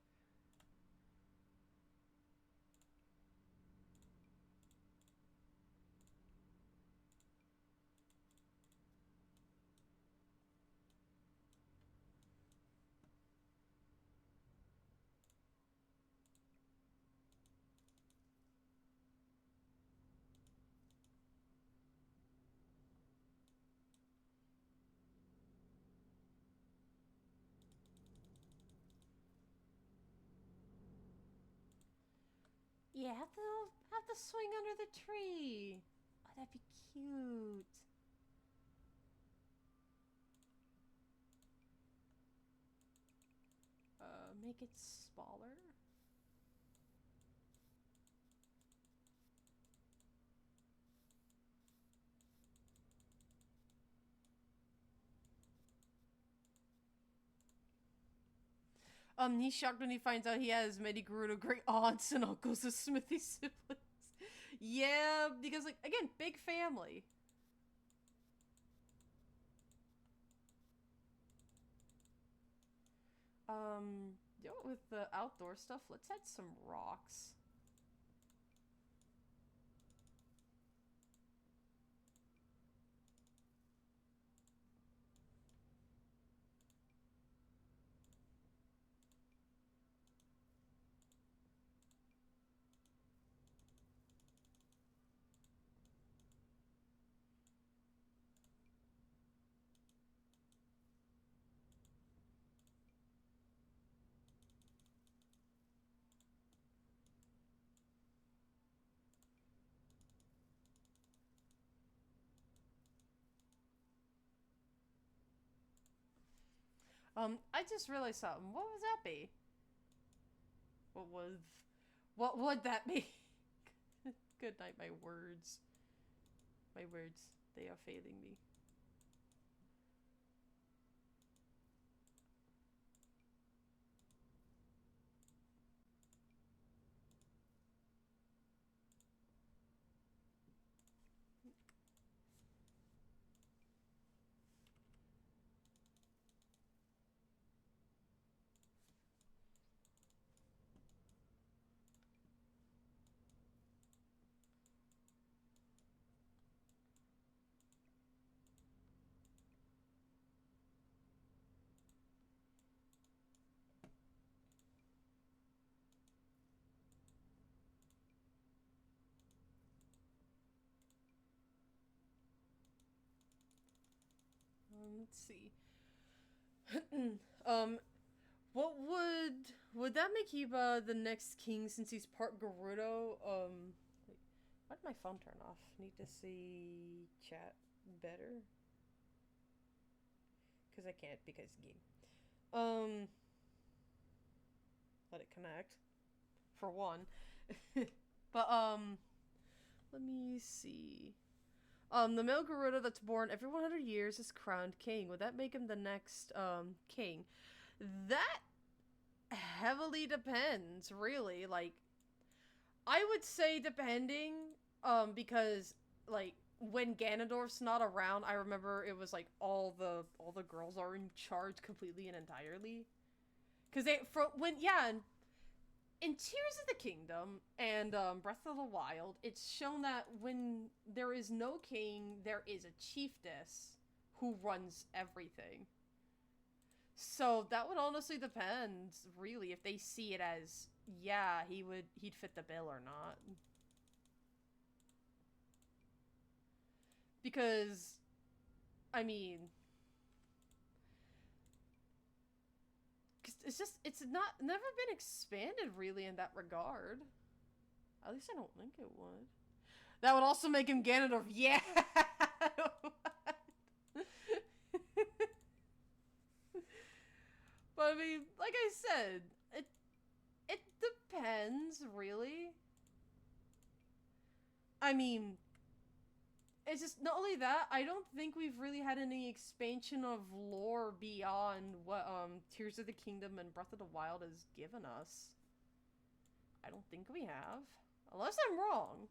Yeah, have to swing under the tree. Oh, that'd be cute. Make it smaller. He's shocked when he finds out he has many Gerudo great aunts and uncles as Smithy siblings. Yeah, because, like, again, big family. You know, with the outdoor stuff, let's add some rocks. I just realized something. What would that be? What was... What would that be? Good night, my words. My words, they are failing me. Let's see. um, what would that make Hiba the next king since he's part Gerudo? Wait, why did my phone turn off? Need to see chat better because I can't because game. Let it connect for one, but let me see. The male Gerudo that's born every 100 years is crowned king. Would that make him the next king? That heavily depends, really. Like, I would say depending, because like when Ganondorf's not around, I remember it was like all the girls are in charge completely and entirely. Cause they for when yeah, in Tears of the Kingdom and Breath of the Wild, it's shown that when there is no king, there is a chiefess who runs everything. So that would honestly depend, really, if they see it as, yeah, he'd fit the bill or not. Because, I mean, it's not never been expanded really in that regard. At least I don't think it would. That would also make him Ganondorf. Yeah. But I mean, like I said, it depends, really. I mean, it's just not only that. I don't think we've really had any expansion of lore beyond what Tears of the Kingdom and Breath of the Wild has given us. I don't think we have, unless I'm wrong.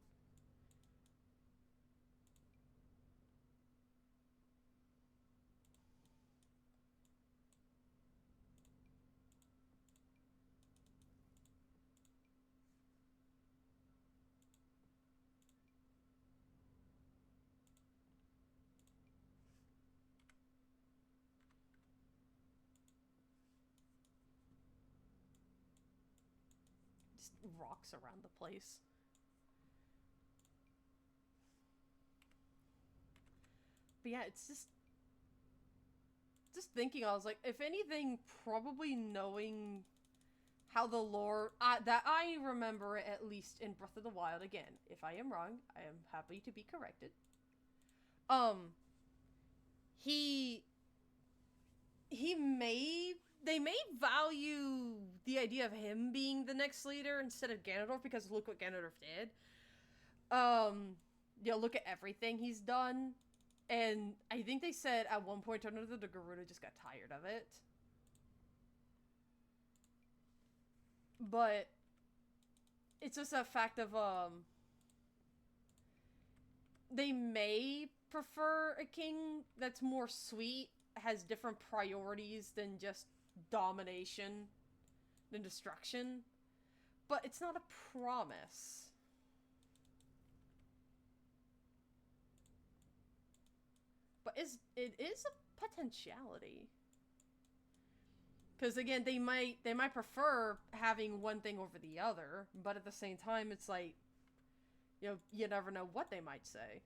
Just rocks around the place. But yeah, it's just thinking. I was like, if anything, probably knowing how the lore that I remember it, at least in Breath of the Wild. Again, if I am wrong, I am happy to be corrected. Um, he they may value the idea of him being the next leader instead of Ganondorf, because look what Ganondorf did. Look at everything he's done. And I think they said at one point or another the Gerudo just got tired of it. But it's just a fact of they may prefer a king that's more sweet, has different priorities than just domination and destruction. But it's not a promise. But it is a potentiality. Because again, they might prefer having one thing over the other, but at the same time, it's like, you never know what they might say.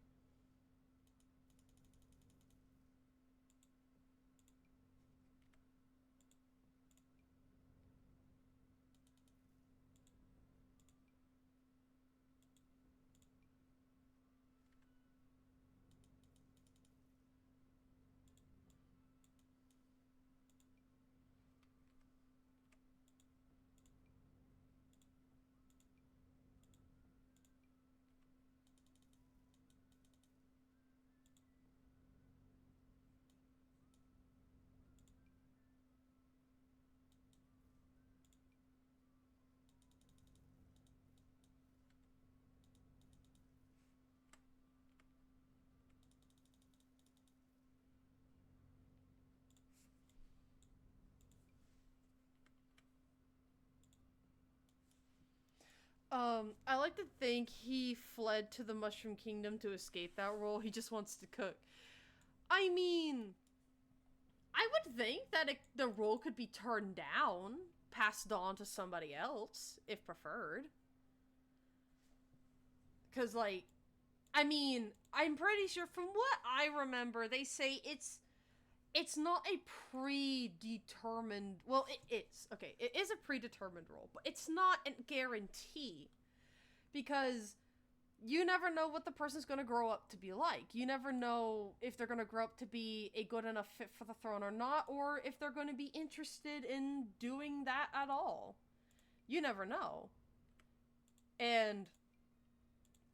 I like to think he fled to the Mushroom Kingdom to escape that role. He just wants to cook. I mean, I would think that the role could be turned down, passed on to somebody else, if preferred. Because, like, I mean, I'm pretty sure from what I remember, they say it's not a predetermined. Well, it is. Okay, it is a predetermined role, but it's not a guarantee. Because you never know what the person's going to grow up to be like. You never know if they're going to grow up to be a good enough fit for the throne or not, or if they're going to be interested in doing that at all. You never know. And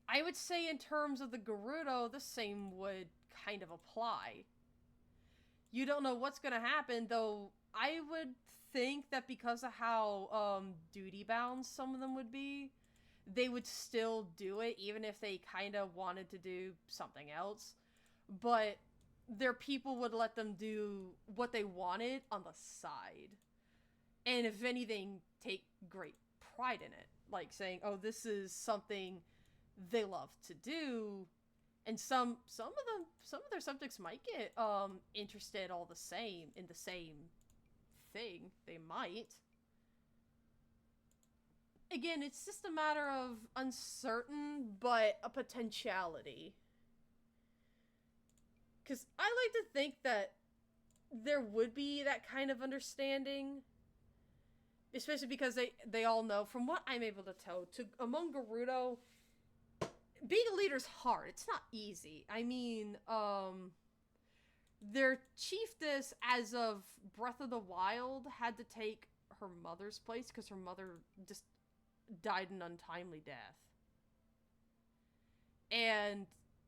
I would say in terms of the Gerudo, the same would kind of apply. You don't know what's going to happen, though I would think that because of how duty-bound some of them would be, they would still do it, even if they kind of wanted to do something else. But their people would let them do what they wanted on the side. And if anything, take great pride in it. Like saying, oh, this is something they love to do. And some of their subjects might get interested all the same in the same thing. They might. Again, it's just a matter of uncertain, but a potentiality. Because I like to think that there would be that kind of understanding. Especially because they all know, from what I'm able to tell, among Gerudo, being a leader's hard. It's not easy. I mean, their chiefess, as of Breath of the Wild, had to take her mother's place because her mother just died an untimely death. And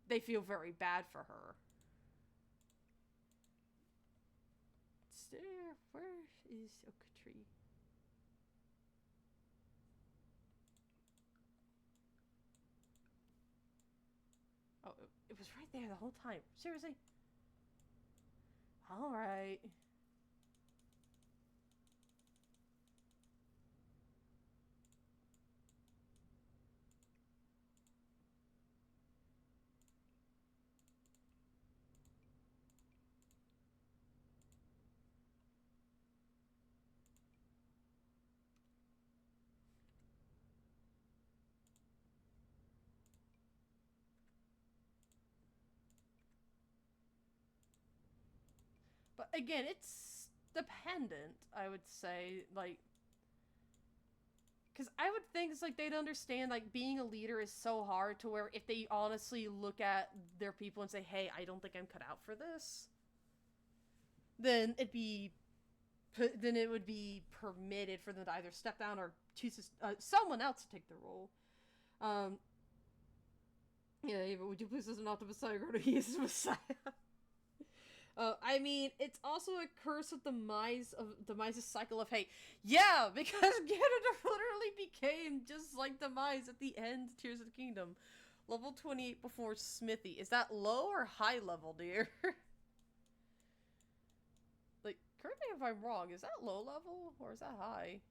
they feel very bad for her. Where is Oak Tree? Oh, it was right there the whole time. Seriously? Alright. But again, it's dependent, I would say. Like, Because I would think it's like they'd understand like being a leader is so hard to where if they honestly look at their people and say, hey, I don't think I'm cut out for this, then it would be permitted for them to either step down or choose someone else to take the role. Yeah, Ava, would you please listen not to Messiah Groto? He is Messiah. I mean, it's also a curse of Demise's cycle of hate. Yeah, because Ganondorf literally became just like Demise at the end of Tears of the Kingdom. Level 28 before Smithy. Is that low or high level, dear? Like, correct me if I'm wrong. Is that low level or is that high?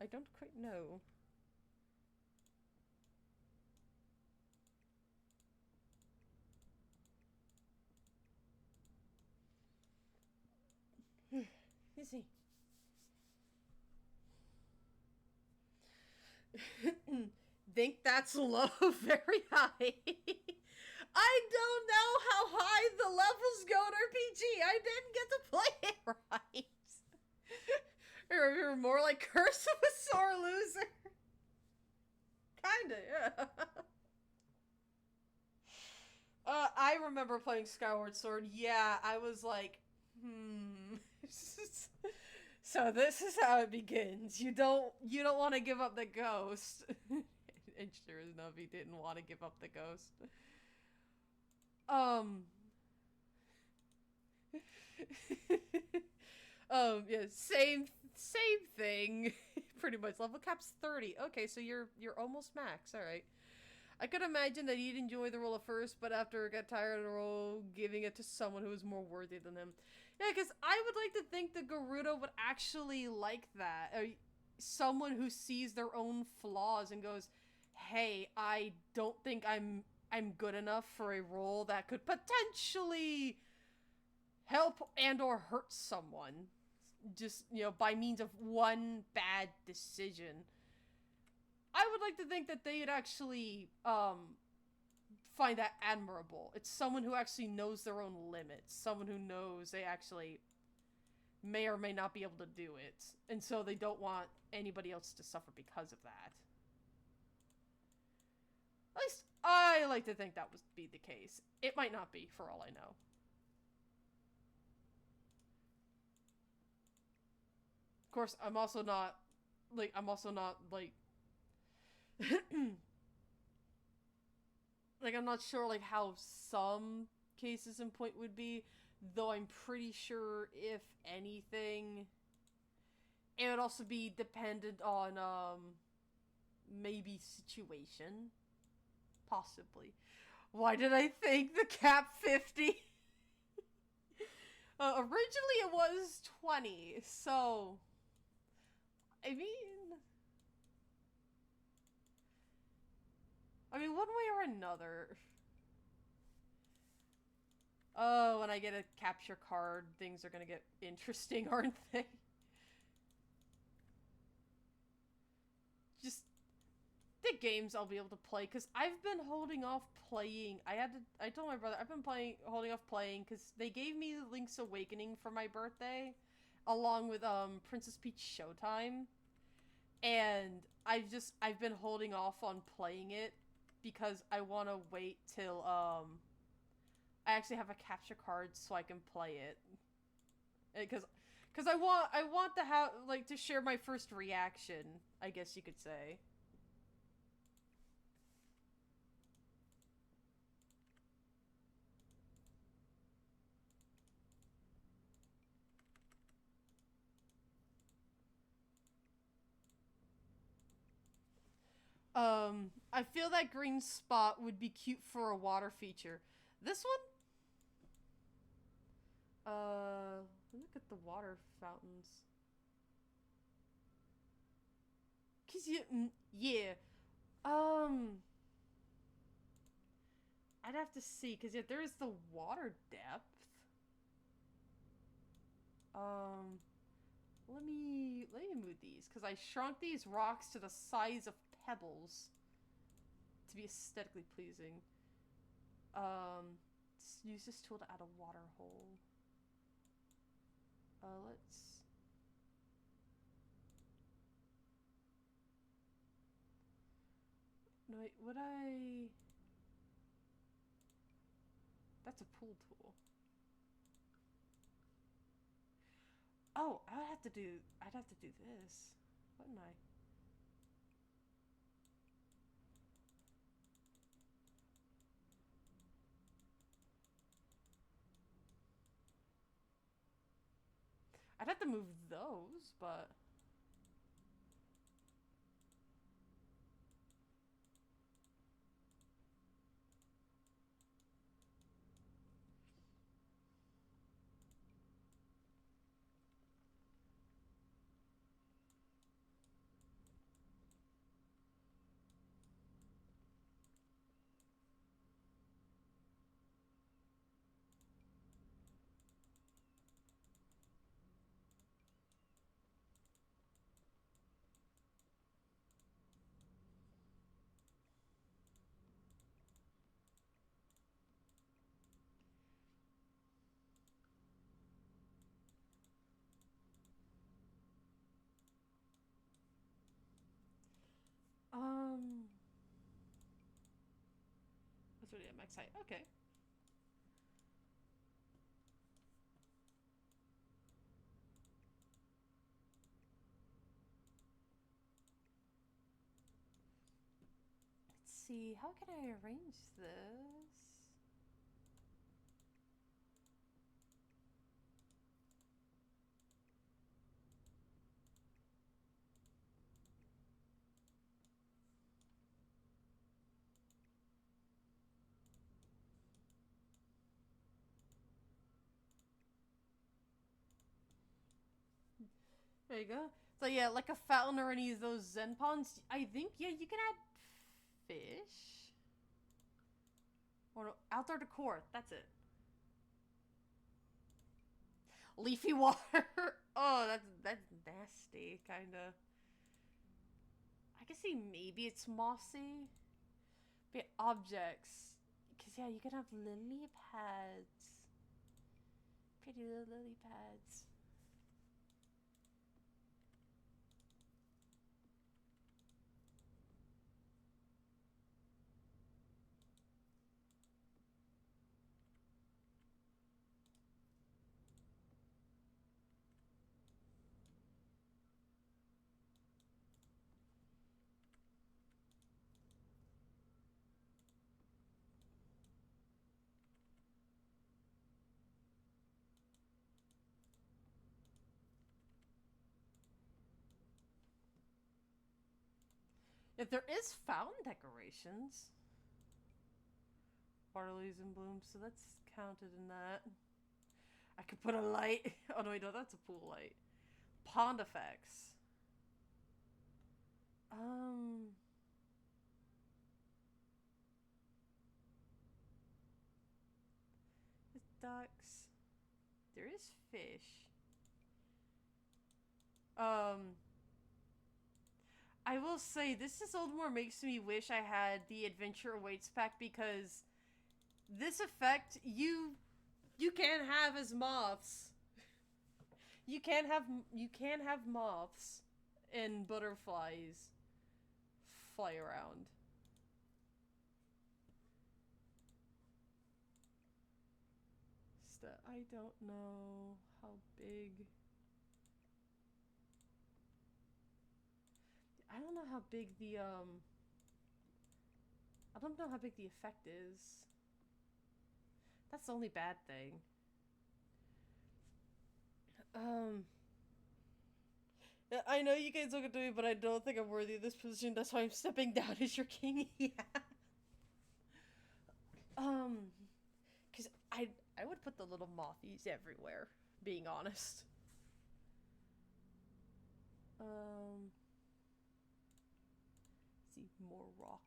I don't quite know. You see. Think that's low? Very high. I don't know how high the levels go in RPG. I didn't get to play it right. You're more like Curse of a Sore Loser. Kinda, yeah. I remember playing Skyward Sword. Yeah, I was like, So this is how it begins. You don't want to give up the ghost. And sure enough, he didn't want to give up the ghost. Yeah, same thing. Pretty much. Level cap's 30. Okay, so you're almost max. All right. I could imagine that he'd enjoy the role at first, but after got tired of the role, giving it to someone who was more worthy than him. Yeah, because I would like to think that Gerudo would actually like that. Someone who sees their own flaws and goes, "Hey, I don't think I'm good enough for a role that could potentially help and or hurt someone, just by means of one bad decision." I would like to think that they'd actually find that admirable. It's someone who actually knows their own limits. Someone who knows they actually may or may not be able to do it. And so they don't want anybody else to suffer because of that. At least I like to think that would be the case. It might not be, for all I know. Of course, I'm also not like like, I'm not sure, like, how some cases in point would be, though I'm pretty sure, if anything, it would also be dependent on, maybe situation. Possibly. Why did I think the cap 50? Originally it was 20, so... I mean, one way or another. Oh, when I get a capture card, things are gonna get interesting, aren't they? Just the games I'll be able to play, because I've been holding off playing. I told my brother, I've been holding off playing, because they gave me Link's Awakening for my birthday, along with, Princess Peach Showtime. And I've been holding off on playing it, because I want to wait till, I actually have a capture card so I can play it. Because I want to have, like, to share my first reaction, I guess you could say. I feel that green spot would be cute for a water feature. This one? Look at the water fountains. Cause yeah. I'd have to see, cause yeah, there is the water depth. Let me move these, cause I shrunk these rocks to the size of pebbles to be aesthetically pleasing. Let's use this tool to add a water hole. Let's... No, wait, would I... That's a pool tool. Oh, I'd have to do this. Wouldn't I? I'd have to move those, but... Um... That's really at max height. Okay. Let's see. How can I arrange this? There you go. So yeah, like a fountain or any of those Zen ponds, I think, yeah, you can add fish. Or no, outdoor decor, that's it. Leafy water. Oh, that's nasty, kinda. I can see maybe it's mossy. But yeah, objects. Because yeah, you can have lily pads. Pretty little lily pads. If there is fountain decorations. Water lilies in bloom, so that's counted in that. I could put a light. Oh no, wait, no, that's a pool light. Pond effects. Um. Ducks. There is fish. Um. I will say this is old more makes me wish I had the Adventure Awaits pack because this effect you can have as moths. You can have moths and butterflies fly around. I don't know how big. I don't know how big the I don't know how big the effect is. That's the only bad thing. Um I know you guys look at me, but I don't think I'm worthy of this position. That's why I'm stepping down as your king. Yeah. Um, cause I would put the little mothies everywhere. Being honest. Um, let's see more rock.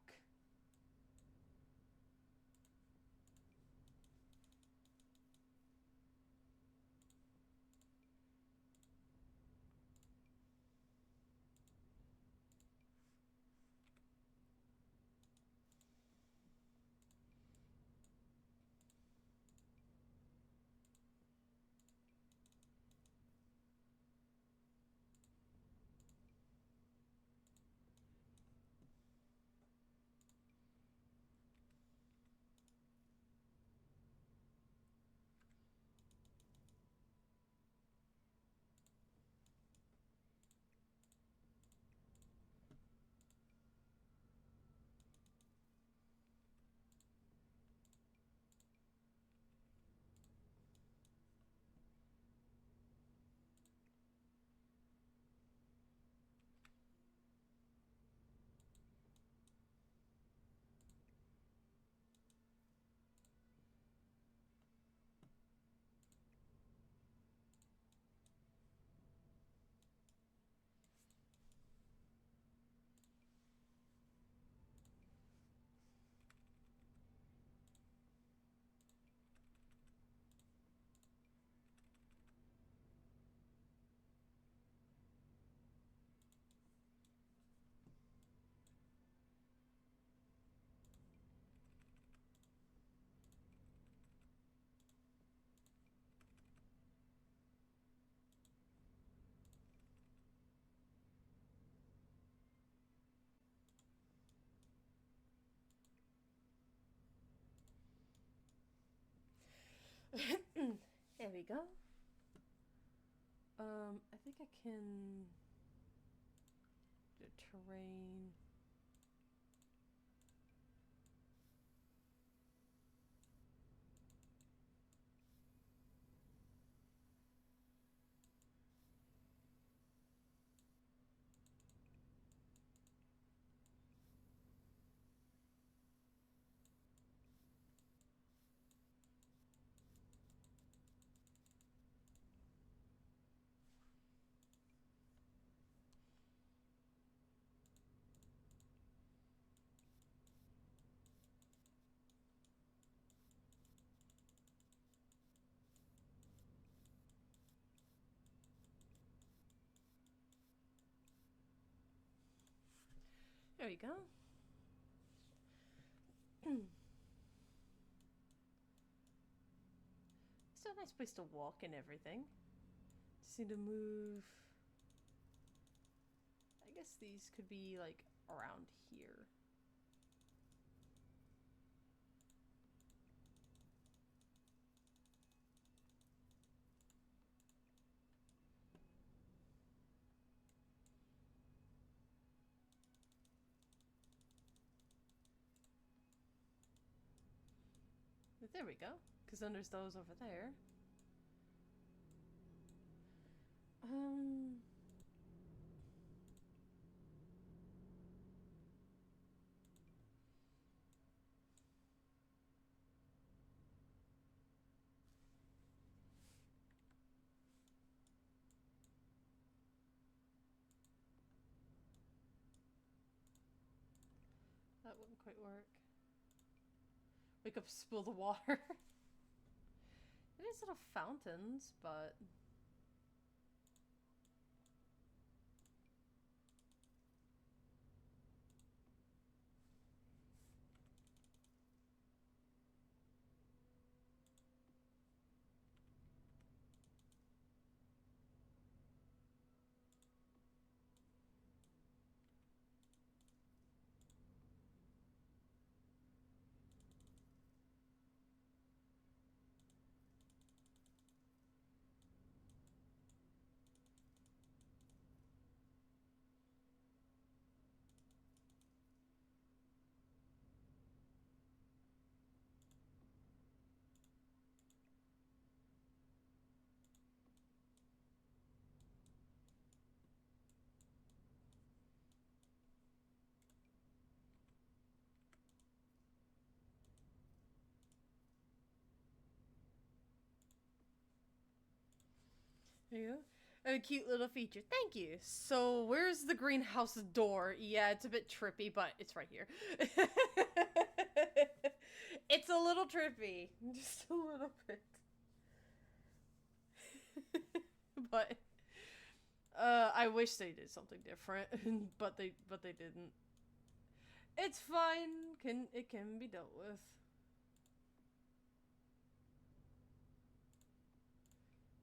we go. I think I can do terrain. There we go. Still a nice place to walk and everything. Just need to move. I guess these could be like around here. But there we go. Because then there's those over there. That wouldn't quite work. Wake up, spill the water. It is little fountains, but... There you go. A cute little feature. Thank you. So, where's the greenhouse door? Yeah, it's a bit trippy, but it's right here. It's a little trippy. Just a little bit. But I wish they did something different, but they didn't. It's fine. It can be dealt with.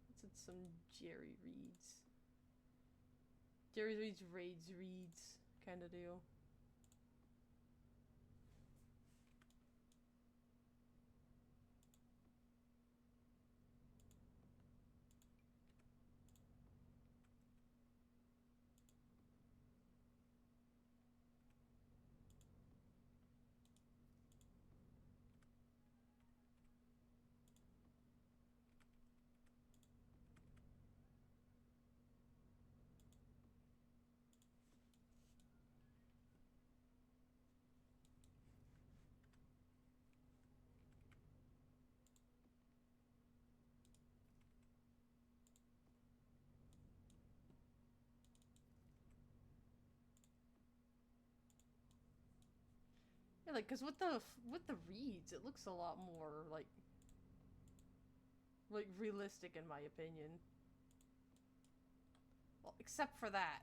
Let's add some Jerry Reeds. Jerry Reeds raids reads kind of deal. Yeah, like, cause with the reeds, it looks a lot more like realistic in my opinion. Well, except for that.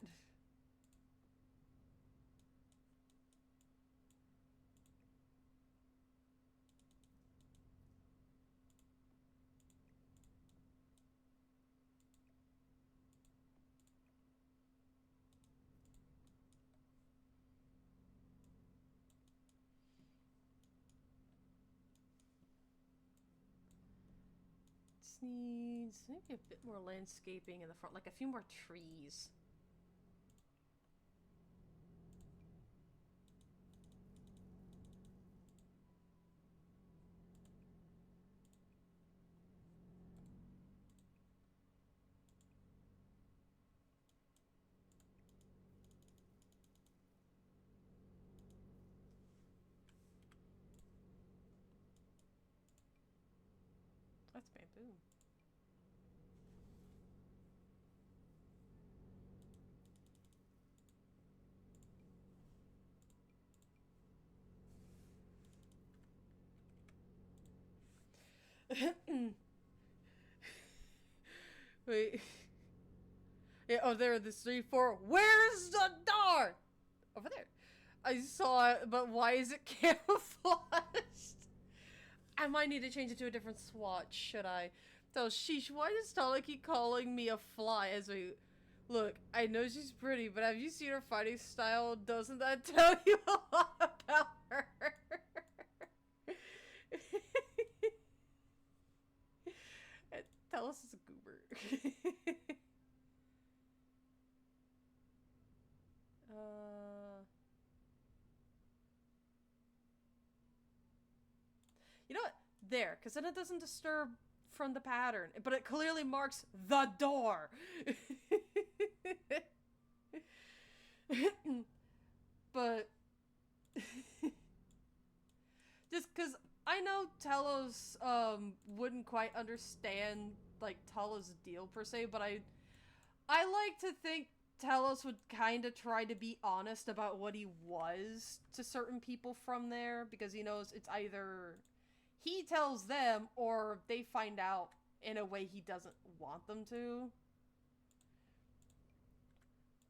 needs maybe a bit more landscaping in the front, like a few more trees. That's bamboo. Wait. Yeah, oh, there, this 3, 4. Where's the door? Over there. I saw it, but why is it camouflaged? I might need to change it to a different swatch, should I? So, sheesh, why does Tala keep calling me a fly as we... Look, I know she's pretty, but have you seen her fighting style? Doesn't that tell you a lot about her? Talos is a goober. You know what? There, because then it doesn't disturb from the pattern, but it clearly marks the door. But just because I know Telos wouldn't quite understand like Telos' deal per se, but I like to think Telos would kind of try to be honest about what he was to certain people from there, because he knows it's either he tells them or they find out in a way he doesn't want them to.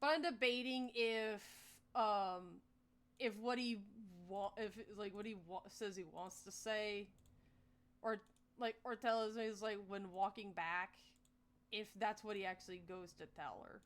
But I'm debating if what he if like what he says he wants to say, or or tell us is like when walking back, if that's what he actually goes to tell her.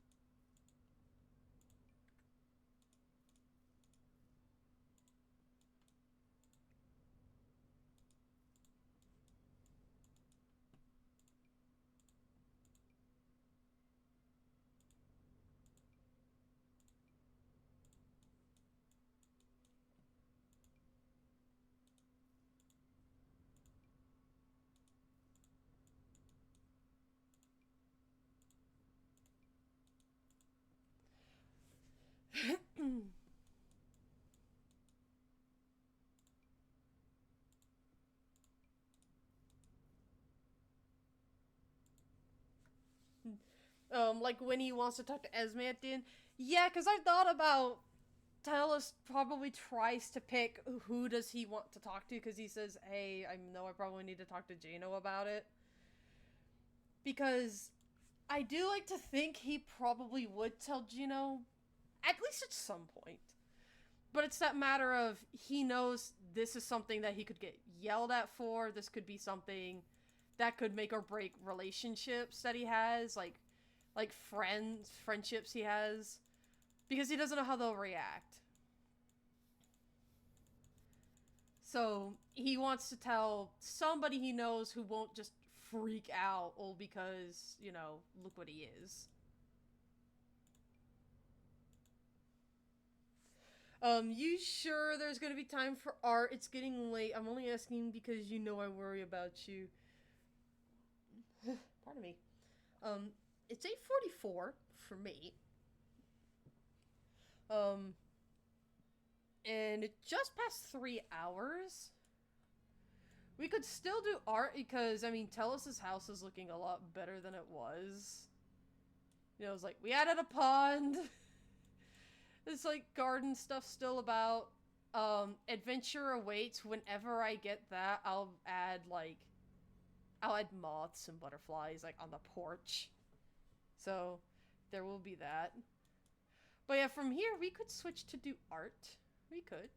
Like when he wants to talk to Esme at the end. Yeah, because I thought about Talos probably tries to pick who does he want to talk to, because he says, hey, I know I probably need to talk to Jano about it. Because I do like to think he probably would tell Gino, at least at some point. But it's that matter of he knows this is something that he could get yelled at for. This could be something that could make or break relationships that he has, like friendships he has, because he doesn't know how they'll react. So he wants to tell somebody he knows who won't just freak out all because, you know, look what he is. You sure there's gonna be time for art? It's getting late. I'm only asking because you know I worry about you. Pardon me. It's 8:44 for me. Um, and it just passed 3 hours. We could still do art because, I mean, Telos' house is looking a lot better than it was. You know, it's like, we added a pond. There's, like, garden stuff still about. Adventure awaits. Whenever I get that, I'll add moths and butterflies, like, on the porch. So, there will be that. But yeah, from here, we could switch to do art. We could.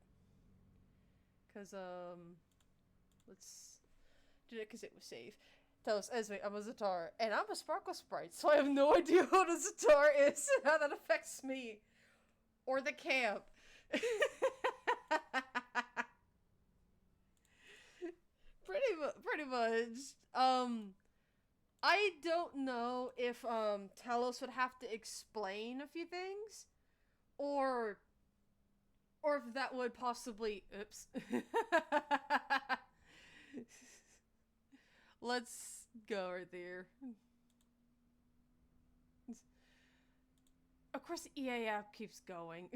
Because, let's do it because it was safe. Tell us, Esme, I'm a Zatar, and I'm a Sparkle Sprite, so I have no idea what a Zatar is and how that affects me. Or the camp. Pretty much. I don't know if Talos would have to explain a few things, or if that would possibly oops. Let's go right there. Of course the EA app keeps going.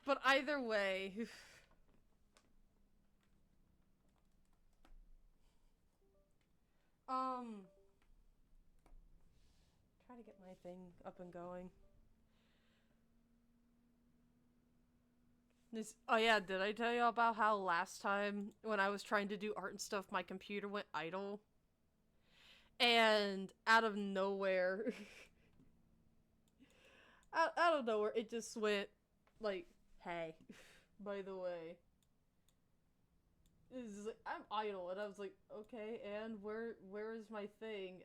But either way, try to get my thing up and going. Oh yeah, did I tell you about how last time when I was trying to do art and stuff, my computer went idle? And out of nowhere, out of nowhere, it just went like, "Hey, by the way, like, I'm idle," and I was like, "Okay, and where is my thing?"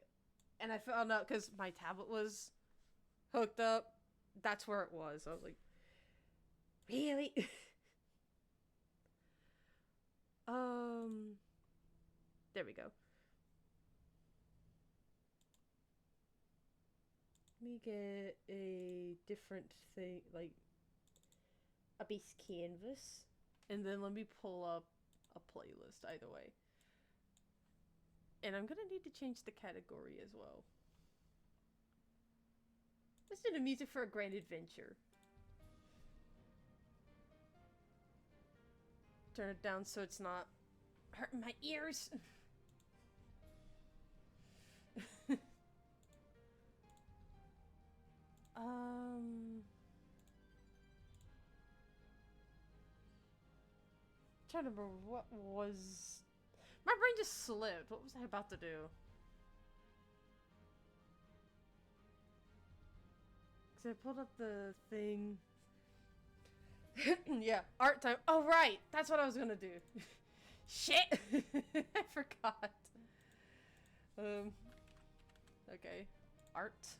And I found out because my tablet was hooked up. That's where it was. I was like, "Really?" There we go. Let me get a different thing, like a base canvas, and then let me pull up a playlist either way. And I'm gonna need to change the category as well. Listen to music for a grand adventure. Turn it down so it's not hurting my ears. Trying to remember what was. My brain just slipped. What was I about to do? Because I pulled up the thing. Yeah, art time. Oh, right. That's what I was gonna do. Shit! I forgot. Okay. Art.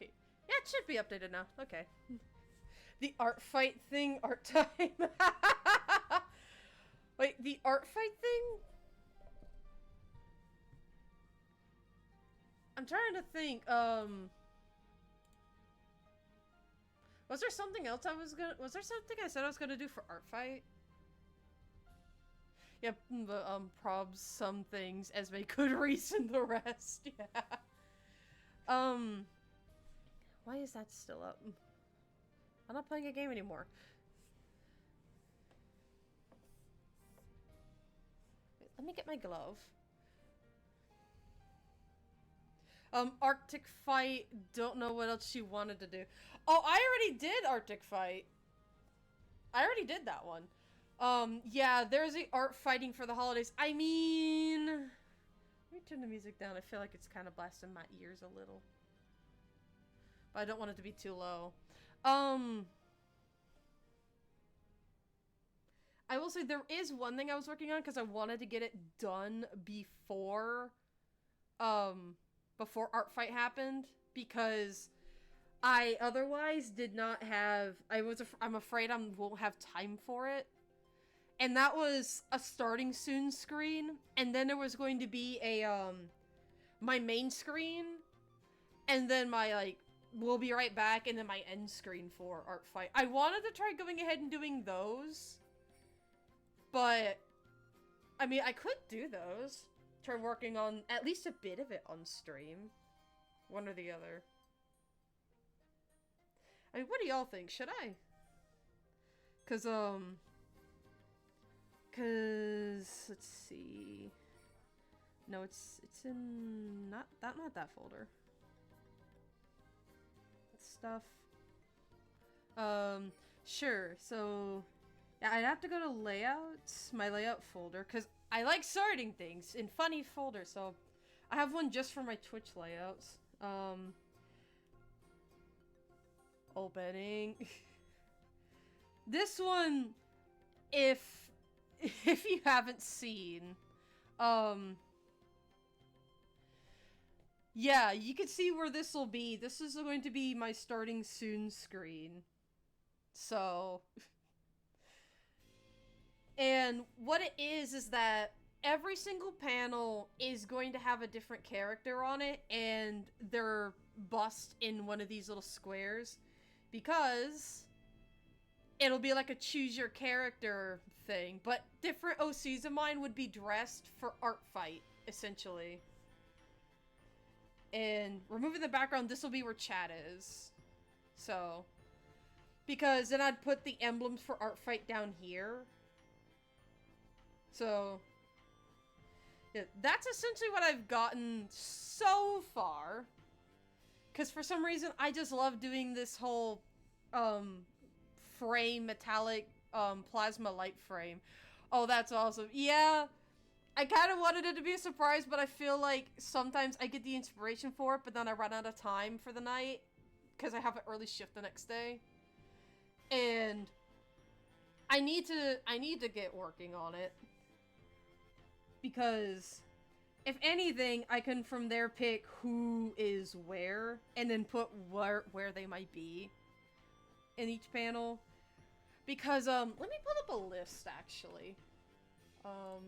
Okay. Yeah, it should be updated now. Okay. The art fight thing, art time. Wait, the art fight thing? I'm trying to think, was there something else was there something I said I was gonna do for art fight? Yep, but, probs some things, Esme could reason the rest, yeah. Why is that still up? I'm not playing a game anymore. Wait, let me get my glove. Arctic Fight, don't know what else she wanted to do. Oh, I already did Arctic Fight. I already did that one. Yeah, there's the art fighting for the holidays. I mean, let me turn the music down. I feel like it's kind of blasting my ears a little. But I don't want it to be too low. I will say there is one thing I was working on because I wanted to get it done before Art Fight happened, because I otherwise did not have. I'm afraid I won't have time for it. And that was a starting soon screen, and then there was going to be a my main screen, and then my like we'll be right back, and then my end screen for Art Fight. I wanted to try going ahead and doing those, but I mean I could do those. Try working on at least a bit of it on stream, one or the other. I mean, what do y'all think? Should I? Cause let's see. No, it's in not that folder. Stuff. Sure. So, yeah, I'd have to go to layouts, my layout folder, because I like sorting things in funny folders. So, I have one just for my Twitch layouts. Opening. This one, if if you haven't seen, yeah, you can see where this will be. This is going to be my starting soon screen. So, and what it is that every single panel is going to have a different character on it, and they're bust in one of these little squares, because it'll be like a choose your character thing, but different OCs of mine would be dressed for art fight, essentially. And removing the background, this will be where chat is. So, because then I'd put the emblems for art fight down here. So, yeah, that's essentially what I've gotten so far. Because for some reason, I just love doing this whole, frame, metallic, plasma light frame. Oh, that's awesome. Yeah, I kind of wanted it to be a surprise, but I feel like sometimes I get the inspiration for it, but then I run out of time for the night. Because I have an early shift the next day. And I need to get working on it. Because if anything, I can from there pick who is where, and then put where they might be in each panel. Because, let me pull up a list, actually. Let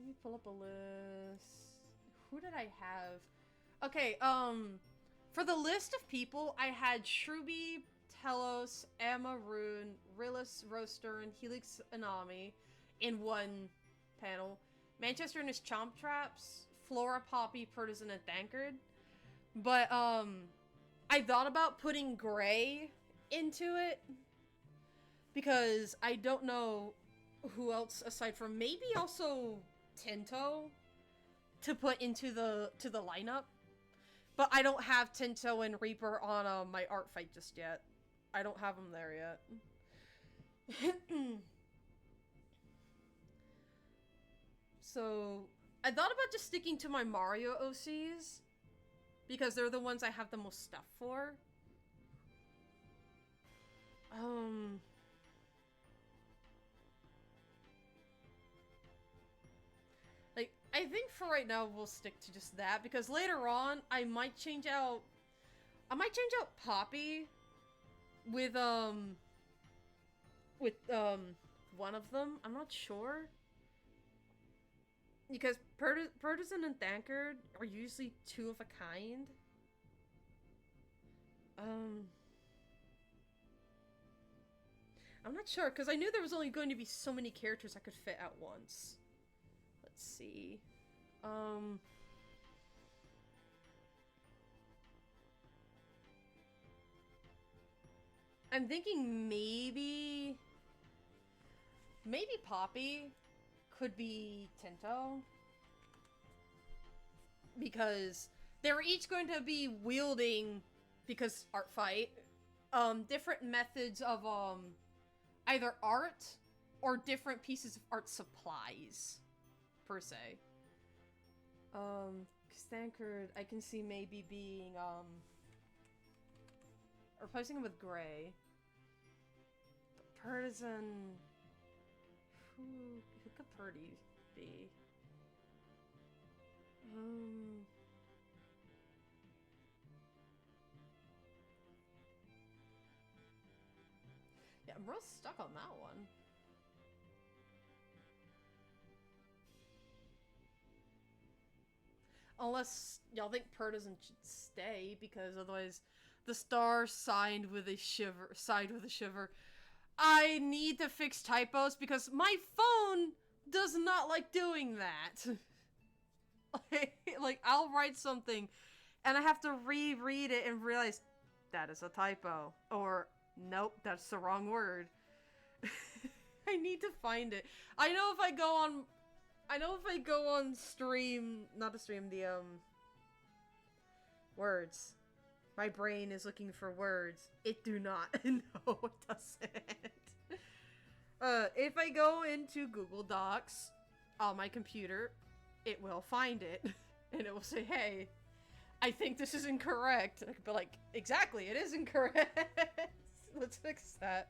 me pull up a list. Who did I have? Okay, for the list of people, I had Shruby, Telos, Emma Rune, Rillis, Roaster, and Helix Anami in one panel. Manchester and his Chomp Traps, Flora, Poppy, Pertisan, and Thankard. But, I thought about putting Gray into it, because I don't know who else aside from maybe also Tinto to put into the lineup. But I don't have Tinto and Reaper on my art fight just yet. I don't have them there yet. So, I thought about just sticking to my Mario OCs, because they're the ones I have the most stuff for. Like, I think for right now we'll stick to just that, because later on I might change out Poppy with one of them. I'm not sure. Because Pertisan and Thankard are usually two of a kind. I'm not sure, because I knew there was only going to be so many characters I could fit at once. Let's see. I'm thinking maybe Poppy could be Tinto, because they were each going to be wielding, because art fight, different methods of either art or different pieces of art supplies per se. Thankard, I can see maybe being replacing him with Gray. But Pertisan, who could Purdy be? Yeah, I'm real stuck on that one. Unless y'all think Pertisan should stay, because otherwise the star signed with a shiver. I need to fix typos because my phone does not like doing that. Like, I'll write something and I have to reread it and realize that is a typo. Or, nope, that's the wrong word. I need to find it. I know if I go on stream, not a stream, the, words. My brain is looking for words. It do not. No, it doesn't. If I go into Google Docs on my computer, it will find it. And it will say, hey, I think this is incorrect. I could be like, exactly, it is incorrect. Let's fix that.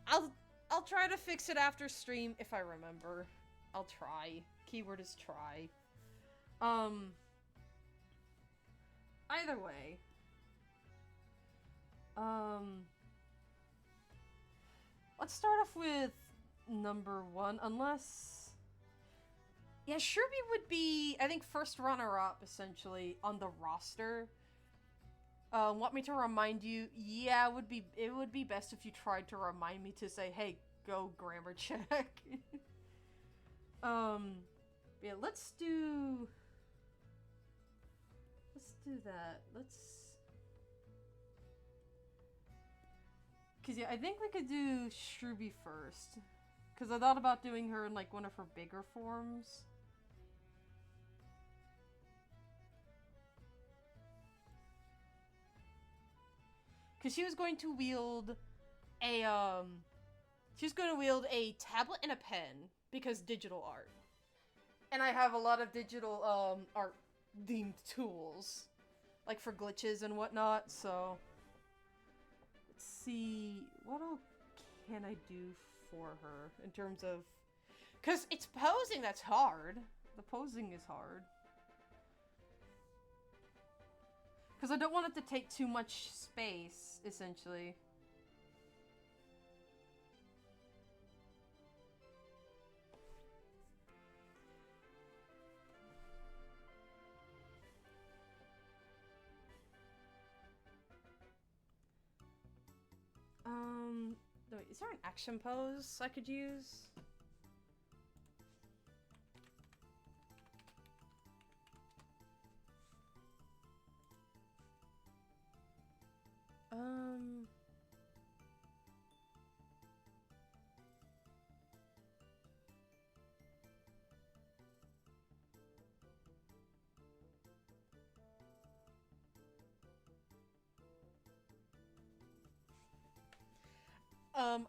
I'll I'll try to fix it after stream if I remember. I'll try. Keyword is try. Um Either way. Um let's start off with number 1 unless yeah, Shrooby would be, I think, first runner-up, essentially, on the roster. Want me to remind you? Yeah, it would be best if you tried to remind me to say, hey, go grammar check. Yeah, let's do that. Cause yeah, I think we could do Shrooby first. Cause I thought about doing her in like one of her bigger forms. Cause she was going to wield a tablet and a pen because digital art. And I have a lot of digital art themed tools, like for glitches and whatnot. So let's see, what all can I do for her in terms of, because it's posing that's hard. The posing is hard. Because I don't want it to take too much space, essentially. Wait, is there an action pose I could use?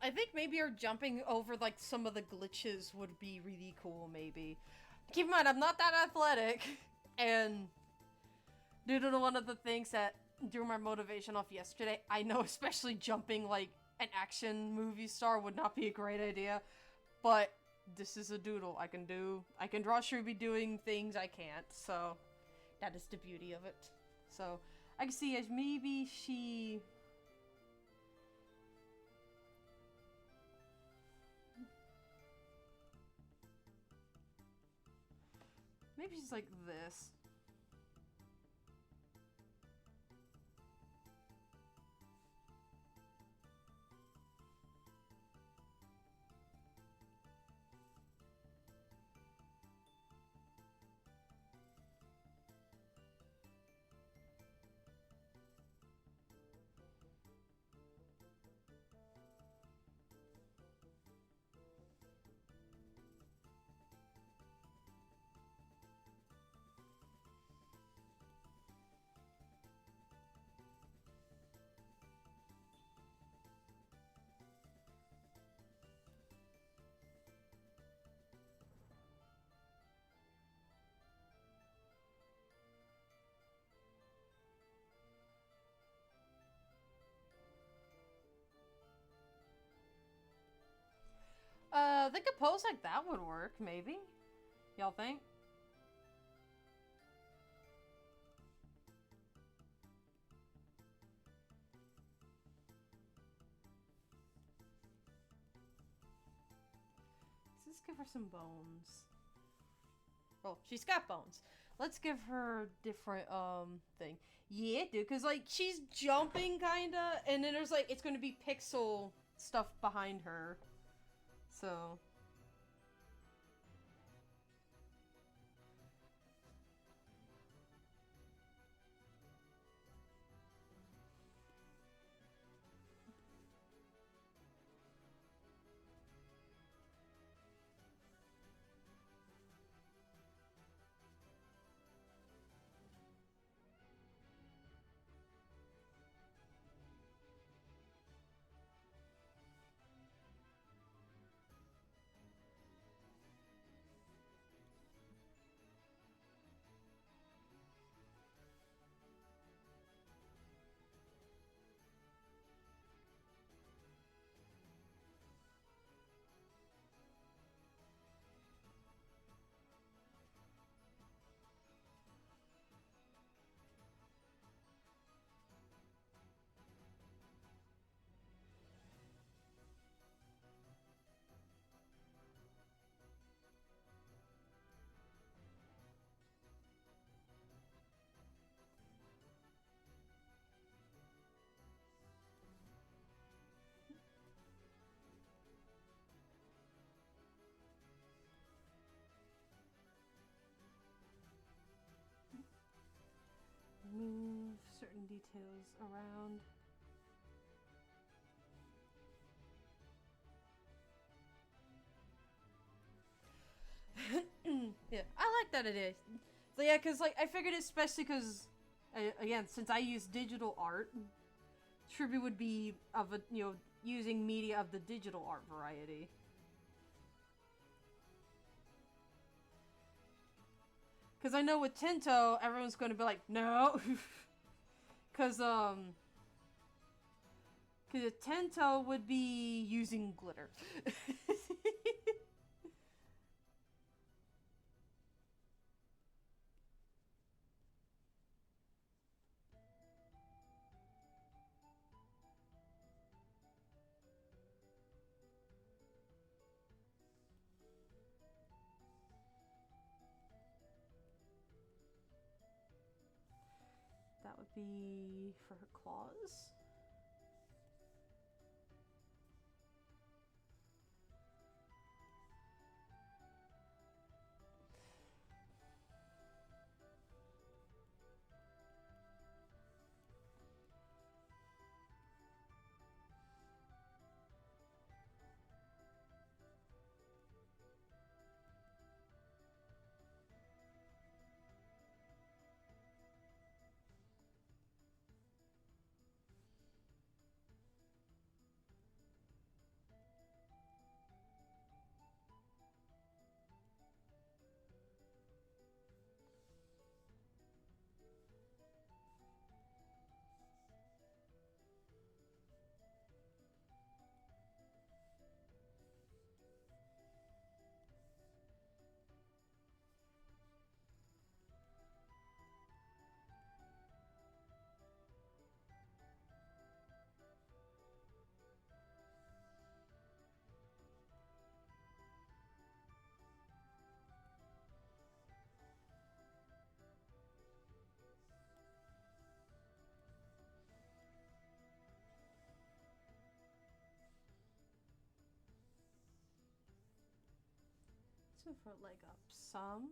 I think maybe our jumping over, like, some of the glitches would be really cool, maybe. Keep in mind, I'm not that athletic, and due to one of the things that drew my motivation off yesterday, I know especially jumping, like, an action movie star would not be a great idea, but this is a doodle I can do. I can draw Shrooby doing things I can't, so that is the beauty of it. So, I can see as maybe she... Maybe she's like this. I think a pose like that would work, maybe? Y'all think? Let's give her some bones. Well, she's got bones. Let's give her a different, thing. Yeah, dude, because, like, she's jumping, kinda, and then there's, like, it's gonna be pixel stuff behind her. So... details around. Yeah, I like that it is. So yeah, cause like I figured, especially cause again, since I use digital art, tribute would be of a using media of the digital art variety. Cause I know with Tinto, everyone's going to be like, no, cause cause Tinto would be using glitter. That would be for her claws. So for leg up some.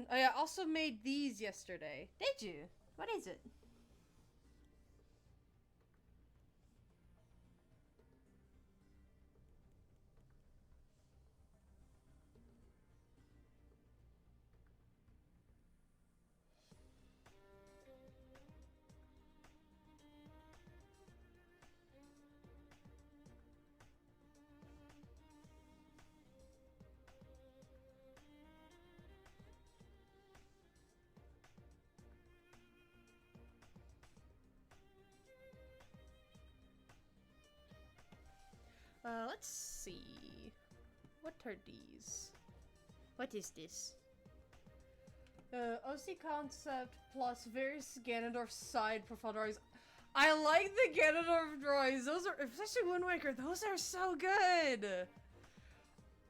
I also made these yesterday. Did you? What is it? Let's see. What are these? What is this? OC concept plus various Ganondorf side profile drawings. I like the Ganondorf drawings. Those are, especially Wind Waker, those are so good.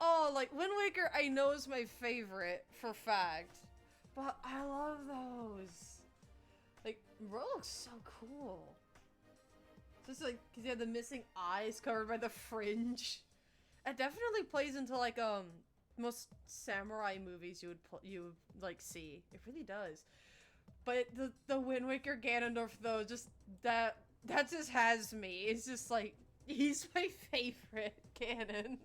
Oh, like Wind Waker I know is my favorite for fact. But I love those. Like, Ro looks so cool. Just like, cause you have the missing eyes covered by the fringe. It definitely plays into like most samurai movies you would like see. It really does. But the Wind Waker Ganondorf though, just that just has me. It's just like he's my favorite canon.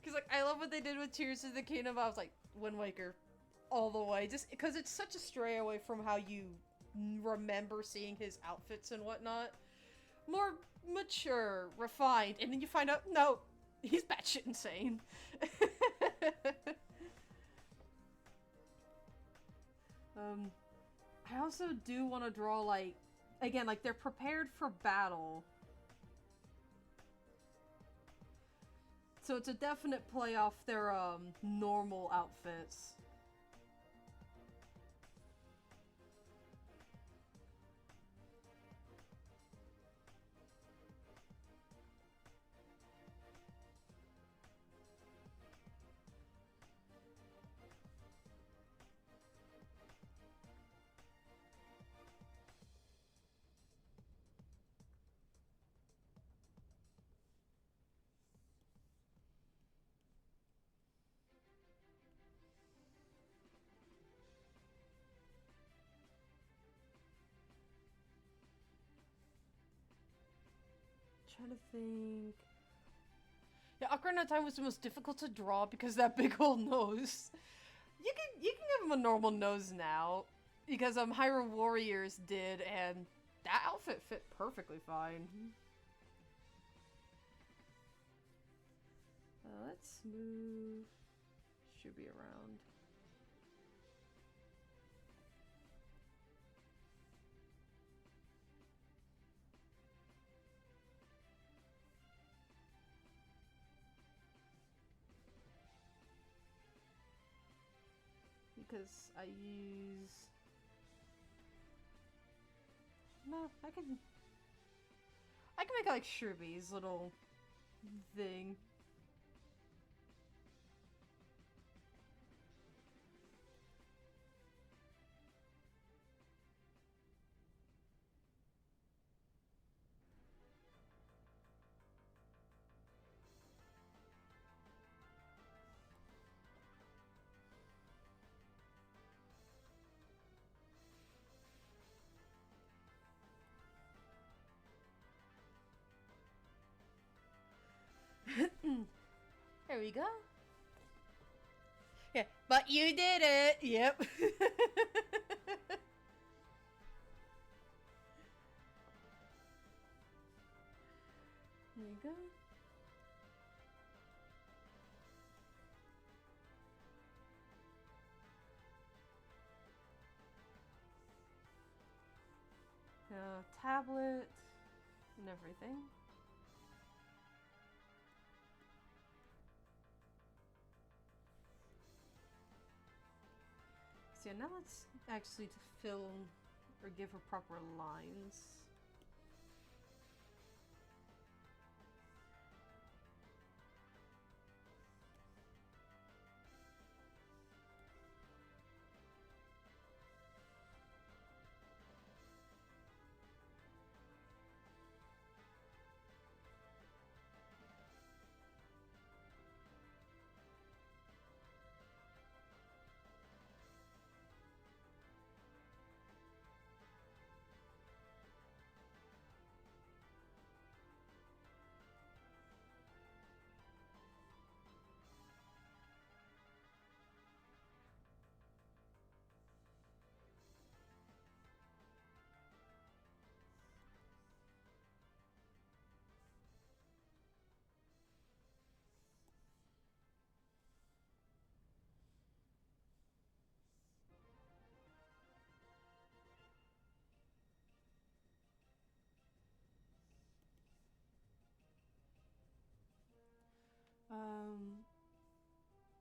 Cause like I love what they did with Tears of the Kingdom. I was like Wind Waker all the way, just because it's such a stray away from how you remember seeing his outfits and whatnot. More mature, refined, and then you find out, no, he's batshit insane. I also do want to draw, like, again, like, they're prepared for battle. So it's a definite play off their, normal outfits. trying to think. Yeah, Ocarina of Time was the most difficult to draw because that big old nose. You can give him a normal nose now because Hyrule Warriors did, and that outfit fit perfectly fine. Let's move. Should be around. Because I use... No, I can make like Shruby's little thing. There we go. Yeah, but you did it! Yep. There you go. Tablet and everything. So yeah, now let's actually to fill or give her proper lines.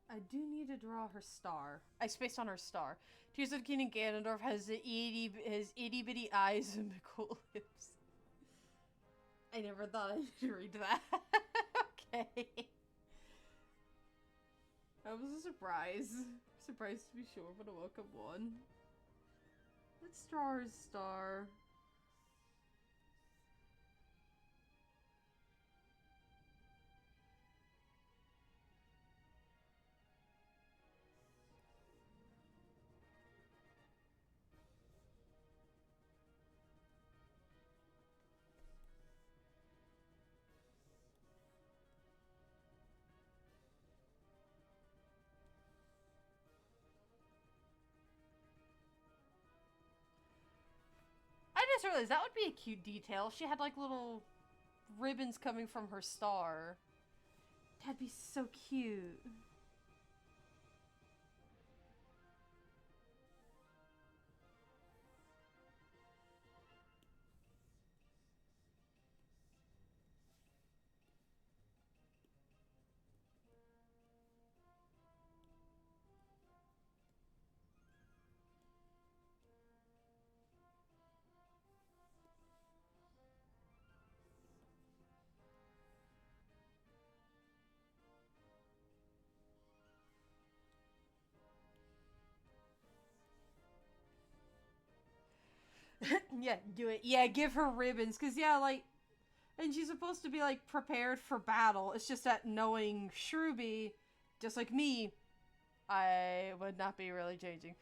I do need to draw her star. I spaced on her star. Tears of the Kingdom Ganondorf has the itty bitty eyes and big old lips. I never thought I'd read that. Okay. That was a surprise. Surprise to be sure, but a welcome one. Let's draw her star. I just realized that would be a cute detail. She had like little ribbons coming from her star. That'd be so cute. Yeah, do it. Yeah, give her ribbons. Because, yeah, like... And she's supposed to be, like, prepared for battle. It's just that knowing Shruby, just like me, I would not be really changing.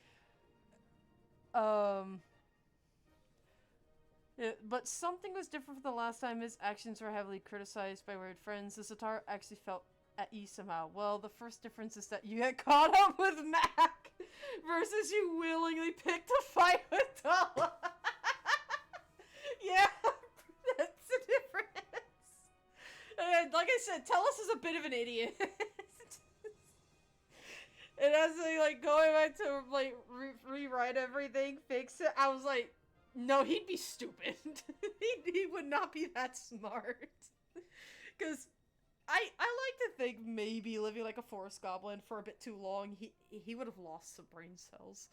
But something was different from the last time. His actions were heavily criticized by weird friends. The Satar actually felt at ease somehow. Well, the first difference is that you get caught up with Mac versus you willingly picked a fight with Tala. Yeah, that's the difference. And like I said, Telos is a bit of an idiot. And as they like going back to like rewrite everything, fix it, I was like, no, he'd be stupid. he would not be that smart. Because I like to think maybe living like a forest goblin for a bit too long, he would have lost some brain cells.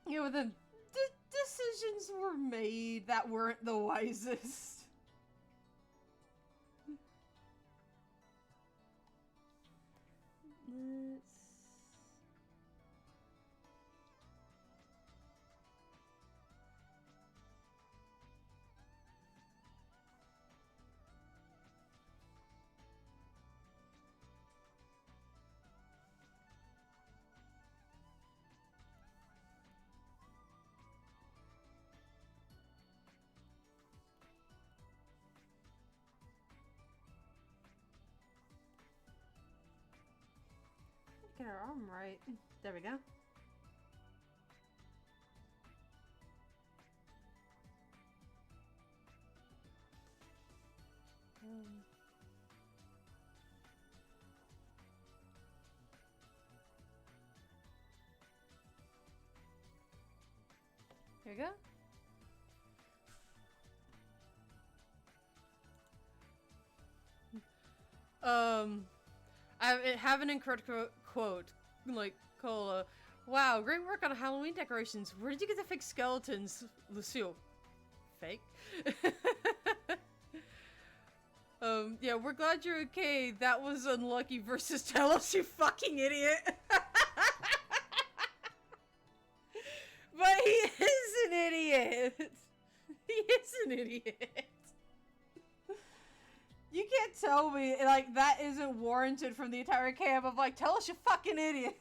You know, the decisions were made that weren't the wisest. Get our arm right. There we go. Here you go. I have an incorrect quote, like, Cola. Wow, great work on Halloween decorations. Where did you get the fake skeletons, Lucille? Fake? Yeah, we're glad you're okay. That was unlucky versus tell us, you fucking idiot. But he is an idiot. He is an idiot. You can't tell me, like, that isn't warranted from the entire camp of, like, tell us you fucking idiot.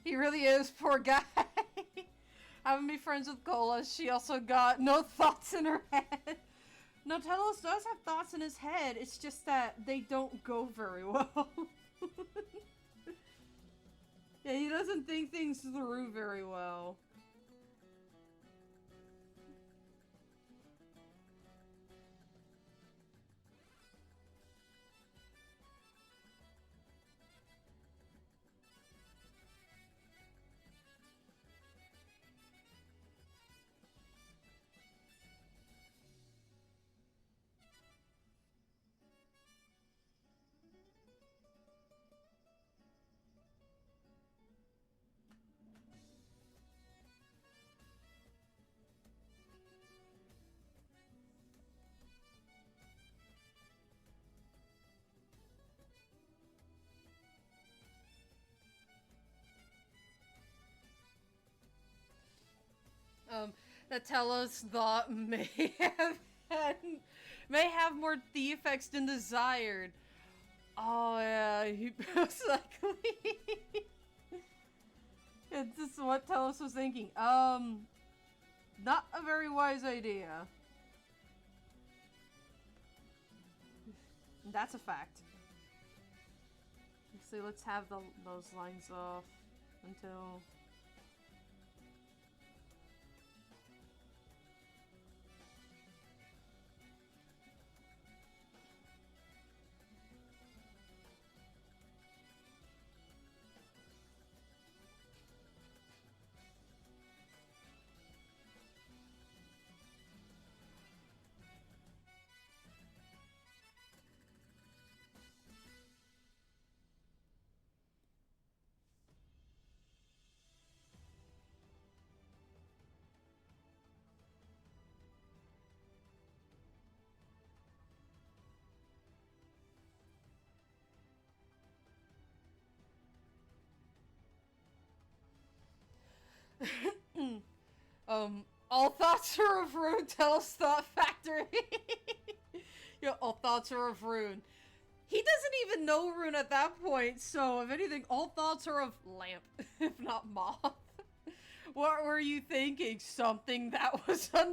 He really is, poor guy. Having me friends with Cola, she also got no thoughts in her head. No, Telos does have thoughts in his head, it's just that they don't go very well. Yeah, he doesn't think things through very well. That Telos thought may have more defects than desired. Oh yeah, he most likely. It's just what Telos was thinking. Not a very wise idea. That's a fact. So let's have those lines off until... All thoughts are of Rune, tell us Thought Factory. Yeah, all thoughts are of Rune. He doesn't even know Rune at that point, so if anything, all thoughts are of Lamp, if not Moth. What were you thinking? Something that was underbaked?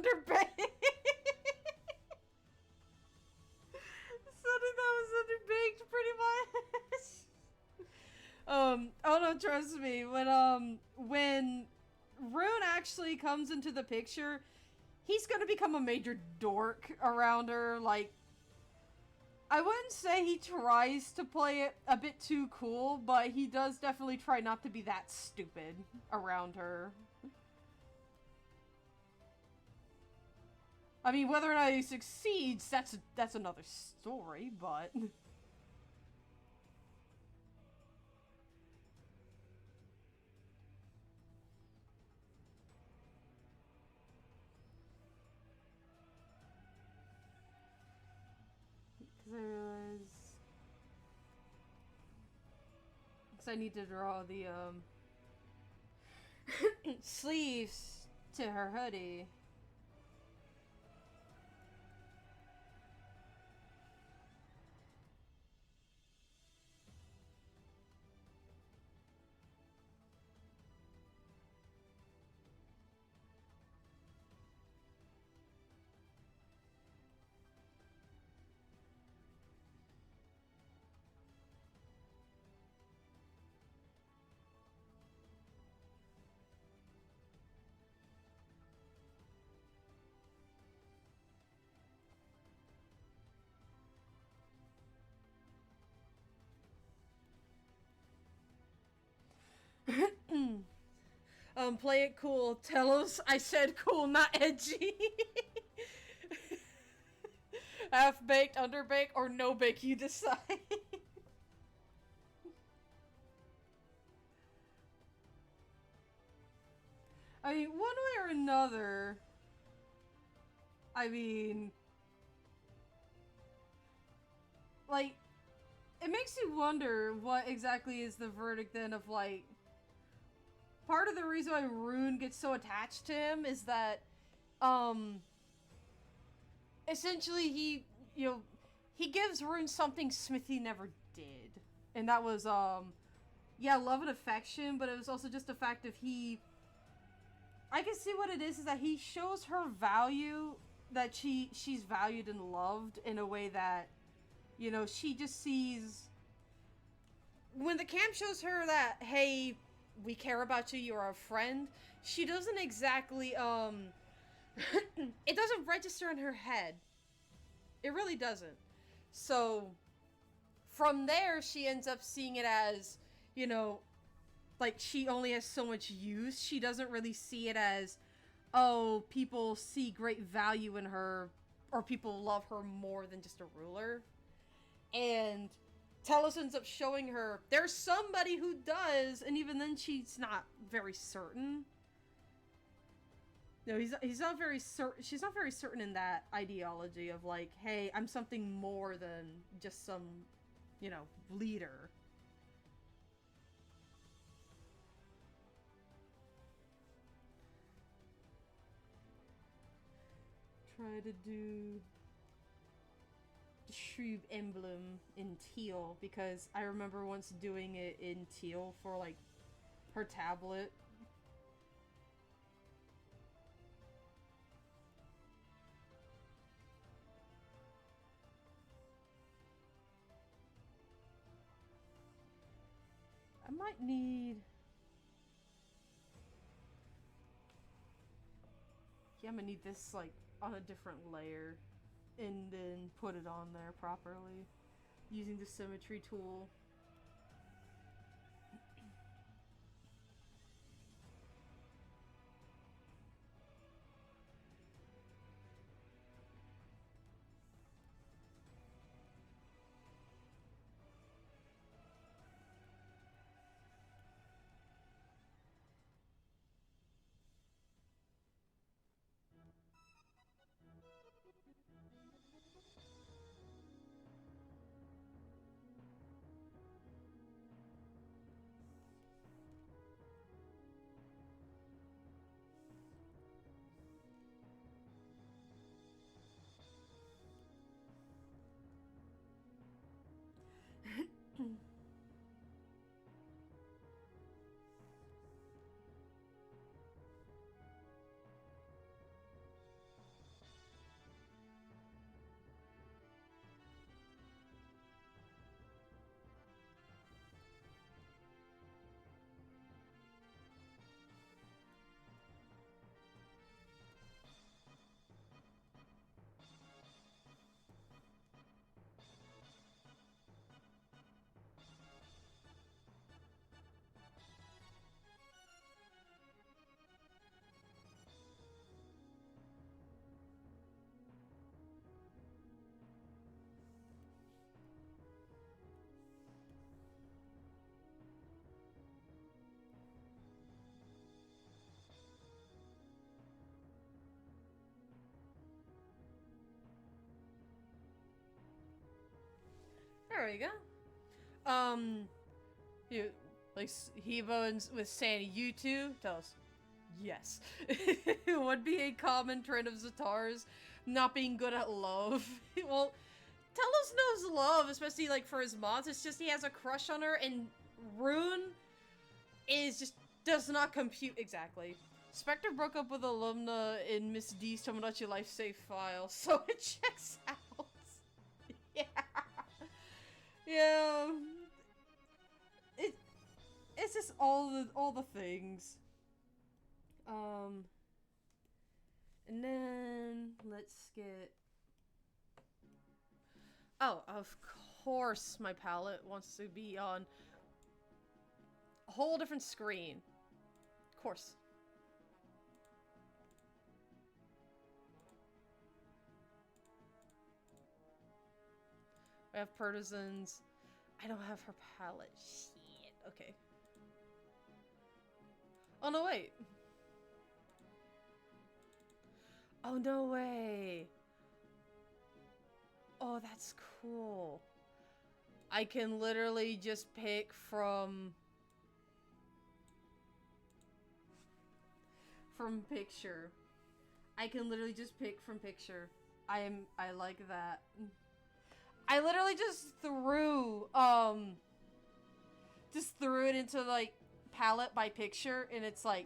Something that was underbaked, pretty much. Oh no, trust me, when Rune actually comes into the picture, he's gonna become a major dork around her. Like, I wouldn't say he tries to play it a bit too cool, but he does definitely try not to be that stupid around her. I mean, whether or not he succeeds, that's another story, but... Because I realize... Because I need to draw the, sleeves to her hoodie. Play it cool. Tell us I said cool, not edgy. Half-baked, underbaked, or no-bake, you decide. I mean, one way or another, I mean, like, it makes you wonder what exactly is the verdict then of, like, part of the reason why Rune gets so attached to him is that, essentially he gives Rune something Smithy never did. And that was, yeah, love and affection, but it was also just the fact of I can see what it is that he shows her value, that she's valued and loved in a way that, you know, she just sees... When the camp shows her that, hey, we care about you, you're our friend, she doesn't exactly, it doesn't register in her head. It really doesn't. So, from there, she ends up seeing it as, you know, like, she only has so much use. She doesn't really see it as, oh, people see great value in her, or people love her more than just a ruler. And Telos ends up showing her there's somebody who does, and even then she's not very certain. No, he's not very certain. She's not very certain in that ideology of, like, hey, I'm something more than just some, you know, leader. Try to do the Shreve emblem in teal, because I remember once doing it in teal for, like, her tablet. might need... Yeah, I'm gonna need this, like, on a different layer. And then put it on there properly. Using the symmetry tool. There we go. You, like, Hivo and with Sandy, you two, tell us. Yes. It would be a common trend of Zatar's not being good at love. Well, Telos knows love, especially, like, for his mods. It's just he has a crush on her, and Rune is just does not compute exactly. Spectre broke up with Alumna in Miss D's Tomodachi Life save file, so it checks out. Yeah. Yeah. It's just all the things. And then let's get... Oh, of course my palette wants to be on a whole different screen. Of course. I have Partisans. I don't have her palette. Shit. Okay. Oh, no, wait. Oh, no way. Oh, that's cool. I can literally just pick from picture. I can literally just pick from picture. I like that. I literally just threw it into, like, palette by picture, and it's like,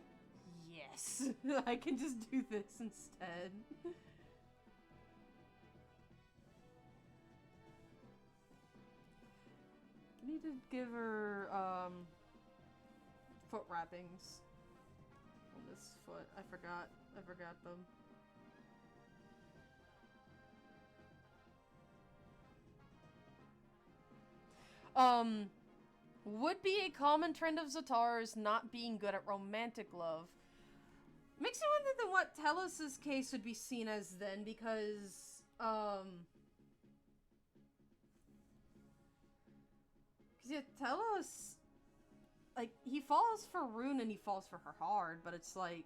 yes. I can just do this instead. I need to give her, foot wrappings on this foot. I forgot them. Would be a common trend of Zatar's not being good at romantic love. Makes me wonder then what Telos' case would be seen as then, because, yeah, Telos, like, he falls for Rune and he falls for her hard, but it's like,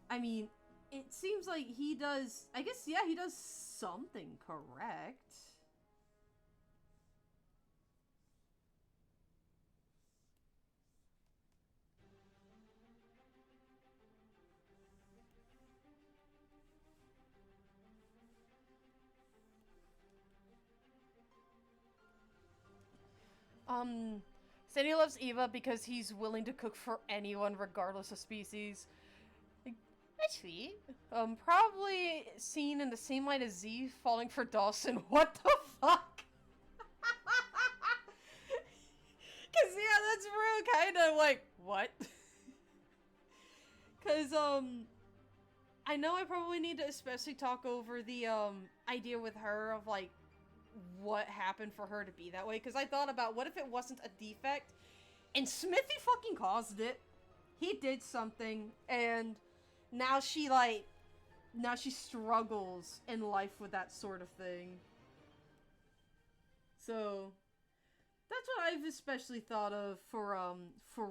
I mean, it seems like he does, I guess, yeah, he does something correct. Sandy loves Eva because he's willing to cook for anyone regardless of species. Like, that's sweet. Probably seen in the same light as Z falling for Dawson. What the fuck? kind of like, what? Because, I know I probably need to especially talk over the, idea with her of, like, what happened for her to be that way. Because I thought about, what if it wasn't a defect? And Smithy fucking caused it. He did something, and now she, like, now she struggles in life with that sort of thing. So, that's what I've especially thought of for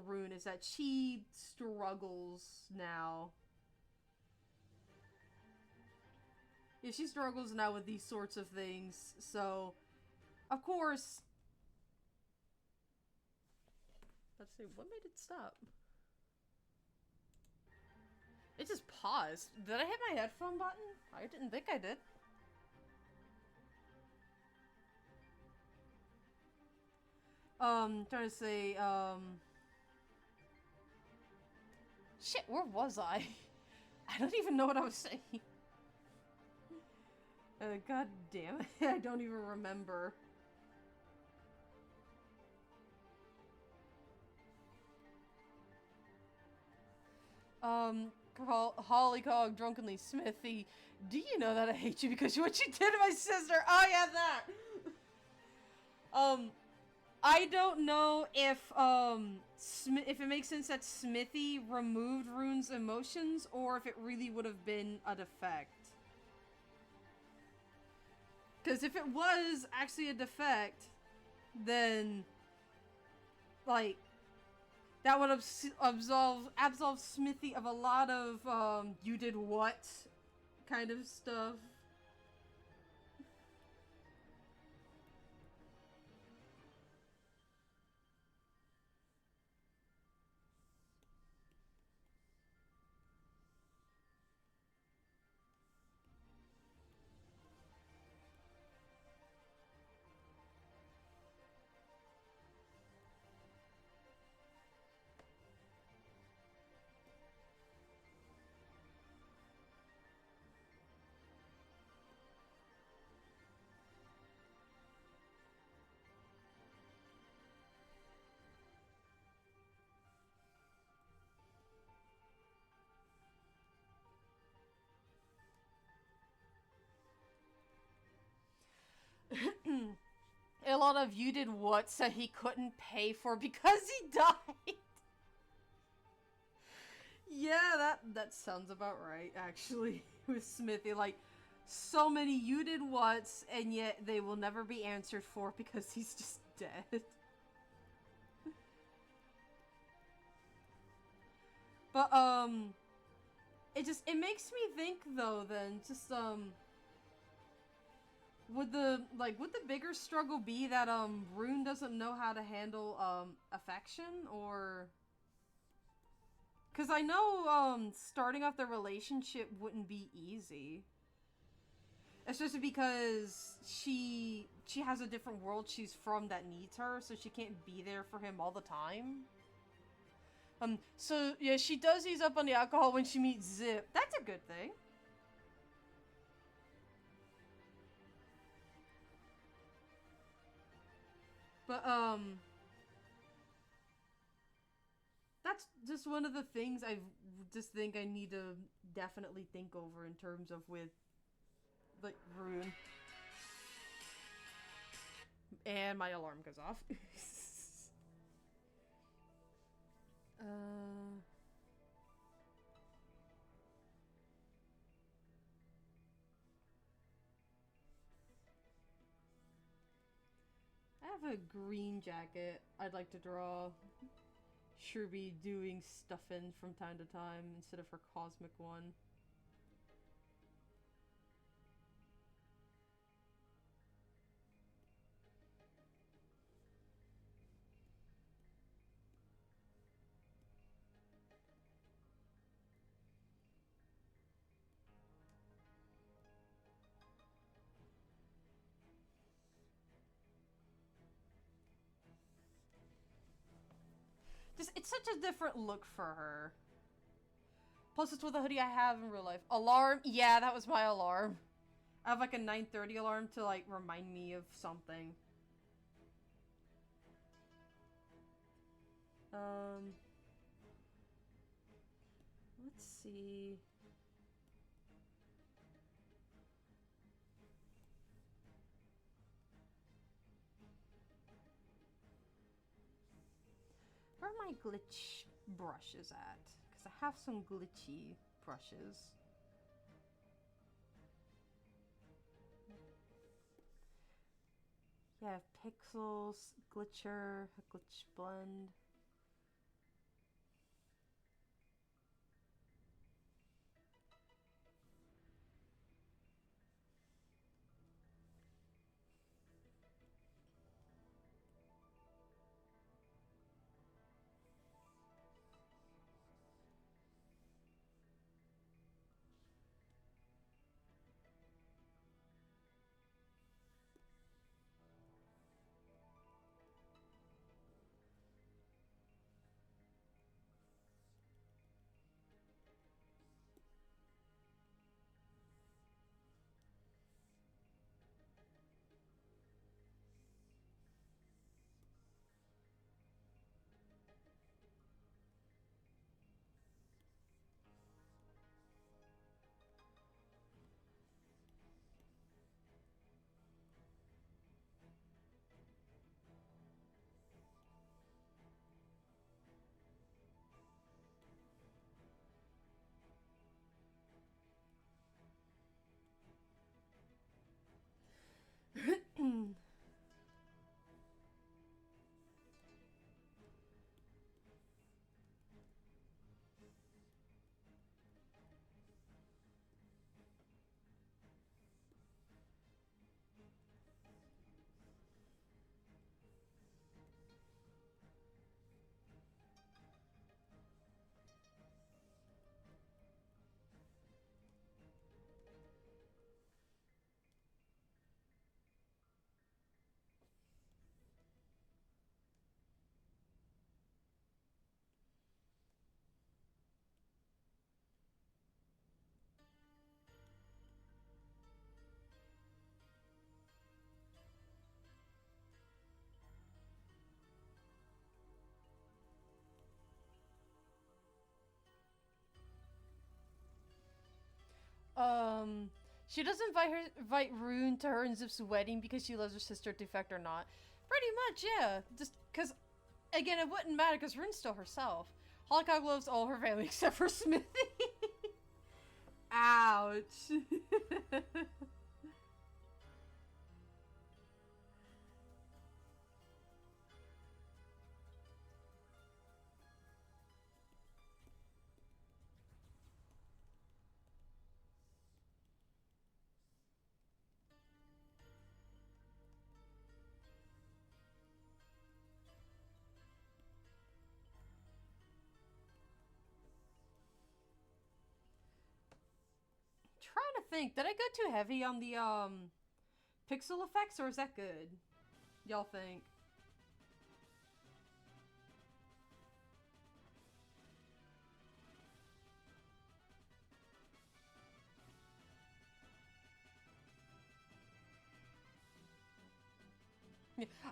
Rune, is that she struggles now. Yeah, she struggles now with these sorts of things, so, of course... Let's see, what made it stop? It just paused. Did I hit my headphone button? I didn't think I did. Trying to say, shit, where was I? I don't even know what I was saying. God damn it, I don't even remember. Hollycog drunkenly Smithy, do you know that I hate you because of what you did to my sister? Oh yeah, that! I don't know if it makes sense that Smithy removed Rune's emotions, or if it really would have been a defect. Because if it was actually a defect, then, like, that would absolve Smithy of a lot of, you did what kind of stuff. A lot of you did what said he couldn't pay for because he died. Yeah, that sounds about right, actually, with Smithy. Like, so many you did whats, and yet they will never be answered for because he's just dead. But, it makes me think, though, then, just, would the bigger struggle be that, Rune doesn't know how to handle, affection, or... Because I know, starting off the relationship wouldn't be easy. Especially because she has a different world she's from that needs her, so she can't be there for him all the time. So, yeah, she does ease up on the alcohol when she meets Zip. That's a good thing. But, that's just one of the things I just think I need to definitely think over in terms of with, like, Rune. And my alarm goes off. I have a green jacket I'd like to draw. Sure be doing stuff in from time to time instead of her cosmic one. Just, it's such a different look for her. Plus, it's with the hoodie I have in real life. Alarm? Yeah, that was my alarm. I have like a 9:30 alarm to like remind me of something. Um, let's see. Where are my glitch brushes at? Because I have some glitchy brushes. Yeah, pixels, glitcher, glitch blend. Um, she doesn't invite Rune to her and Zip's wedding because she loves her sister, defect or not. Pretty much, yeah. Just because, again, it wouldn't matter because Rune's still herself. Holocaust loves all her family except for Smithy. Ouch. Trying to think, did I go too heavy on the pixel effects or is that good? Y'all think?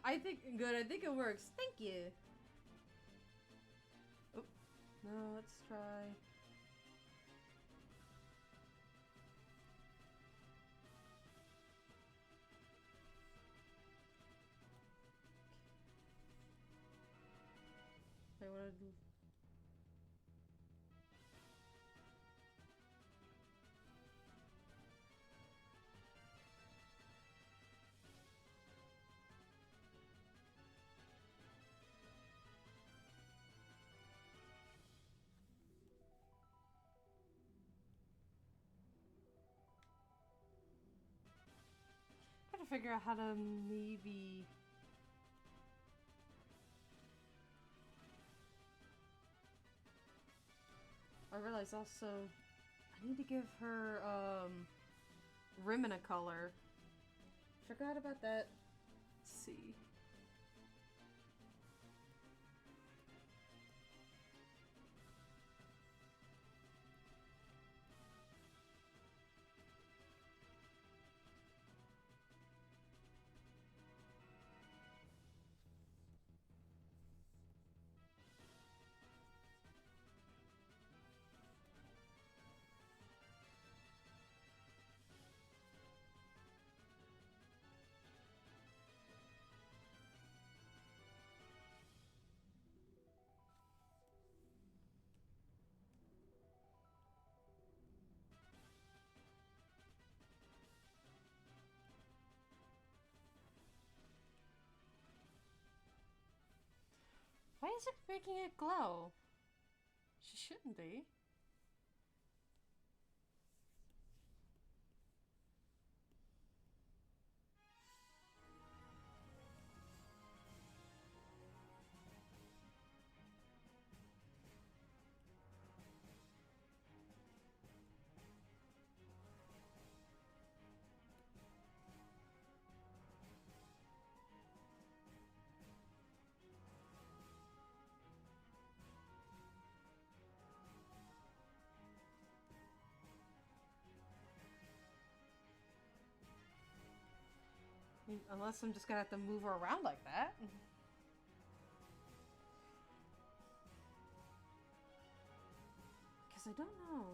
I think good. I think it works. Thank you. Oh, no, let's try. I want to. Try to figure out how to maybe. I realize also I need to give her ribbon a color. Forgot about that. Let's see. is it making it glow? She shouldn't be. Unless I'm just gonna have to move her around like that. Because I don't know.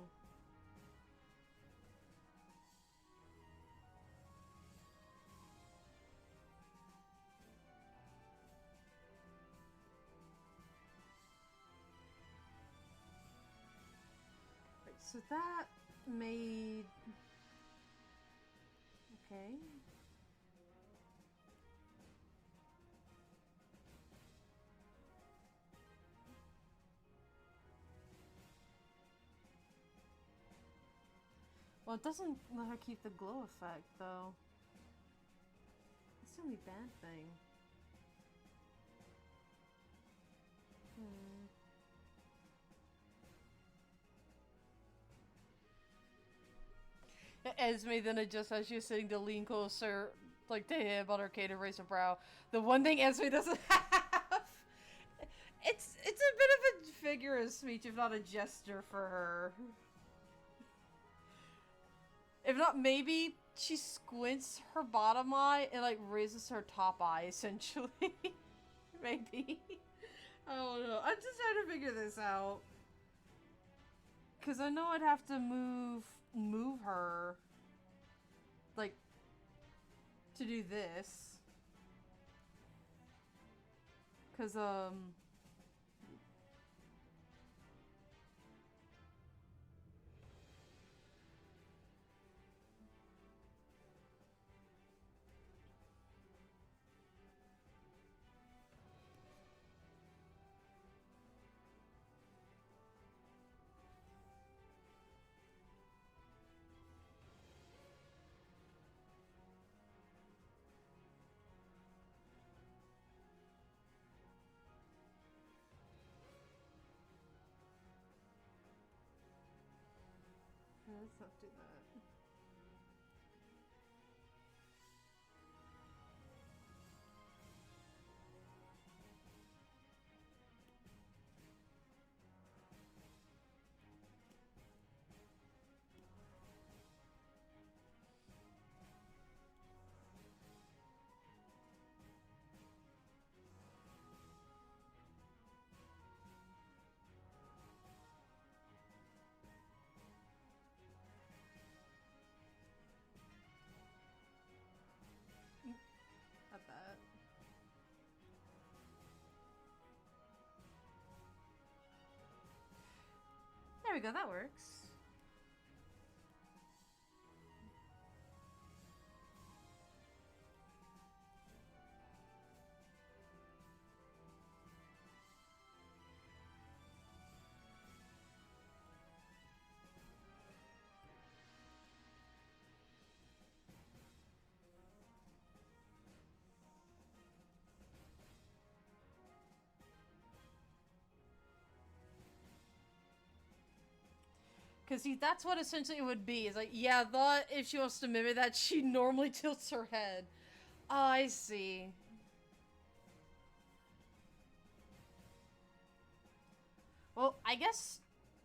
Wait, so that made... Okay. Well, it doesn't let her keep the glow effect, though. That's the only bad thing. Esme then adjusts as she's sitting to lean closer, like to him on her cane and raise her brow. The one thing Esme doesn't have! It's a bit of a figure of speech, if not a gesture for her. If not, maybe she squints her bottom eye and like raises her top eye, essentially. Maybe. I don't know. I'm just trying to figure this out. Cause I know I'd have to move her, like, to do this. Cause let's not do that. Not that. There we go, that works. Because see, that's what essentially it would be. It's like, yeah, I thought if she wants to mimic that, she normally tilts her head. Oh, I see. Well, I guess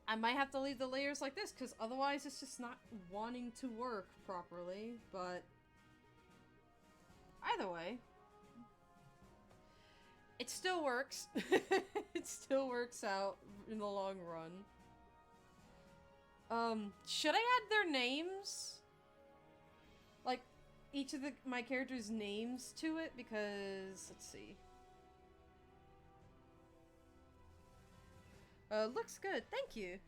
I might have to leave the layers like this, because otherwise it's just not wanting to work properly, but... Either way. It still works. It still works out in the long run. Should I add their names? Like, each of my characters' names to it? Because, let's see. Looks good. Thank you.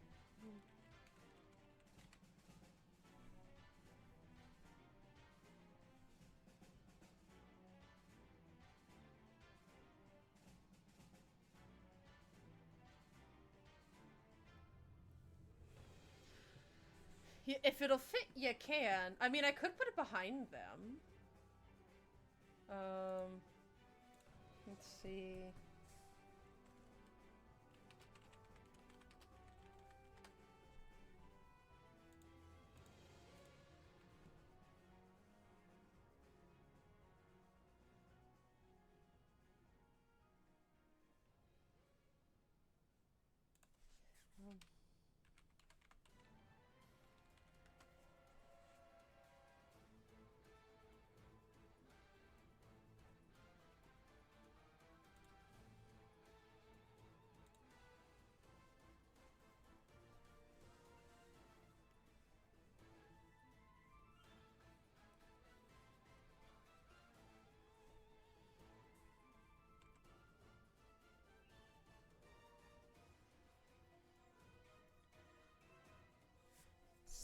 If it'll fit, you can. I mean, I could put it behind them. Let's see.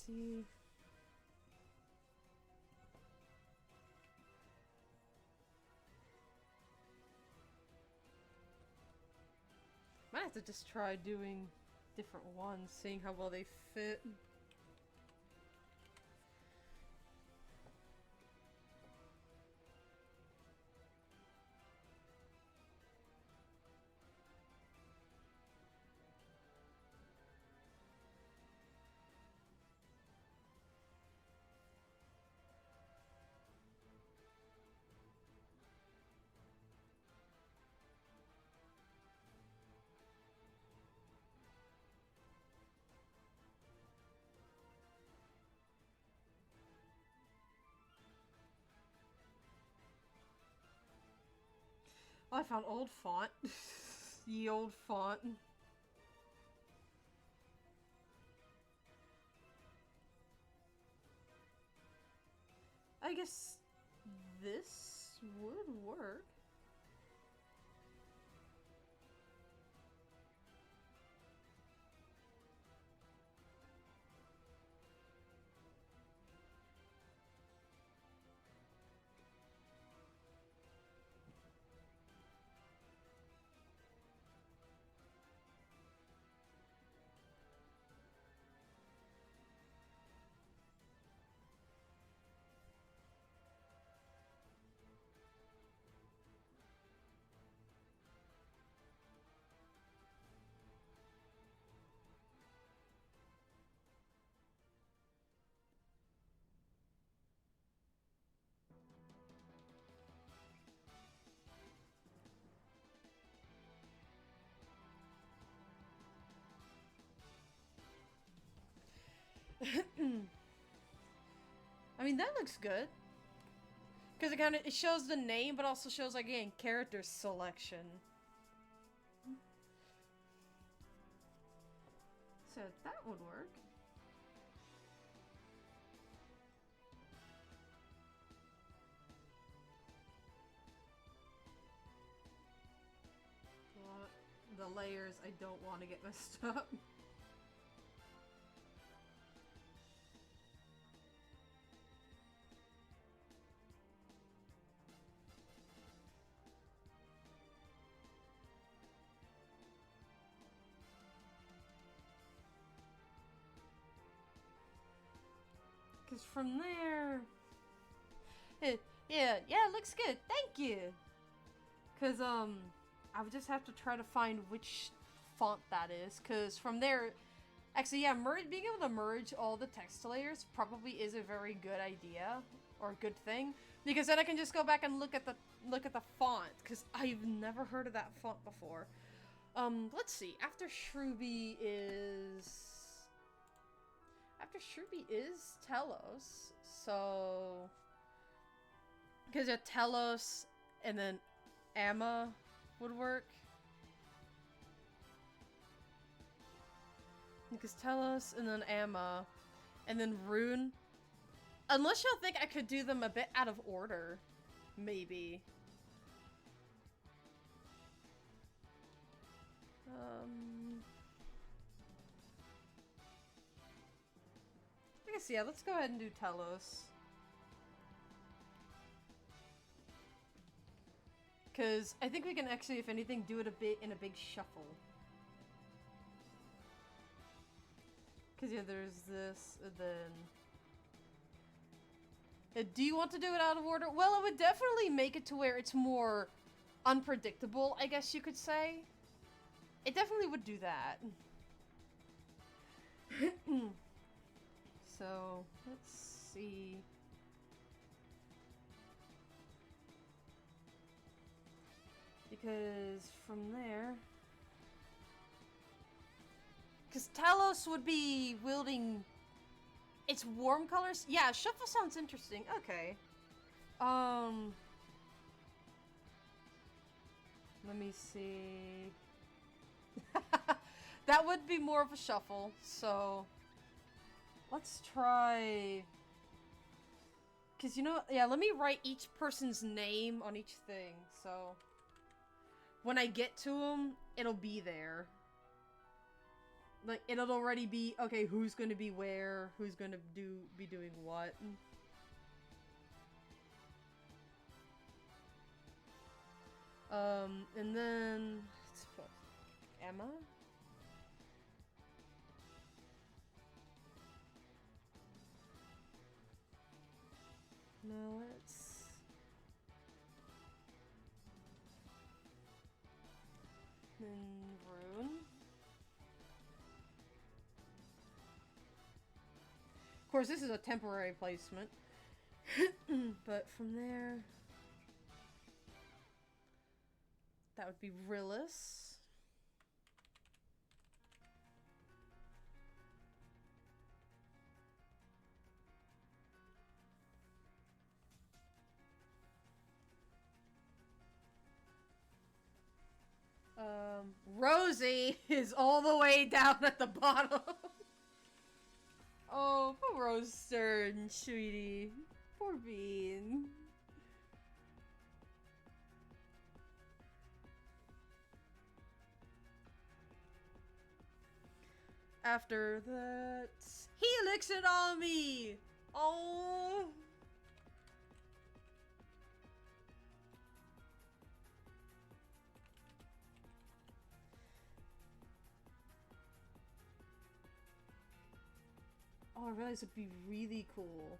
See. Might have to just try doing different ones, seeing how well they fit. Oh, I found old font. Ye old font. I guess this would work. I mean, that looks good. Because it shows the name, but also shows, like, again, character selection. So that would work. The layers, I don't want to get messed up. Because from there... yeah, it looks good. Thank you. Because, I would just have to try to find which font that is. Because from there... Actually, yeah, being able to merge all the text layers probably is a very good idea. Or a good thing. Because then I can just go back and look at the font. Because I've never heard of that font before. Let's see. After Shruby is Telos. So... Because yeah, Telos and then Amma would work. Because Telos and then Amma and then Rune. Unless y'all think I could do them a bit out of order. Maybe. I guess, yeah, let's go ahead and do Telos. Because I think we can actually, if anything, do it a bit in a big shuffle. Because, yeah, there's this, and then... Do you want to do it out of order? Well, it would definitely make it to where it's more unpredictable, I guess you could say. It definitely would do that. So, let's see. Because from there... Because Talos would be wielding... It's warm colors? Yeah, shuffle sounds interesting. Okay. Let me see. That would be more of a shuffle, so... Let's try... Because, you know, yeah, let me write each person's name on each thing, so... When I get to them, it'll be there. Like, it'll already be, okay, who's gonna be where, who's gonna be doing what. And then, let's put Emma. Now let's... Then Rune. Of course, this is a temporary placement. But from there... That would be Rillis. Rosie is all the way down at the bottom. Oh, poor Roaster and sweetie. Poor Bean. After that, Helix it on me. Oh. Oh, I realized it'd be really cool.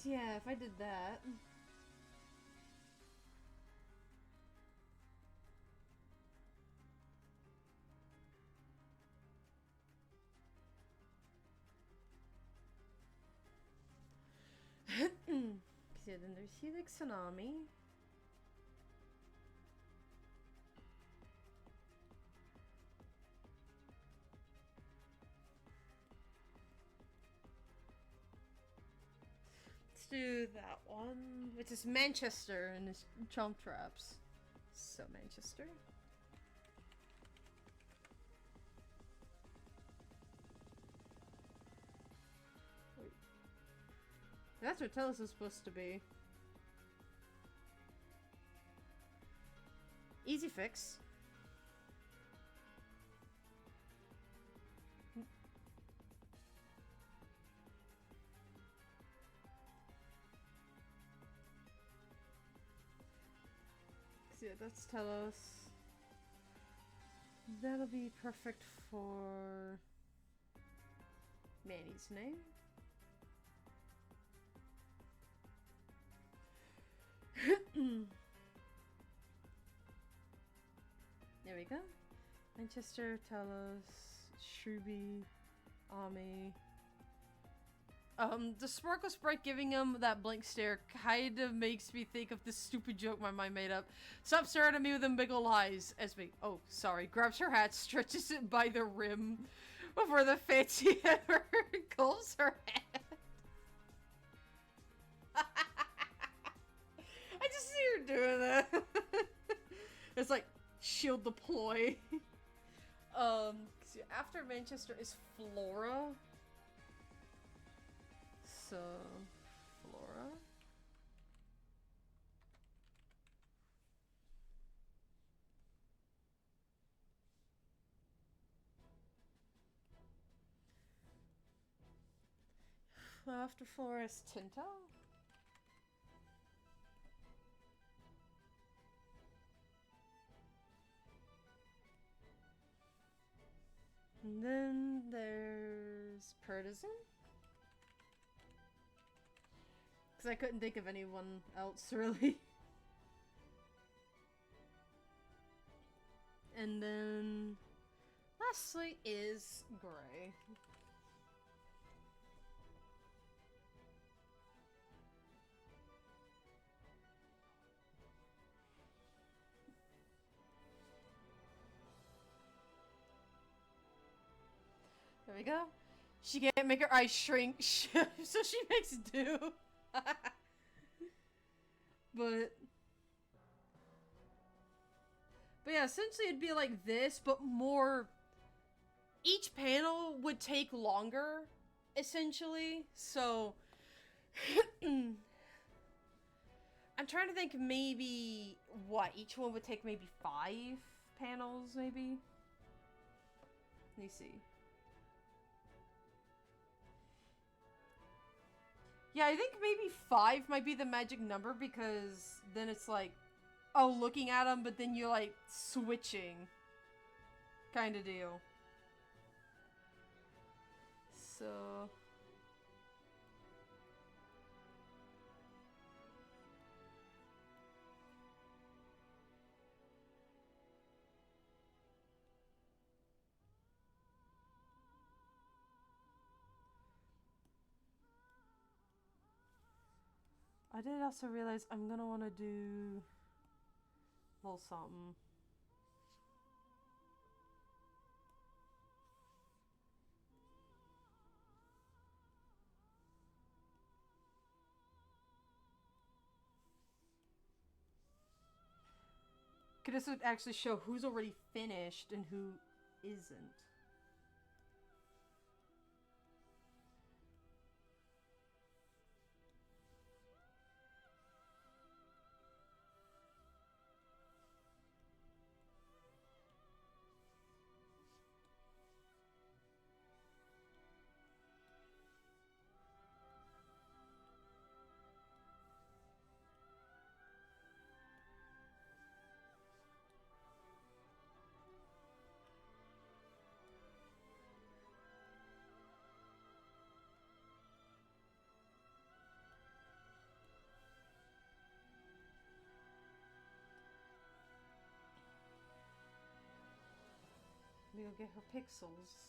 Yeah, if I did that. Yeah, then there's Helix Tsunami. Let's do that one, which is Manchester and his Chomp Traps. So Manchester. Wait. That's what Telos is supposed to be. Easy fix. Yeah, that's Telos. That'll be perfect for Manny's name. There we go. Manchester, Telos, Shrooby, Ami. The Sparkle Sprite giving him that blank stare kind of makes me think of this stupid joke my mind made up. Stop staring at me with them big ol' eyes. Esme, oh, sorry, grabs her hat, stretches it by the rim before the fancy ever gulps her head. I just see her doing that. It's like, shield deploy. After Manchester is Flora. So, Flora. After Flora is Tinto. And then there's Partisan. Because I couldn't think of anyone else, really. And then lastly is Gray. There we go. She can't make her eyes shrink, so she makes do. But yeah, essentially it'd be like this, but more... Each panel would take longer, essentially, so... I'm trying to think maybe... What? Each one would take maybe 5 panels, maybe? Let me see. Yeah, I think maybe 5 might be the magic number, because then it's like... Oh, looking at them, but then you're like switching. Kind of deal. So... I did also realize I'm gonna want to do a little something. Cause this would actually show who's already finished and who isn't. We'll get her pixels.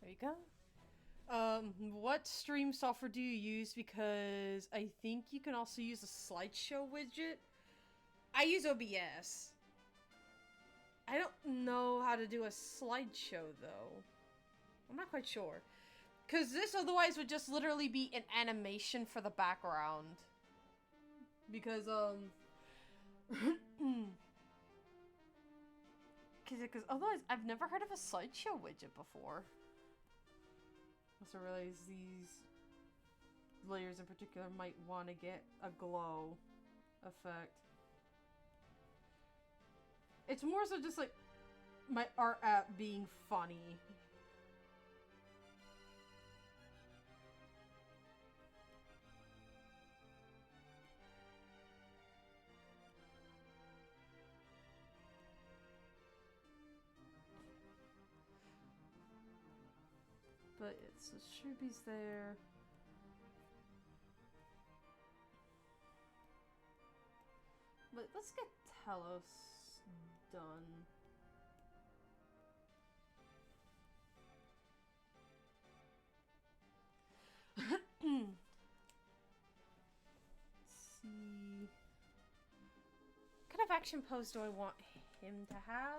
There you go. What stream software do you use? Because I think you can also use a slideshow widget. I use OBS. I don't know how to do a slideshow, though. I'm not quite sure. Because this otherwise would just literally be an animation for the background. Because, Because otherwise, I've never heard of a slideshow widget before. Also realize these layers in particular might want to get a glow effect. It's more so just like... my art at being funny. But it's the Shroobies there. But let's get Telos done. See. What kind of action pose do I want him to have?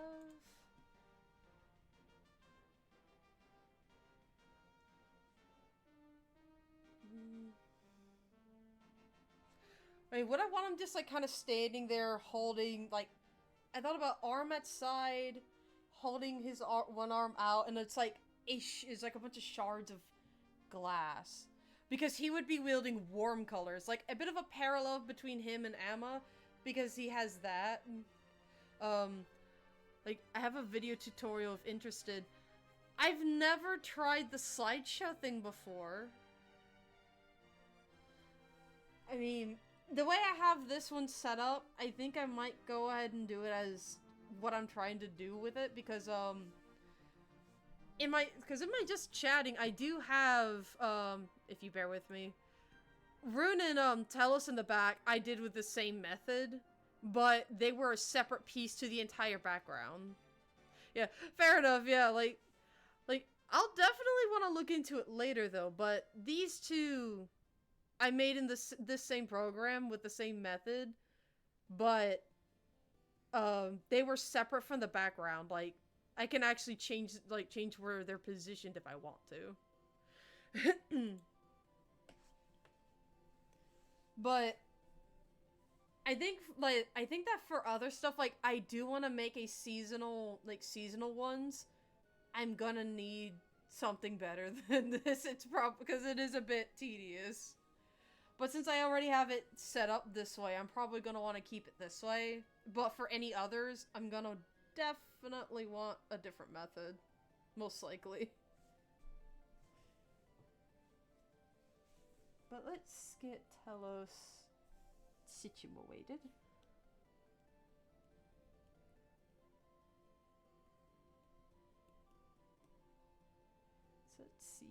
I mean, would I want him just like kind of standing there holding like, I thought about arm at side, holding his one arm out, and it's like it's like a bunch of shards of glass. Because he would be wielding warm colors, like a bit of a parallel between him and Amma, because he has that. Like I have a video tutorial if interested. I've never tried the slideshow thing before. I mean, the way I have this one set up, I think I might go ahead and do it as what I'm trying to do with it, because in my just chatting, I do have if you bear with me, Rune and Telos in the back I did with the same method, but they were a separate piece to the entire background. Yeah, fair enough. Yeah, like I'll definitely want to look into it later though, but these two I made in this same program with the same method, but they were separate from the background. Like I can actually change where they're positioned if I want to. But I think that for other stuff, like I do want to make a seasonal ones. I'm gonna need something better than this. It's probably because it is a bit tedious. But since I already have it set up this way, I'm probably gonna want to keep it this way. But for any others, I'm gonna definitely want a different method. Most likely. But let's get Telos situated. So let's see.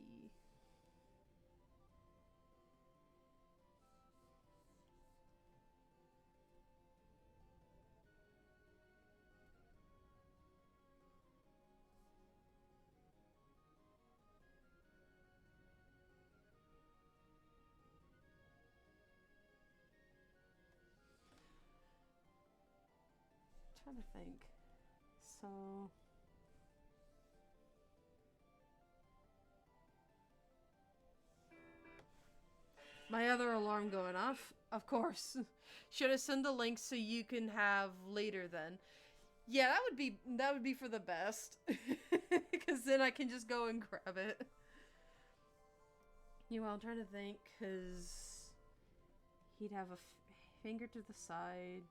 Trying to think. So my other alarm going off, of course. Should I send the link so you can have later then? Yeah, that would be for the best. Because then I can just go and grab it. You know, I'm trying to think, because he'd have a finger to the side.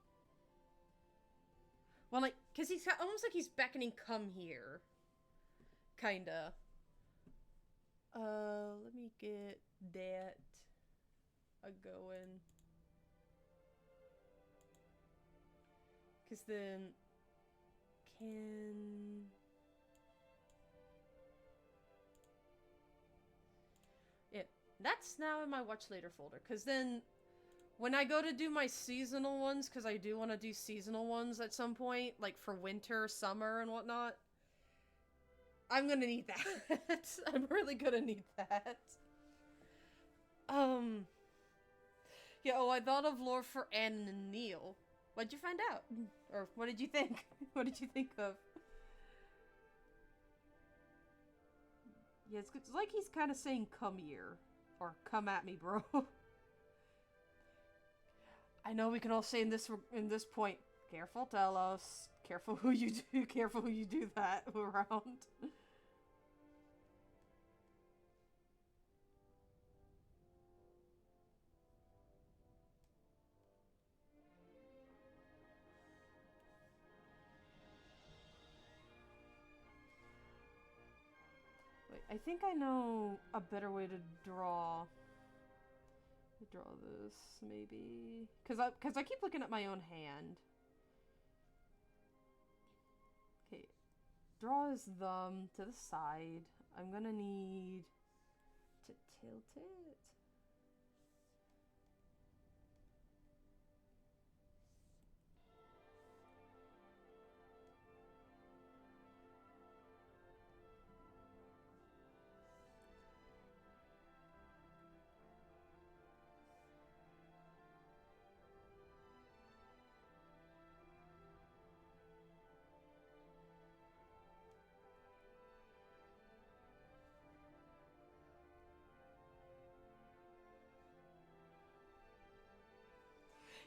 Well, like, because he's almost like he's beckoning, come here. Kinda. Let me get that a-going. Because then, can... Yeah, that's now in my watch later folder, because then when I go to do my seasonal ones, because I do want to do seasonal ones at some point, like for winter, summer, and whatnot, I'm gonna need that. I'm really gonna need that. Yeah, oh, I thought of lore for Anne and Neil. What'd you find out? Or what did you think? What did you think of? Yeah, it's like he's kind of saying, come here. Or, come at me, bro. I know we can all say in this point, careful, Telos. Careful who you do that around. I think I know a better way to draw. Draw this, maybe. Cause I keep looking at my own hand. Okay. Draw his thumb to the side. I'm gonna need to tilt it.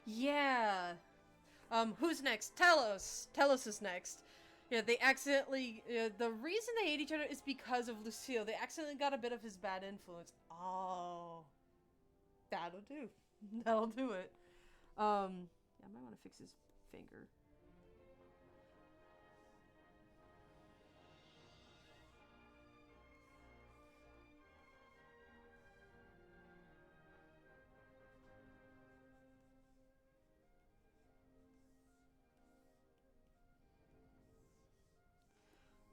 Yeah. Who's next? Telos. Telos is next. Yeah, they accidentally. The reason they hate each other is because of Lucille. They accidentally got a bit of his bad influence. Oh, that'll do. That'll do it. Yeah, I might want to fix his finger.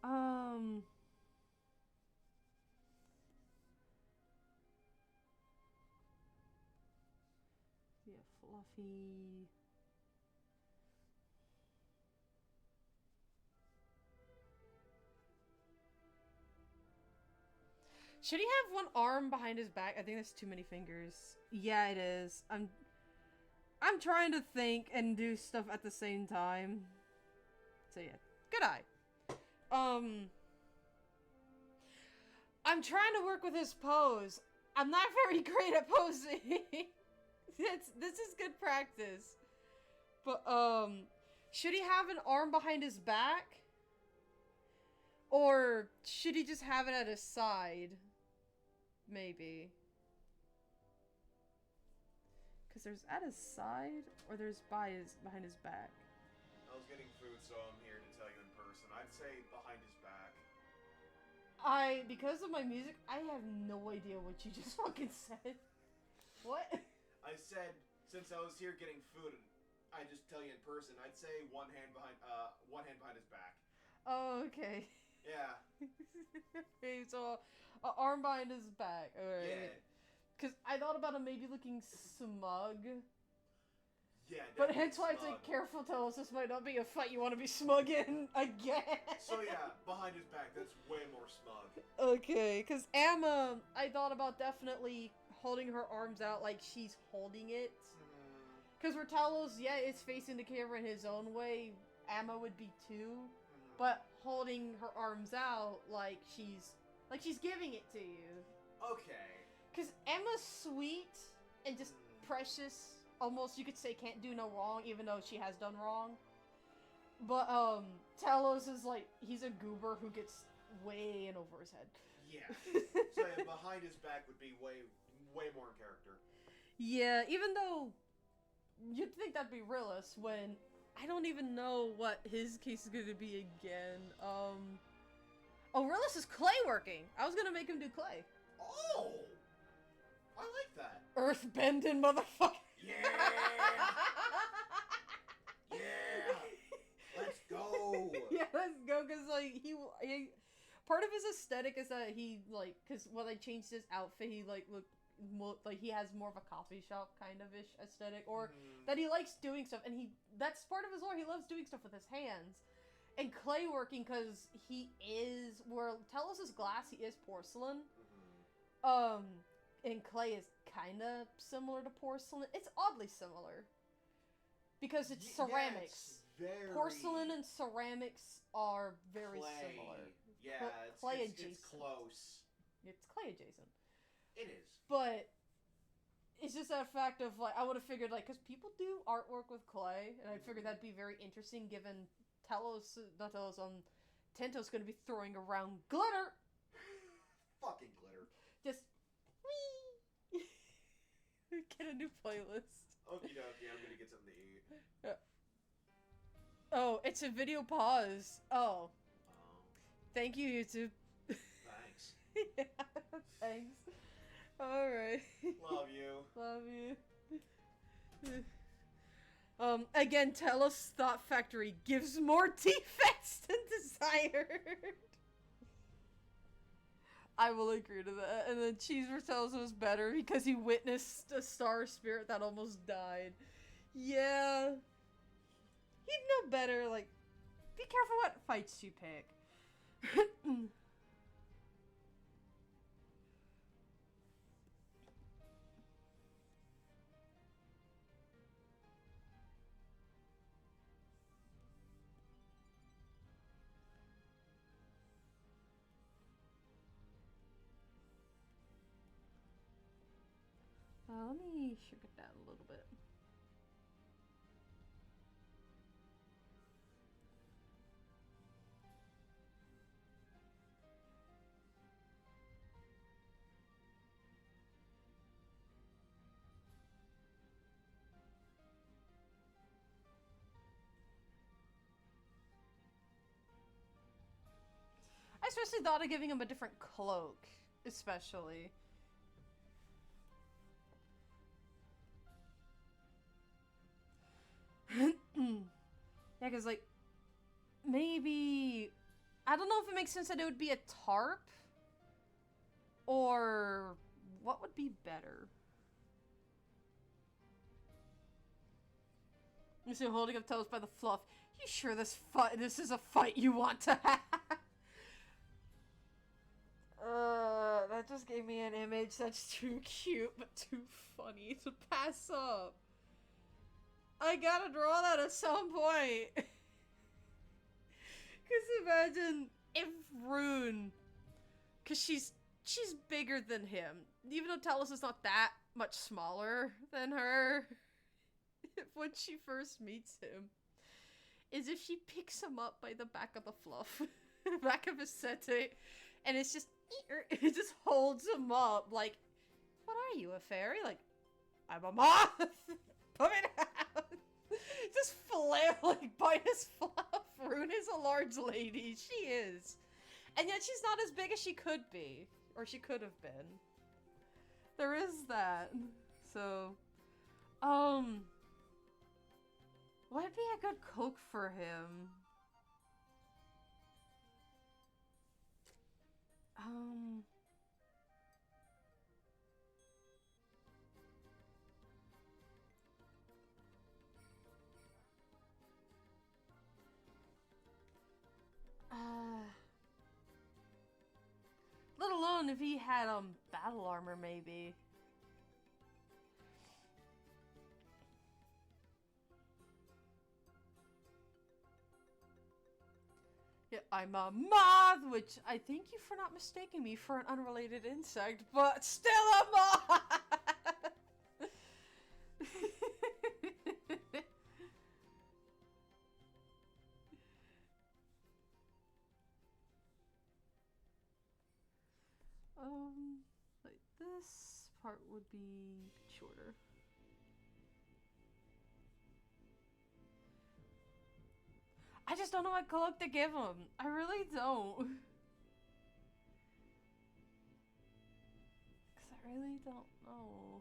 Um. Yeah, fluffy. Should he have one arm behind his back? I think that's too many fingers. Yeah, it is. I'm trying to think and do stuff at the same time. So yeah, good eye. I'm trying to work with his pose. I'm not very great at posing. This is good practice. But should he have an arm behind his back? Or should he just have it at his side? Maybe. Because there's at his side, or there's behind his back. I was getting food, so I'm here to tell you in person. I'd say behind his back. Because of my music, I have no idea what you just fucking said. What? I said, since I was here getting food, I just tell you in person. I'd say one hand behind his back. Oh, okay. Yeah. Okay, so arm behind his back. All right. Yeah. Because I thought about him maybe looking smug. Yeah. But hence why it's like, careful, Telos, this might not be a fight you want to be smug in again. So yeah, behind his back, that's way more smug. Okay, because Amma, I thought about definitely holding her arms out like she's holding it. Because where Telos, yeah, is facing the camera in his own way, Amma would be too. But holding her arms out like she's giving it to you. Okay. Because Emma's sweet and just precious. Almost, you could say, can't do no wrong, even though she has done wrong. But, Telos is like, he's a goober who gets way in over his head. Yeah. So yeah, behind his back would be way more in character. Yeah, even though you'd think that'd be Rillis when I don't even know what his case is going to be again. Oh, Rillis is clay working. I was going to make him do clay. Oh! I like that. Earthbending, motherfucker. Yeah! Yeah! Let's go! Yeah, let's go, because, like, he part of his aesthetic is that he, like, because when I changed his outfit, he, like, looked more, like, he has more of a coffee shop kind of ish aesthetic, or that he likes doing stuff, and that's part of his lore, he loves doing stuff with his hands. And clay working, because he is, where Telos' glass, he is porcelain. And clay is kind of similar to porcelain. It's oddly similar. Because it's ceramics. Yeah, it's porcelain and ceramics are very clay. Similar. Yeah, clay it's adjacent. It's close. It's clay adjacent. It is. But it's just that fact of, like, I would have figured, like, because people do artwork with clay, and I figured that'd be very interesting given Tento's going to be throwing around glitter. Fucking glitter. Just, whee! Get a new playlist. Okay, I'm gonna get something to eat. Yeah. Oh, it's a video pause. Oh. Thank you, YouTube. Thanks. Alright. Love you. Love you. Again, Telos Thought Factory gives more defects than desired. I will agree to that. And then Cheeseburger tells was better because he witnessed a star spirit that almost died. Yeah. He'd know better, like, be careful what fights you pick. Let me shrink it down a little bit. I especially thought of giving him a different cloak. Especially. Yeah, because, like, maybe... I don't know if it makes sense that it would be a tarp. Or... what would be better? You see, holding up Toes by the fluff. You sure this is a fight you want to have? That just gave me an image that's too cute, but too funny to pass up. I gotta draw that at some point. Cause imagine if Rune, cause she's bigger than him. Even though Telos is not that much smaller than her. When she first meets him, is if she picks him up by the back of the fluff, back of his sete, and it's just, it just holds him up like, what are you, a fairy? Like, I'm a moth. Put me down. Just flailing by his fluff. Rune is a large lady. She is. And yet she's not as big as she could be. Or she could have been. There is that. So, what'd be a good cook for him? Let alone if he had, battle armor, maybe. Yeah, I'm a moth, which I thank you for not mistaking me for an unrelated insect, but still a moth! Like this part would be shorter. I just don't know what cloak to give him. I really don't. Because I really don't know.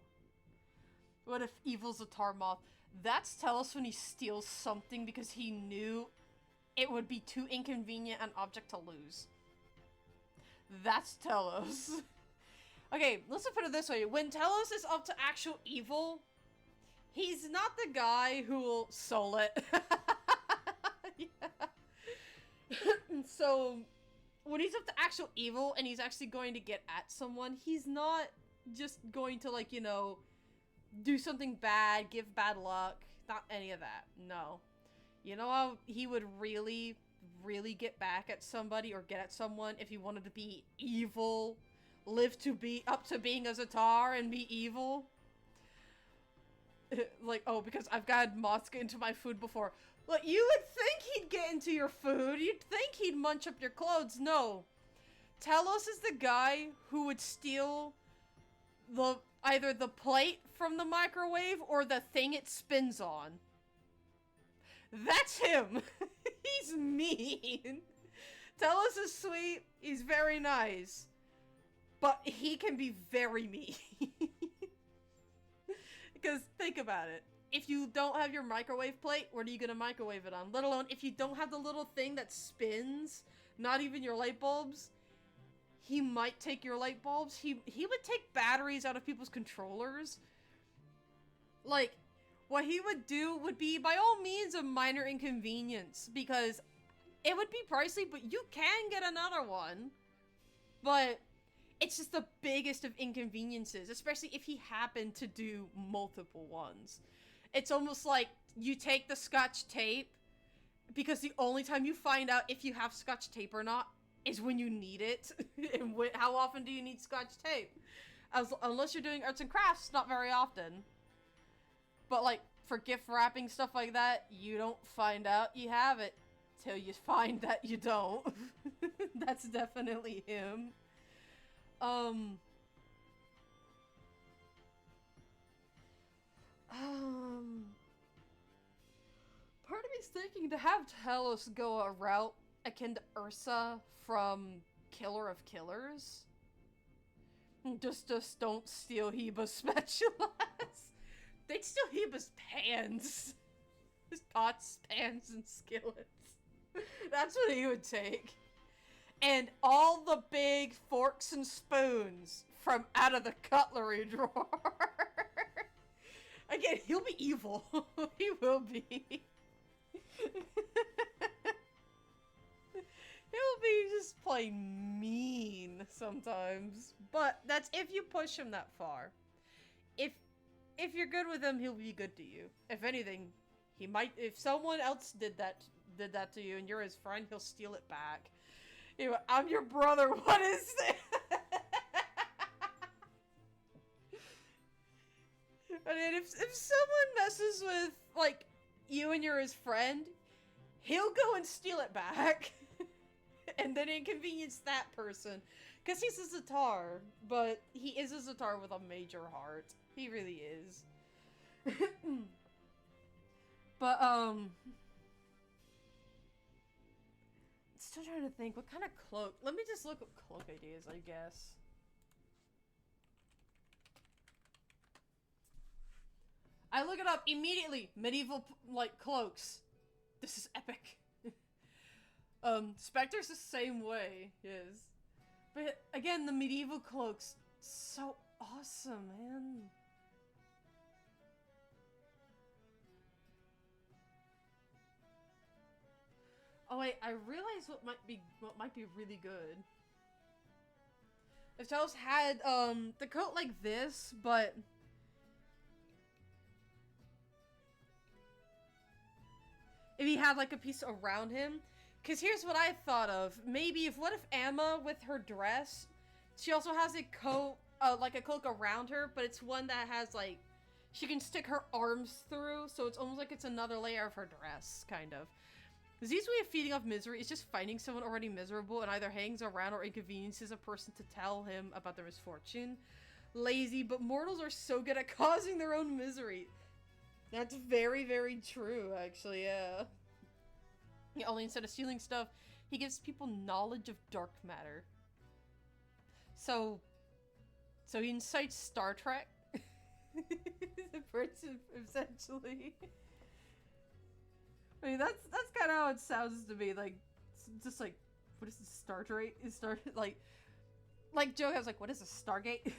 What if Evil's a Tarmoth? That's Telos when he steals something because he knew it would be too inconvenient an object to lose. That's Telos. Okay, let's put it this way. When Telos is up to actual evil, he's not the guy who will soul it. Yeah. So, when he's up to actual evil and he's actually going to get at someone, he's not just going to, like, you know, do something bad, give bad luck. Not any of that. No. You know how he would really, really get back at somebody or get at someone if he wanted to be evil? Live to be up to being a Zatar and be evil? Like, oh, because I've got moths get into my food before. Look, you would think he'd get into your food. You'd think he'd munch up your clothes. No. Telos is the guy who would steal either the plate from the microwave or the thing it spins on. That's him. He's mean. Telos is sweet. He's very nice. but he can be very mean. Because think about it. If you don't have your microwave plate, what are you gonna microwave it on? Let alone if you don't have the little thing that spins, not even your light bulbs, he might take your light bulbs. He would take batteries out of people's controllers. Like, what he would do would be, by all means, a minor inconvenience, because it would be pricey, but you can get another one. But it's just the biggest of inconveniences, especially if he happened to do multiple ones. It's almost like you take the Scotch tape, because the only time you find out if you have Scotch tape or not is when you need it. And how often do you need Scotch tape? Unless you're doing arts and crafts, not very often. But like, for gift wrapping, stuff like that, you don't find out you have it till you find that you don't. That's definitely him. Part of me's thinking to have Talos go a route akin to Ursa from Killer of Killers. Just don't steal Heba's spatulas. They'd steal Heba's pans. His pots, pans, and skillets. That's what he would take. And all the big forks and spoons from out of the cutlery drawer. Again, he'll be evil. He will be. He'll be just plain mean sometimes. But that's if you push him that far. If you're good with him, he'll be good to you. If anything, he might, if someone else did that to you and you're his friend, he'll steal it back. You know, I'm your brother, what is this? I mean, if someone messes with, like, you and you're his friend, he'll go and steal it back. And then inconvenience that person. Because he's a Zatar, but he is a Zatar with a major heart. He really is. But, still trying to think, what kind of cloak? Let me just look up cloak ideas, I guess. I look it up immediately. Medieval, like, cloaks. This is epic. Spectre's the same way, yes. But, again, the medieval cloaks, so awesome, man. Oh wait, I realized what might be really good. If Talos had, the coat like this, but if he had, like, a piece around him. Because here's what I thought of. Maybe what if Amma, with her dress, she also has a coat, like a cloak around her, but it's one that has, like, she can stick her arms through, so it's almost like it's another layer of her dress, kind of. Z's way of feeding off misery is just finding someone already miserable and either hangs around or inconveniences a person to tell him about their misfortune. Lazy, but mortals are so good at causing their own misery. That's very, very true, actually, yeah. Only instead of stealing stuff, he gives people knowledge of dark matter. So he incites Star Trek. The person, essentially. I mean, that's kind of how it sounds to me. Like, just like, what is this Stargate? Is like Joe has like, what is a Stargate?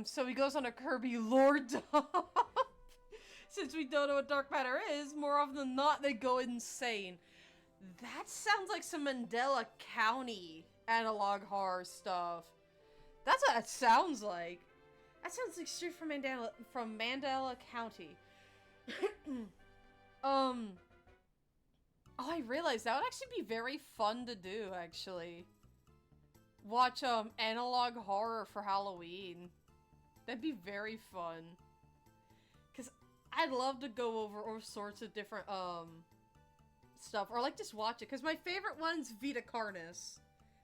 So he goes on a Kirby lore dump. Since we don't know what dark matter is, more often than not, they go insane. That sounds like some Mandela County analog horror stuff. That's what it sounds like. That sounds like straight from Mandela County. I realized that would actually be very fun to do, actually. Watch, analog horror for Halloween. That'd be very fun. Because I'd love to go over all sorts of different, stuff. Or, like, just watch it. Because my favorite one's Vita Carnis.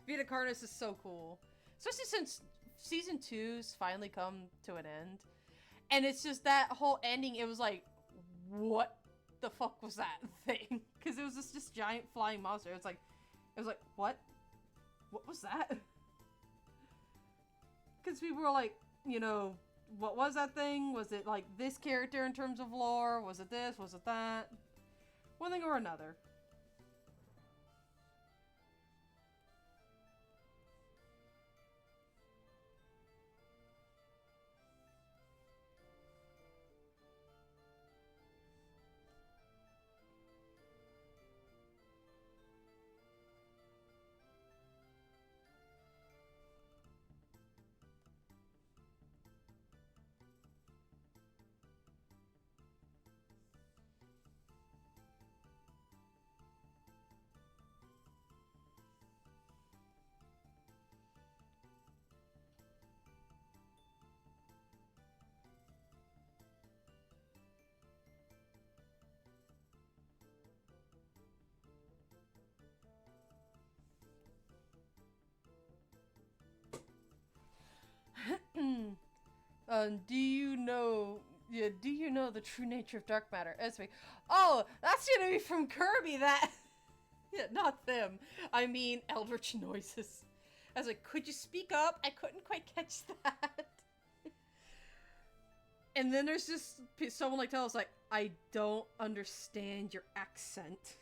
Vita Carnis is so cool. Especially since Season 2's finally come to an end. And it's just that whole ending, it was like, what the fuck was that thing? Because it was just giant flying monster. It was like, what? What was that? Because people were like, you know, what was that thing? Was it like this character in terms of lore? Was it this? Was it that? One thing or another. Do you know? Yeah, do you know the true nature of dark matter? Esme. Oh, that's gonna be from Kirby. That. Yeah, not them. I mean, eldritch noises. I was like, could you speak up? I couldn't quite catch that. And then there's just someone like tell us like, I don't understand your accent.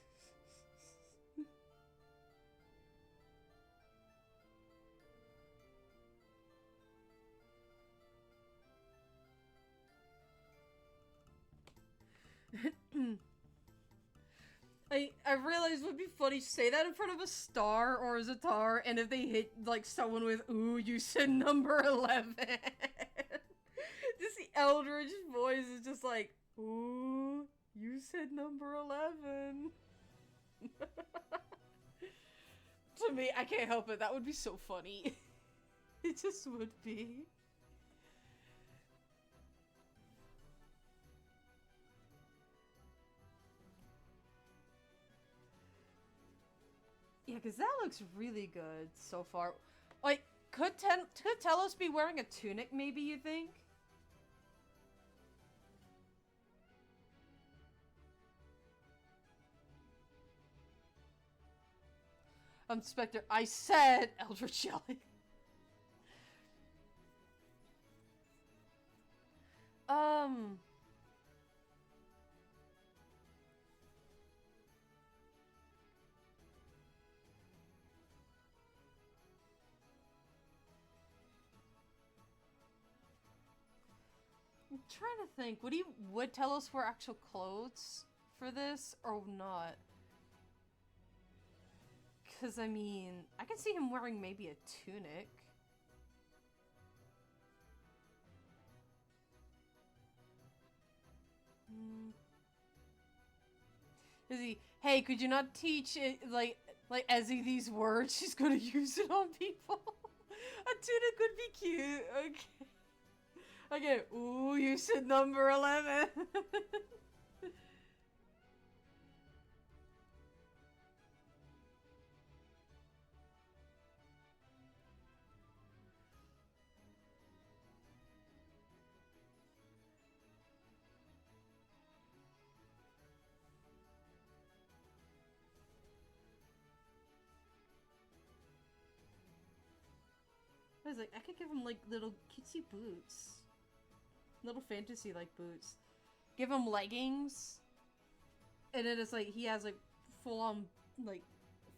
I realized it would be funny to say that in front of a star or a Zatar, and if they hit like someone with, ooh, you said number 11. Just the Eldritch voice is just like, ooh, you said number 11. To me, I can't help it. That would be so funny. It just would be. Yeah, because that looks really good so far. Like, could Telos be wearing a tunic, maybe, you think? Spectre, I said Eldritch Jelly. Um... I'm trying to think. Would Telos wear actual clothes for this or not? Because, I mean, I can see him wearing maybe a tunic. Hmm. Is he, hey, could you not teach it, like Ezzy these words? She's gonna use it on people. A tunic would be cute. Okay. Okay, ooh, you said number 11. I was like, I could give him, like, little cutesy boots. Little fantasy-like boots. Give him leggings. And then it's like, he has, like, full-on, like,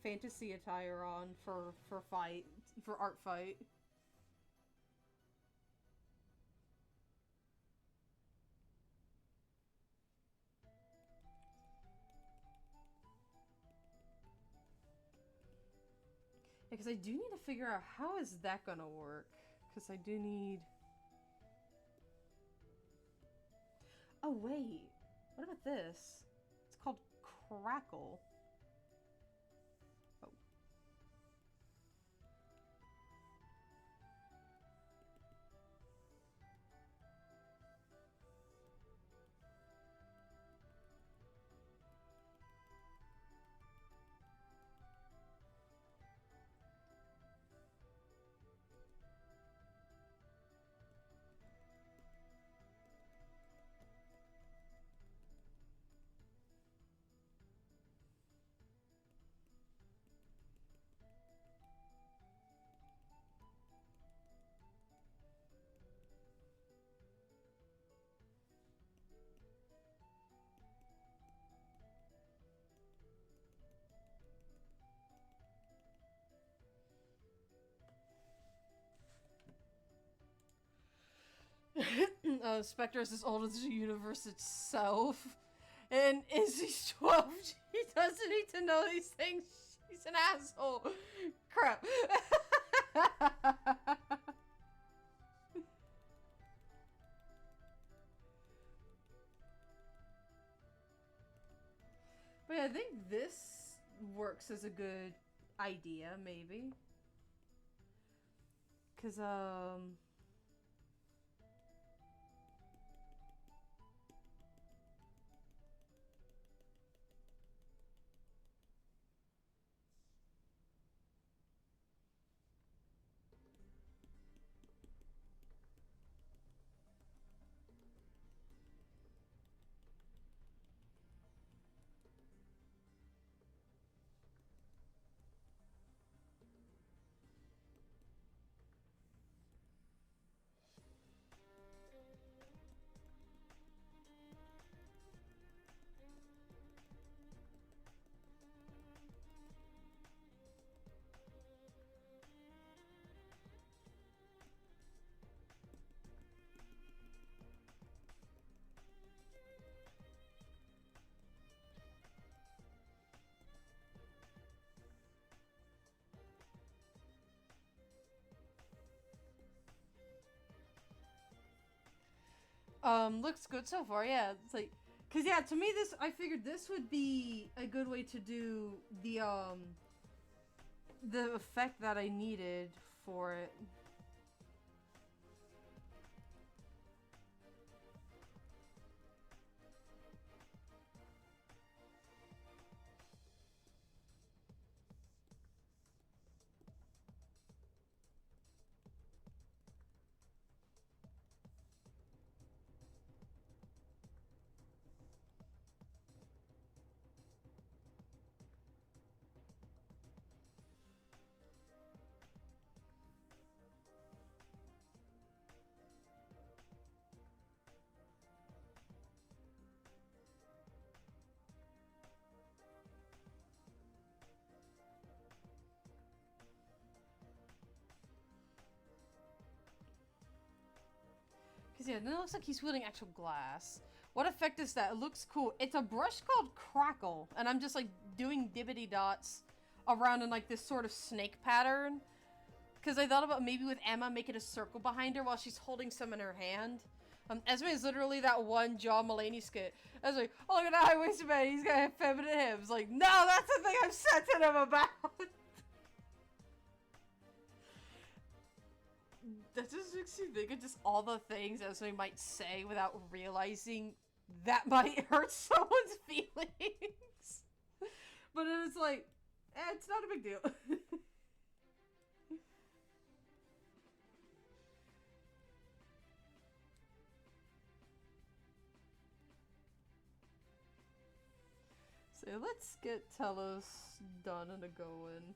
fantasy attire on for fight. For art fight. Because I do need to figure out how is that gonna work. Because I do need... Oh, wait. What about this? It's called Crackle. Spectre is as old as the universe itself. And Izzy's 12. She doesn't need to know these things. She's an asshole. Crap. But yeah, I think this works as a good idea, maybe. Cause looks good so far. Yeah, it's like, cause yeah, to me this, I figured this would be a good way to do the effect that I needed for it. Cause yeah, then it looks like he's wielding actual glass. What effect is that? It looks cool. It's a brush called Crackle, and I'm just like doing dibbity dots around in like this sort of snake pattern. Cause I thought about maybe with Emma making a circle behind her while she's holding some in her hand. Esme is literally that one John Mulaney skit. I was like, oh look at that high-waisted man, he's got feminine hips. Like, no, that's the thing I'm sensitive about. That just makes you think of just all the things Esme might say without realizing that might hurt someone's feelings. But then it's like, it's not a big deal. So let's get Telos done and a going.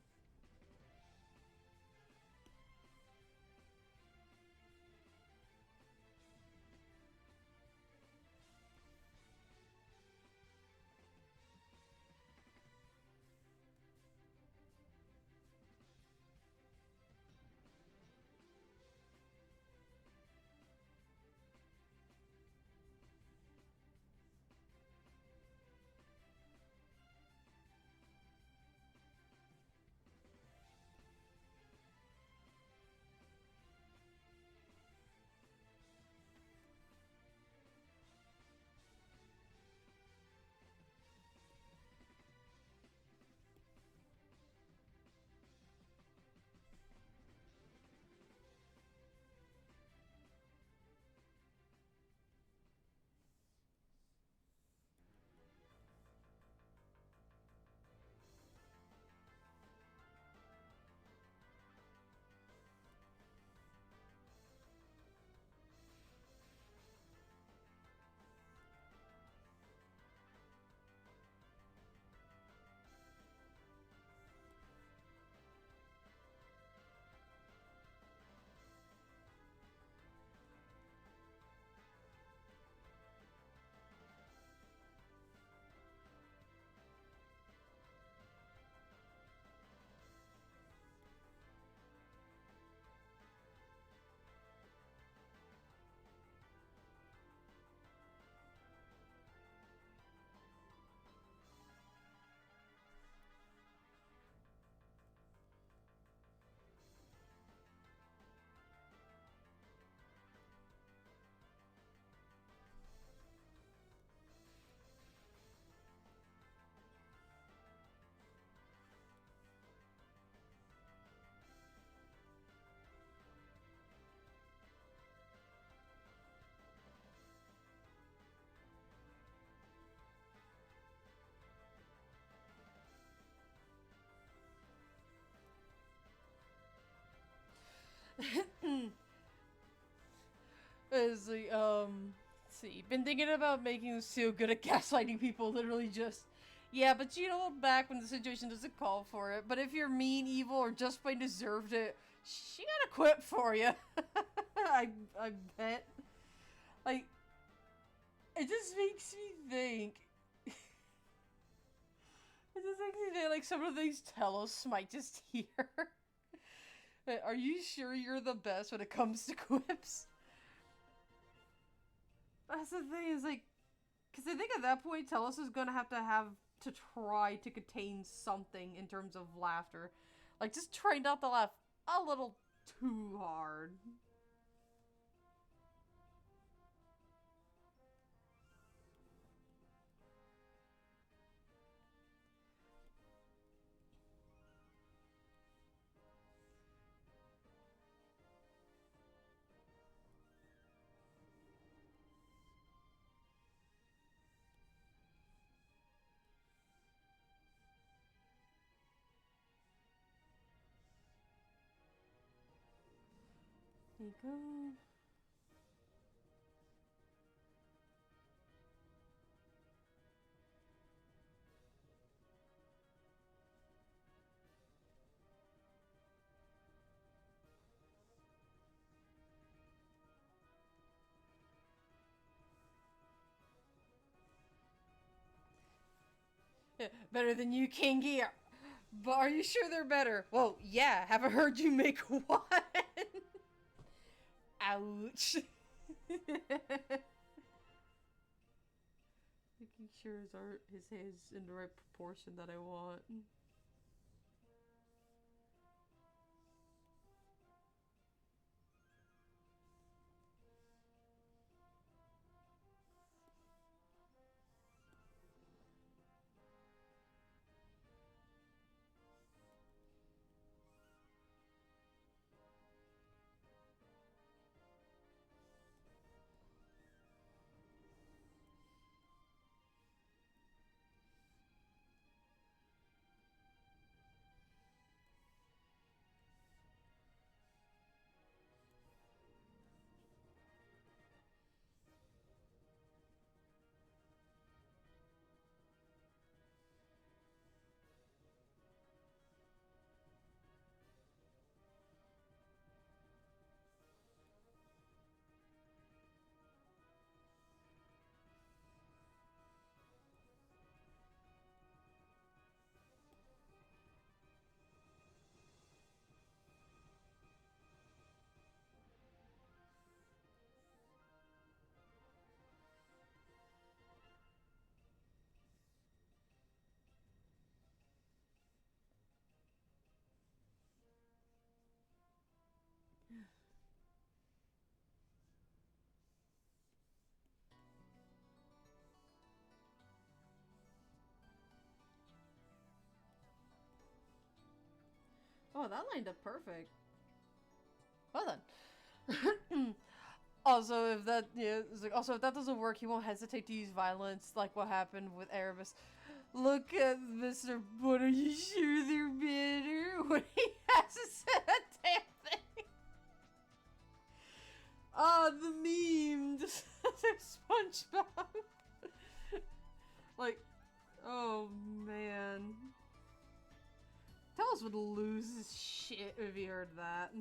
Is the let's see, been thinking about making Lucille good at gaslighting people. Literally just, yeah, but you don't back when the situation doesn't call for it. But if you're mean, evil, or just plain deserved it, she got a quip for you. I bet. Like, it just makes me think. It just makes me think like some of these Telos might just hear. Are you sure you're the best when it comes to quips? That's the thing, is like, because I think at that point, Telos is gonna have to try to contain something in terms of laughter. Like, just try not to laugh a little too hard. There you go. Yeah, better than you, Kingy. But are you sure they're better? Well, yeah. Haven't heard you make one. Ouch. Making sure his hair is in the right proportion that I want. Oh, that lined up perfect. Well then. Also, if that also if that doesn't work, he won't hesitate to use violence, like what happened with Erebus. Look at Mr. But are you sure they're better? When he has to say that damn thing. Ah, the meme. Just SpongeBob. Like, oh man. Talos would lose his shit if he heard that.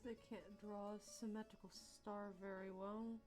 They can't draw a symmetrical star very well.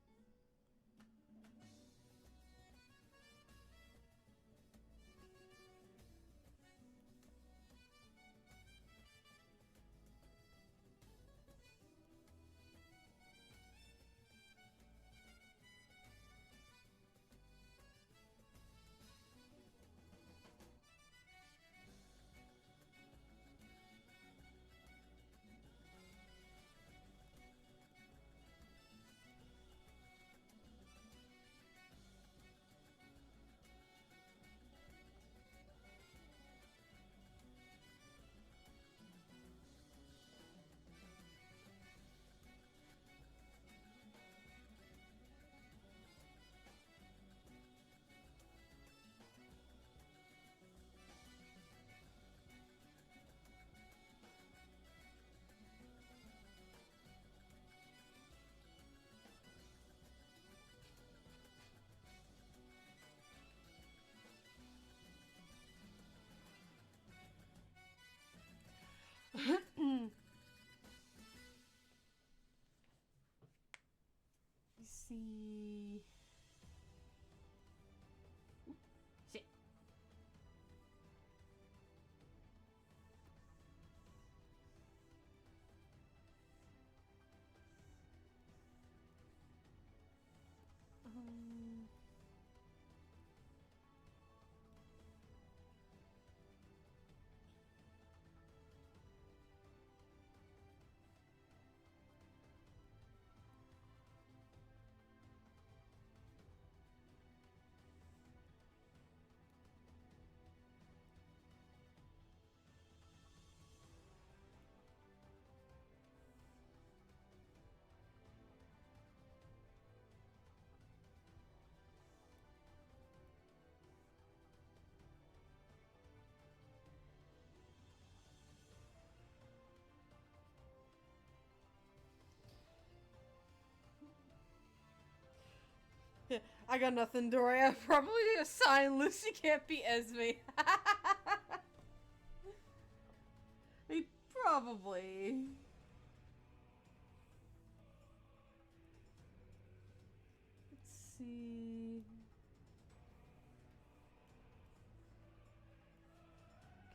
Let's see. Shit. Um. Yeah, I got nothing, Dory. I probably assign Lucy can't be Esme. Probably. Let's see.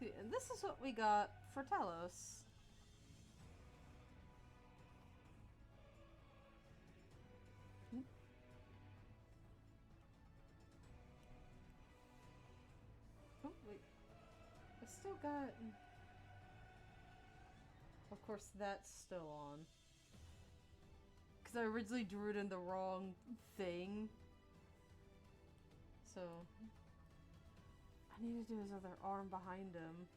Okay, and this is what we got for Talos. Oh, wait. I still got... Of course, that's still on. Because I originally drew it in the wrong thing. So... I need to do his other arm behind him.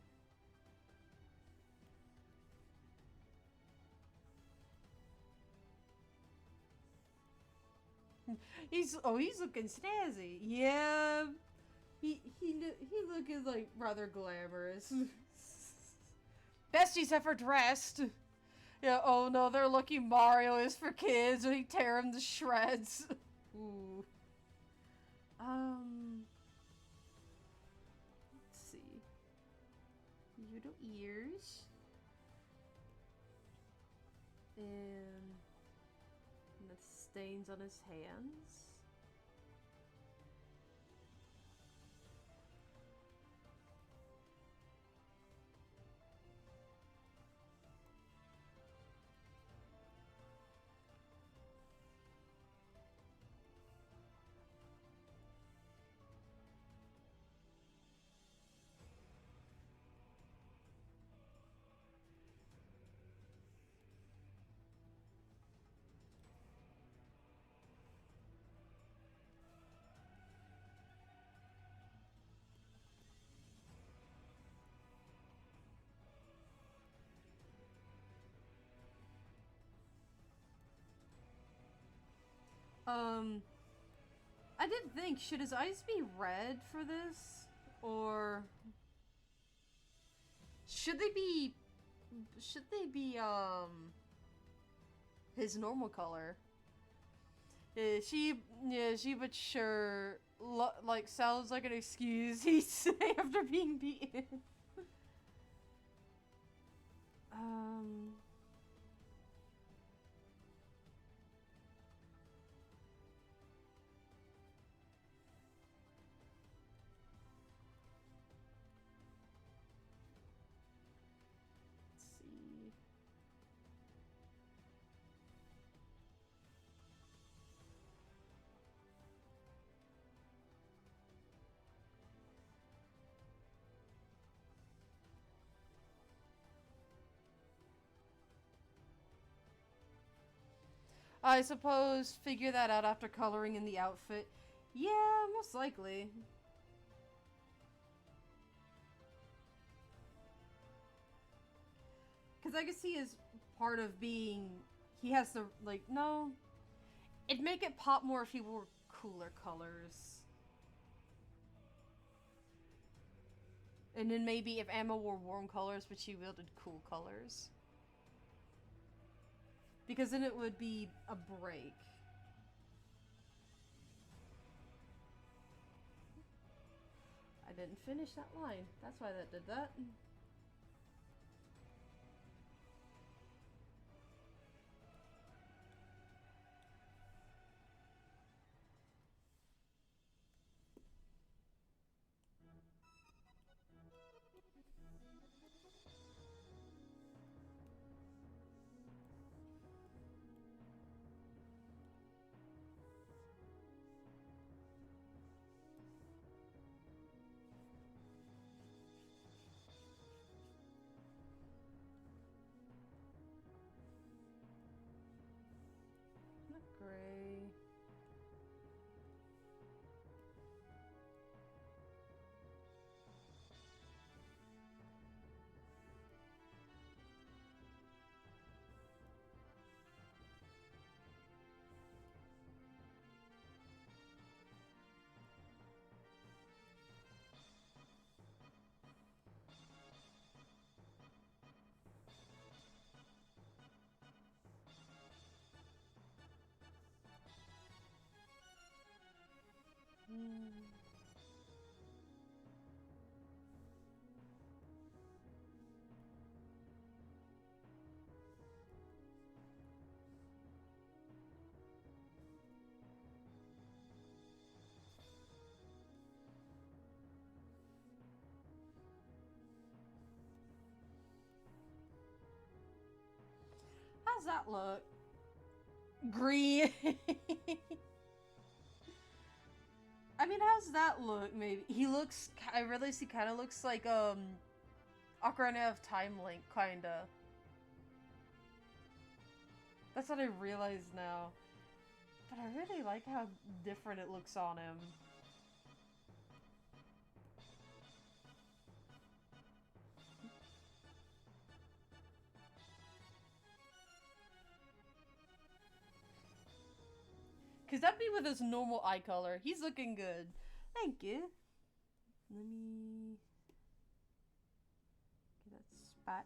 He's looking snazzy. Yeah. He looking like rather glamorous. Besties ever dressed. Yeah, oh no, they're looking Mario is for kids and he tear him to shreds. Ooh. Let's see. Little ears. And the stains on his hands. I did think, should his eyes be red for this? Or should they be his normal color? She but sure like sounds like an excuse he'd say after being beaten. I suppose figure that out after coloring in the outfit. Yeah, most likely. Because I can see as part of being... He has to, like, no. It'd make it pop more if he wore cooler colors. And then maybe if Emma wore warm colors, but she wielded cool colors. Because then it would be a break. I didn't finish that line. That's why that did that. Not gray. How's that look? Green. I mean, how's that look? Maybe he looks. I realize he kind of looks like Ocarina of Time Link, kinda. That's what I realize now. But I really like how different it looks on him. Cause that'd be with his normal eye color. He's looking good. Thank you. Let me get that spat.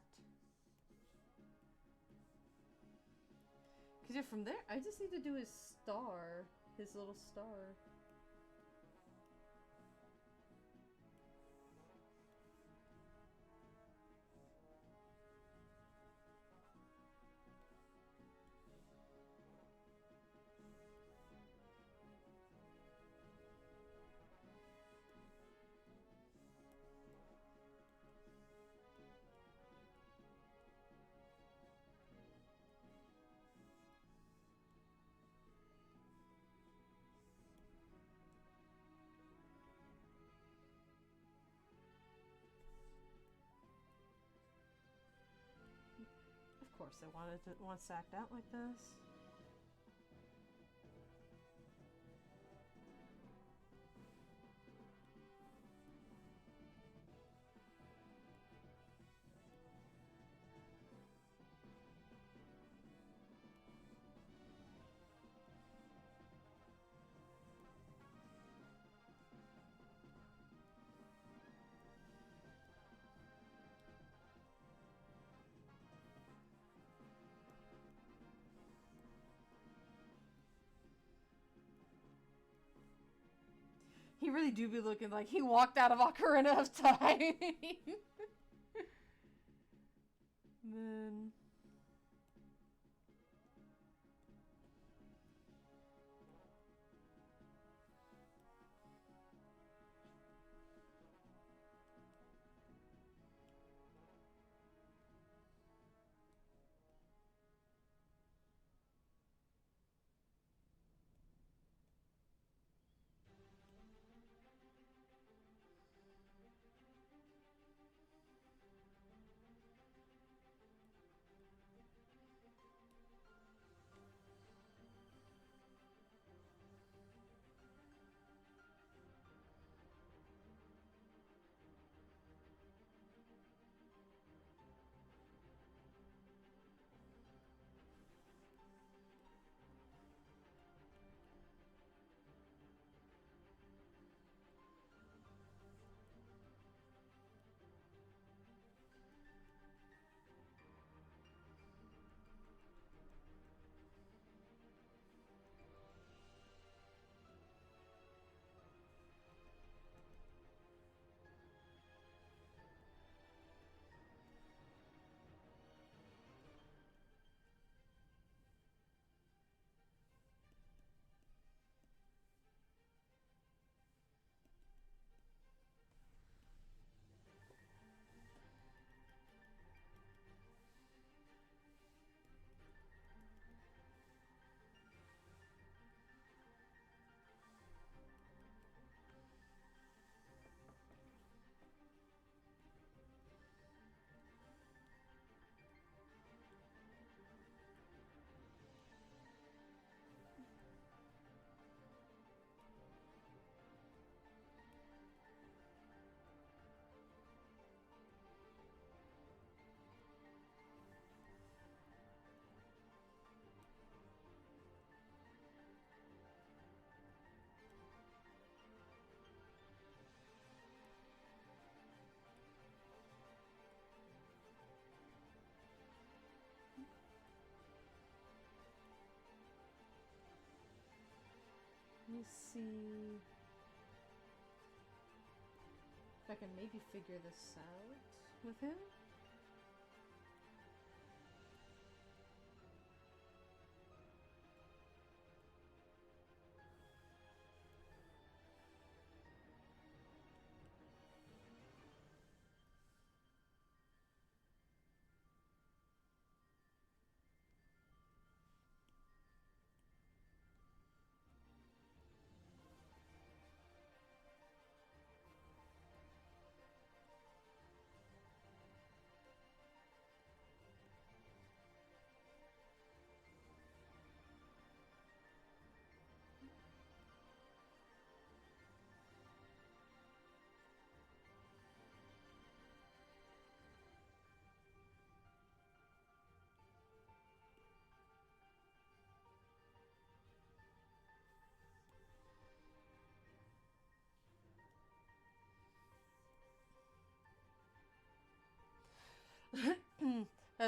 Cause yeah, from there, I just need to do his star. His little star. Of course, I wanted to want sacked out like this. He really do be looking like he walked out of Ocarina of Time. Man. me see if I can maybe figure this out with him.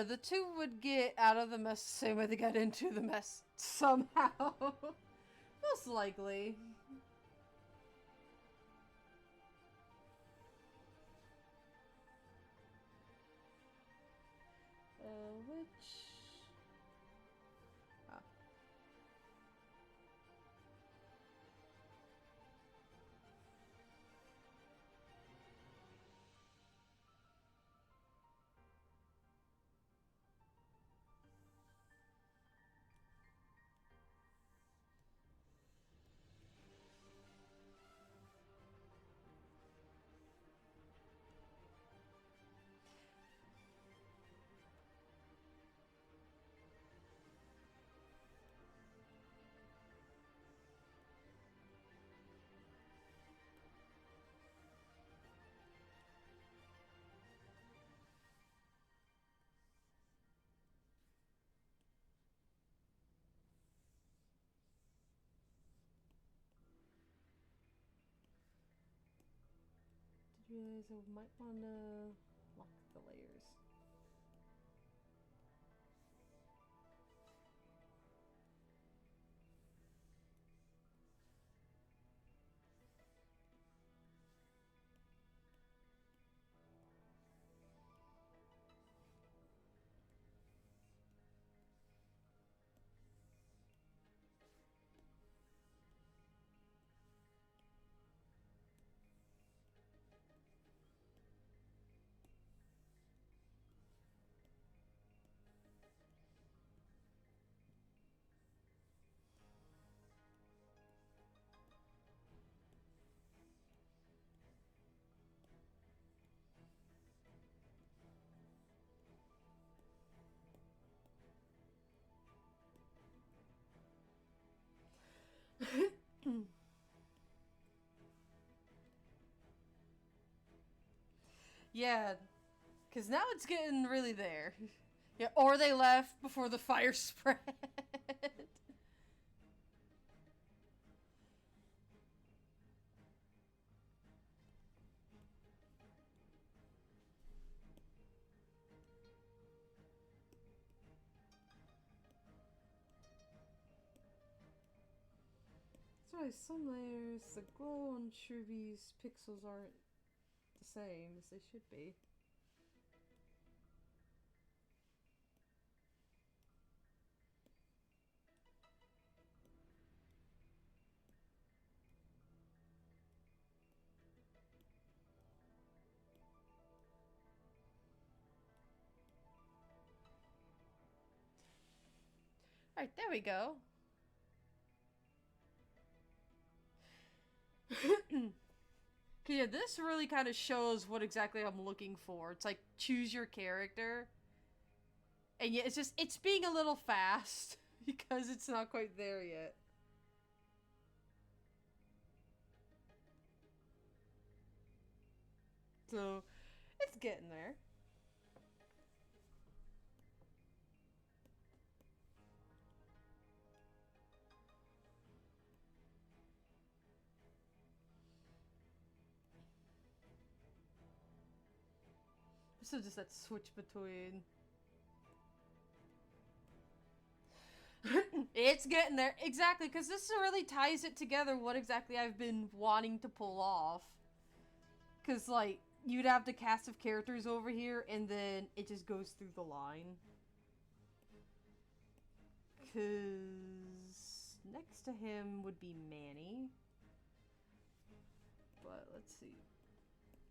The two would get out of the mess the same way they got into the mess. Somehow. Most likely. Which... Ah. Did realize I might want to lock the layers. Yeah, because now it's getting really there. Yeah, or they left before the fire spread. Sorry, some layers, the glow on Shroovy's pixels aren't the same as they should be. Alright, there we go. Yeah, this really kind of shows what exactly I'm looking for. It's like, choose your character. And yeah, it's just, it's being a little fast because it's not quite there yet. So, it's getting there. So just that switch between... It's getting there. Exactly, because this really ties it together what exactly I've been wanting to pull off. Because, like, you'd have the cast of characters over here, and then it just goes through the line. Because next to him would be Manny. But let's see.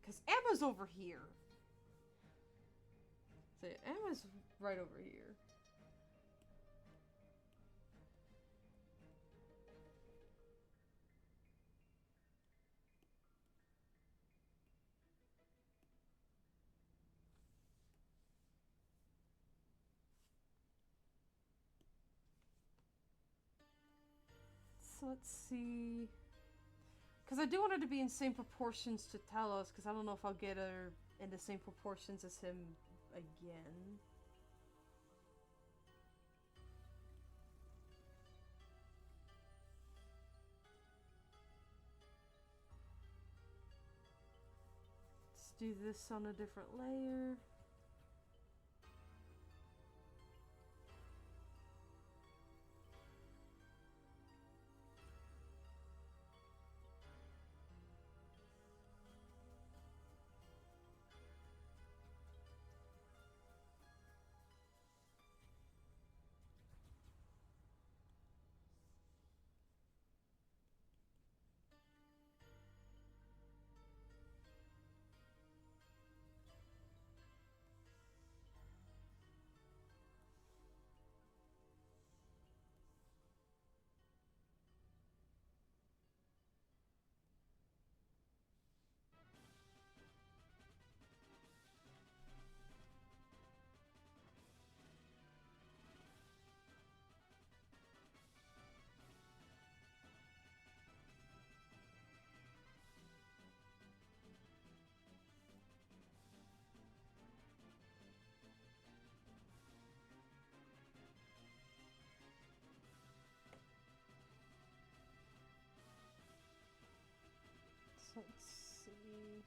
Because Emma's over here. So Emma's right over here. So let's see. Because I do want her to be in same proportions to Talos, because I don't know if I'll get her in the same proportions as him again. Let's do this on a different layer. So let's see.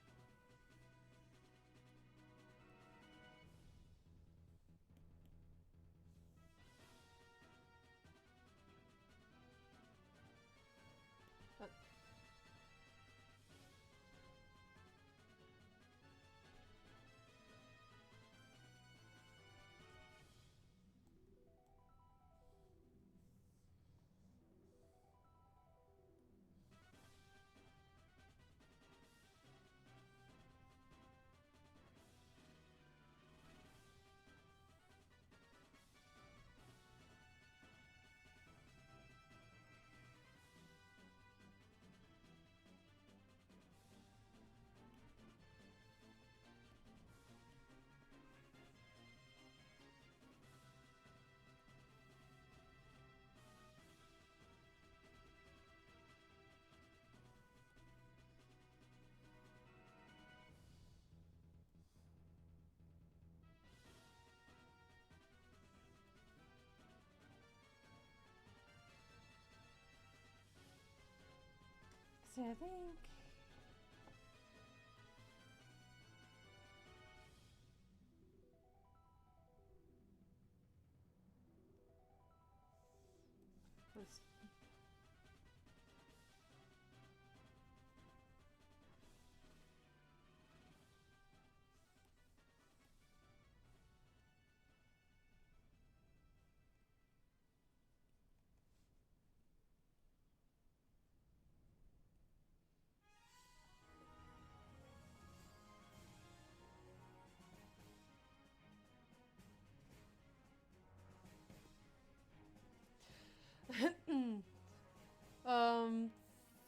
So I think. Let's um,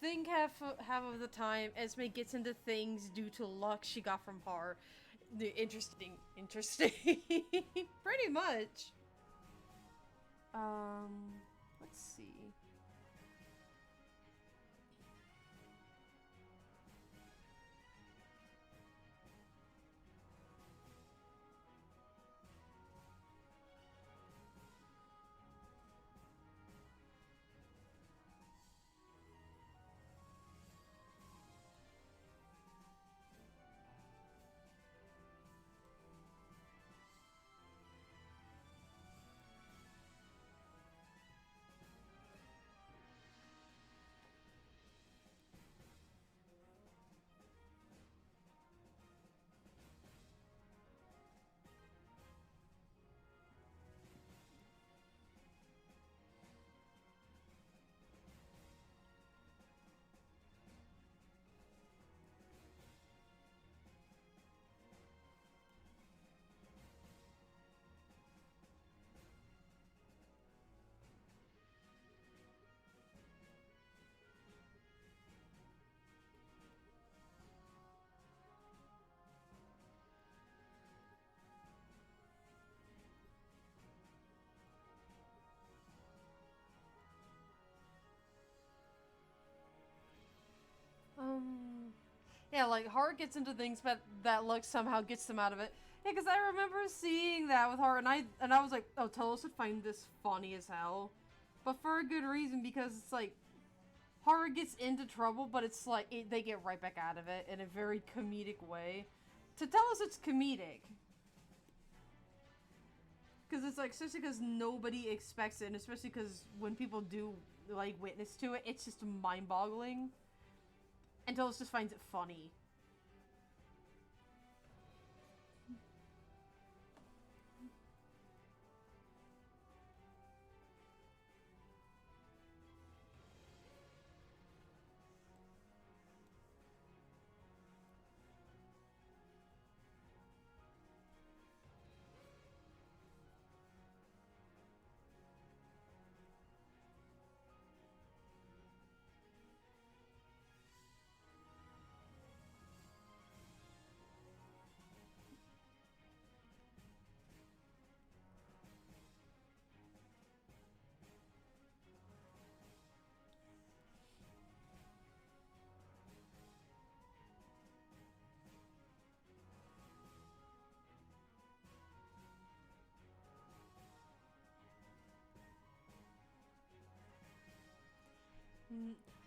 think half of the time Esme gets into things due to luck she got from her. The interesting, pretty much. Let's see. Yeah, like horror gets into things, but that look somehow gets them out of it. Yeah, because I remember seeing that with horror, and I was like, oh, Tolos would find this funny as hell, but for a good reason, because it's like horror gets into trouble, but it's like they get right back out of it in a very comedic way. To tell us it's comedic, because it's like especially because nobody expects it, and especially because when people do like witness to it, it's just mind-boggling. And Tolos just finds it funny.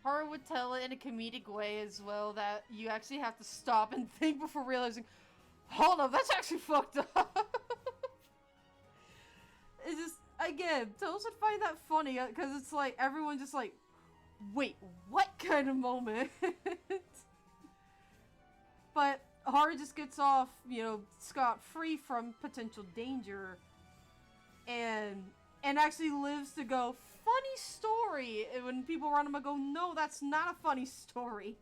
Horror would tell it in a comedic way as well that you actually have to stop and think before realizing, hold up, that's actually fucked up. It's just, again, Toast would find that funny because it's like everyone just like, wait, what kind of moment? But horror just gets off, scot-free from potential danger and actually lives to go, funny story. And when people around him go, no, that's not a funny story.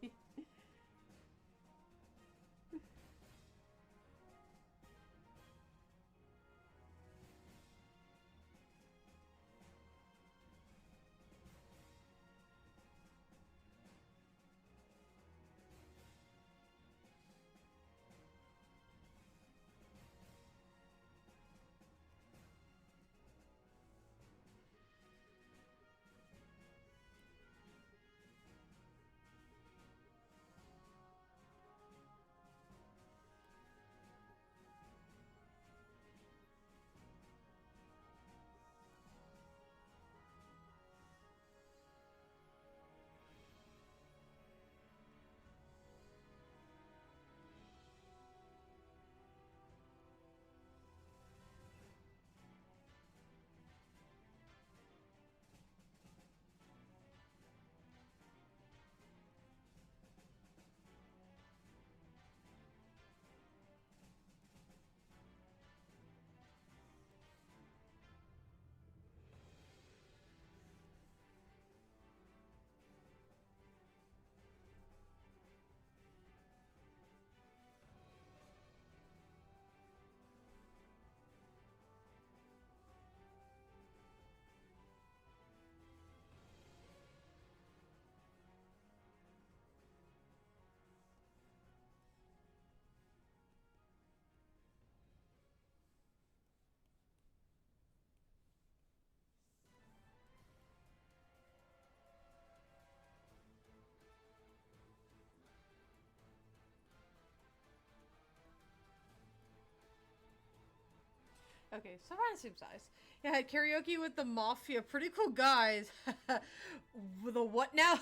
Okay, so around the same size. Yeah, I had karaoke with the Mafia. Pretty cool guys. The what now?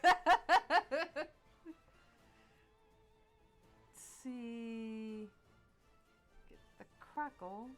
Let's see. Get the crackle.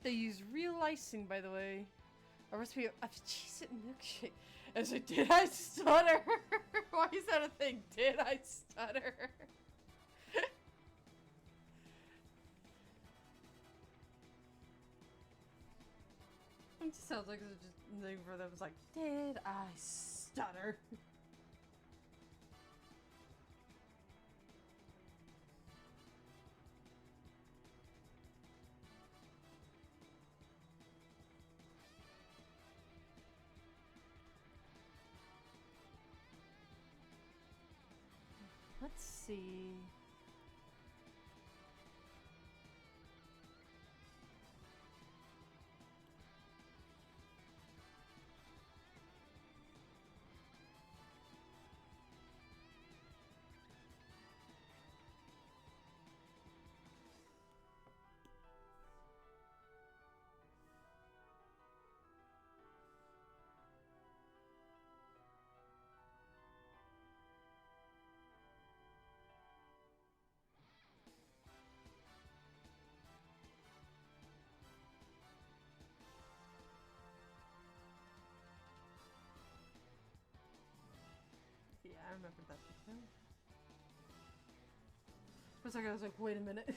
They use real icing, by the way. A recipe of cheese and milkshake. I was like, did I stutter? Why is that a thing? Did I stutter? It just sounds like it's just a thing for them. It's like, did I stutter? Let's see. Yeah, I remember that video. For a second, I was like, wait a minute.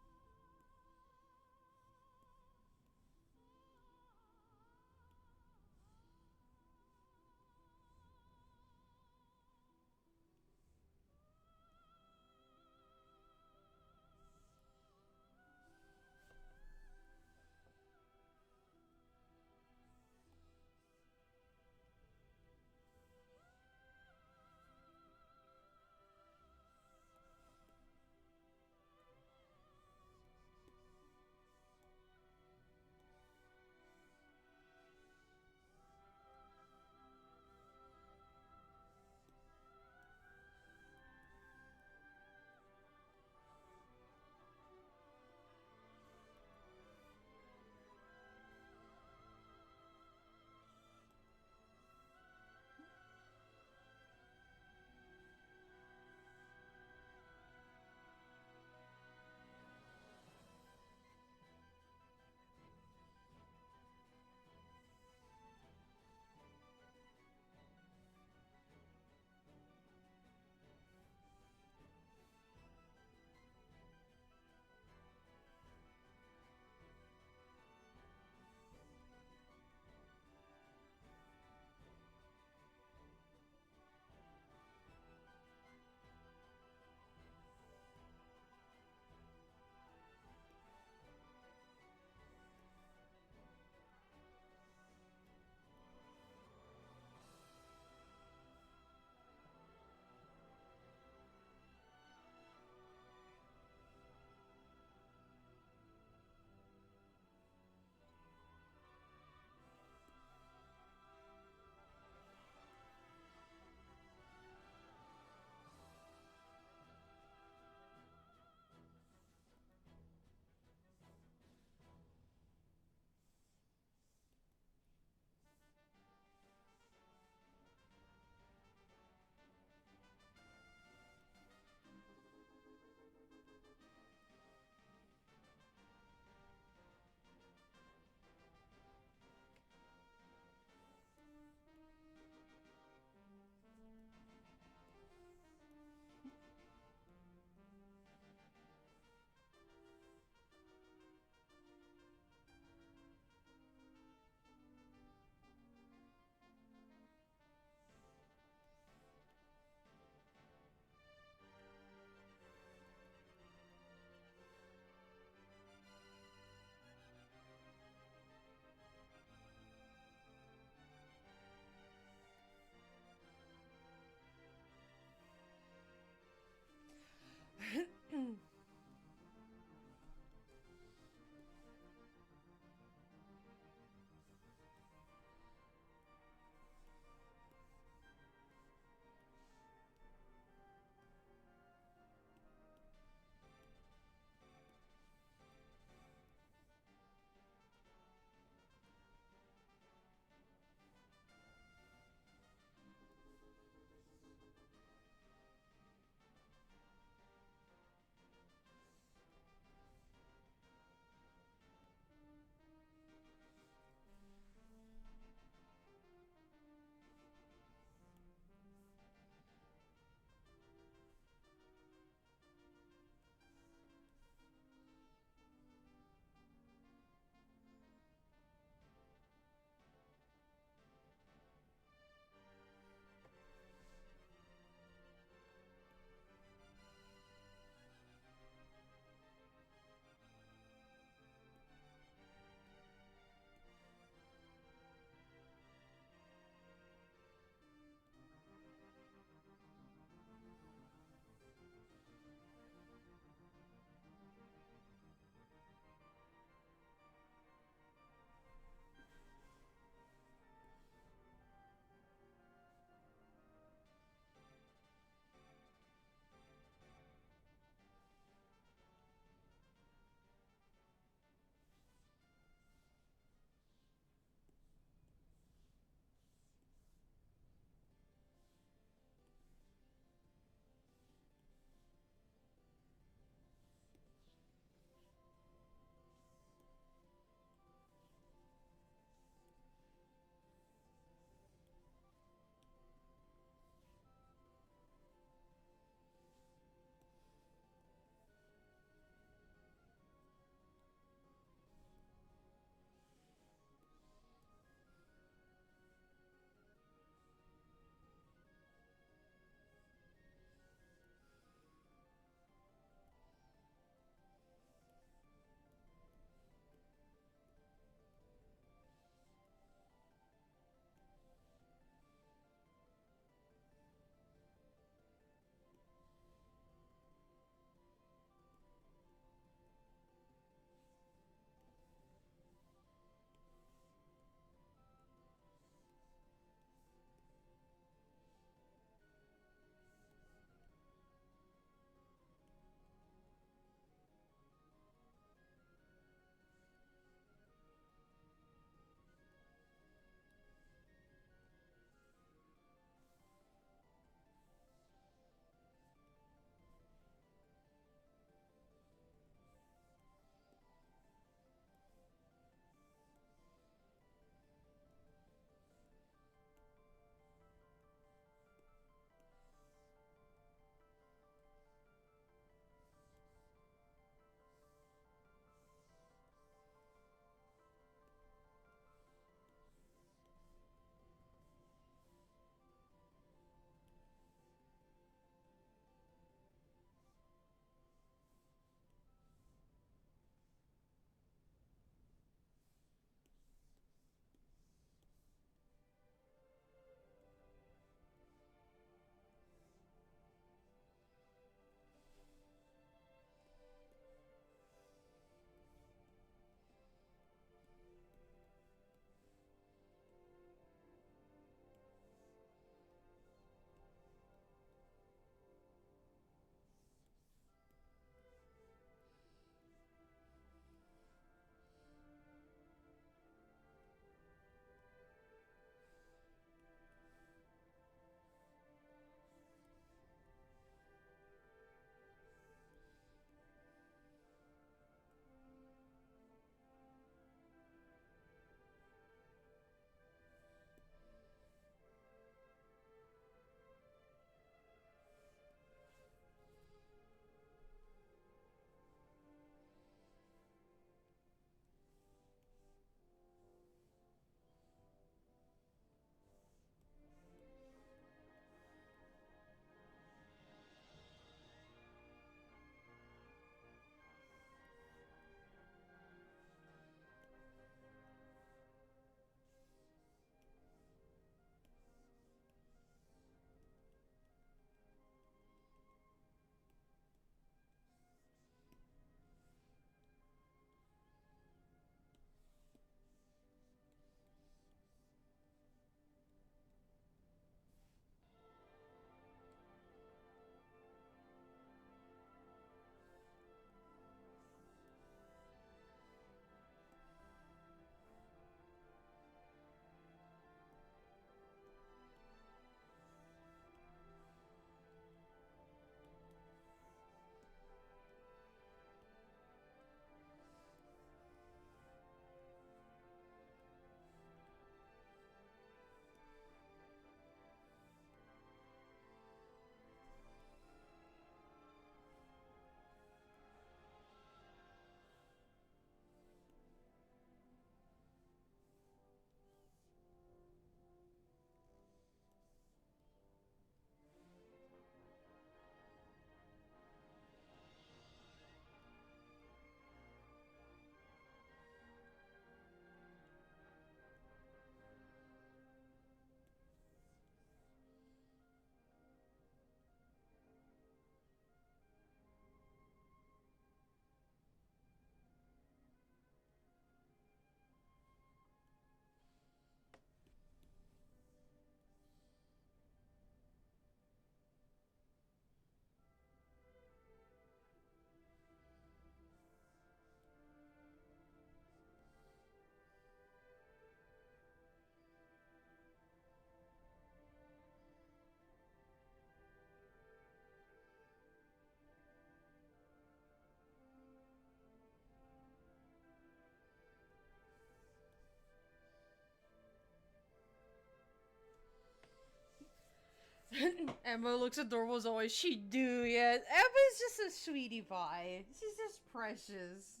Emma looks adorable as always. She do, yeah. Emma's just a sweetie pie. She's just precious.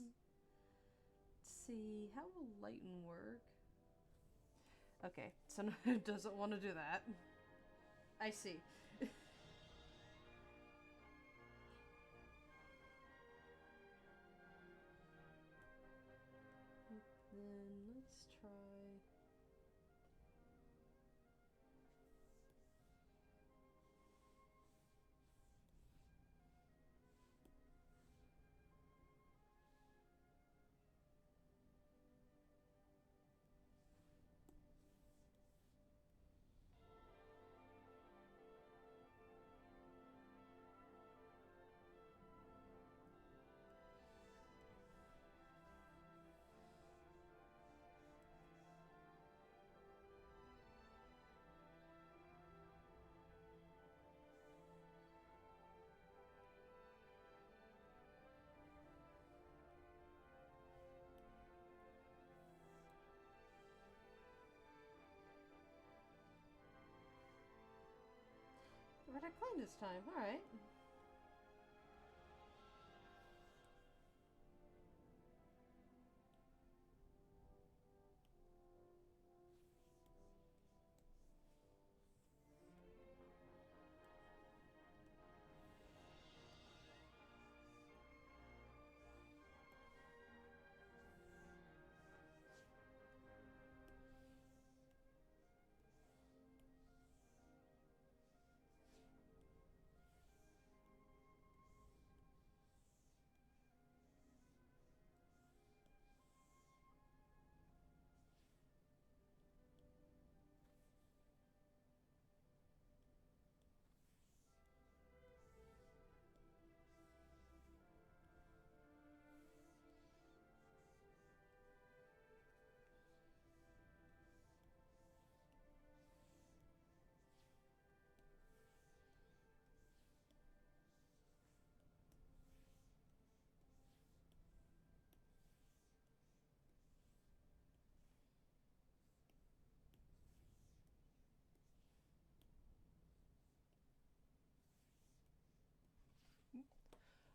Let's see, how will lighten work? Okay, so no, it doesn't want to do that. I see. Then let's try. But I claimed this time. Alright.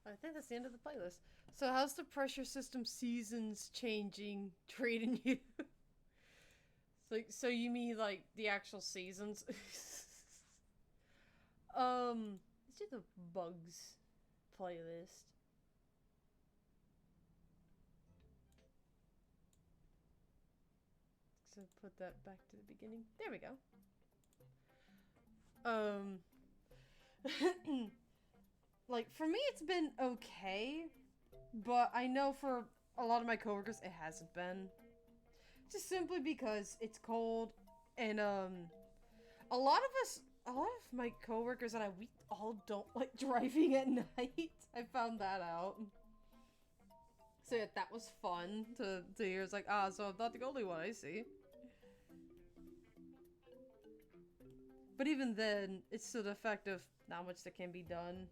I think that's the end of the playlist. So how's the pressure system seasons changing, trading you? Like, so you mean like the actual seasons? Let's do the bugs playlist. So put that back to the beginning. There we go. Like for me it's been okay, but I know for a lot of my coworkers it hasn't been. Just simply because it's cold and a lot of my coworkers and we all don't like driving at night. I found that out. So yeah, that was fun to hear. It's like, so I'm not the only one, I see. But even then, it's still the fact of not much that can be done.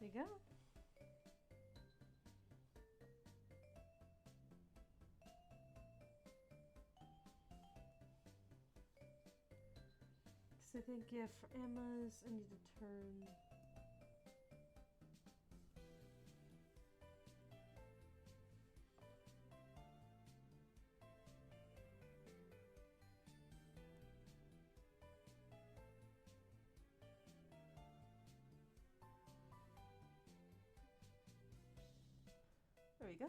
There you go. I think, yeah, for Emma's, I need to turn. There we go.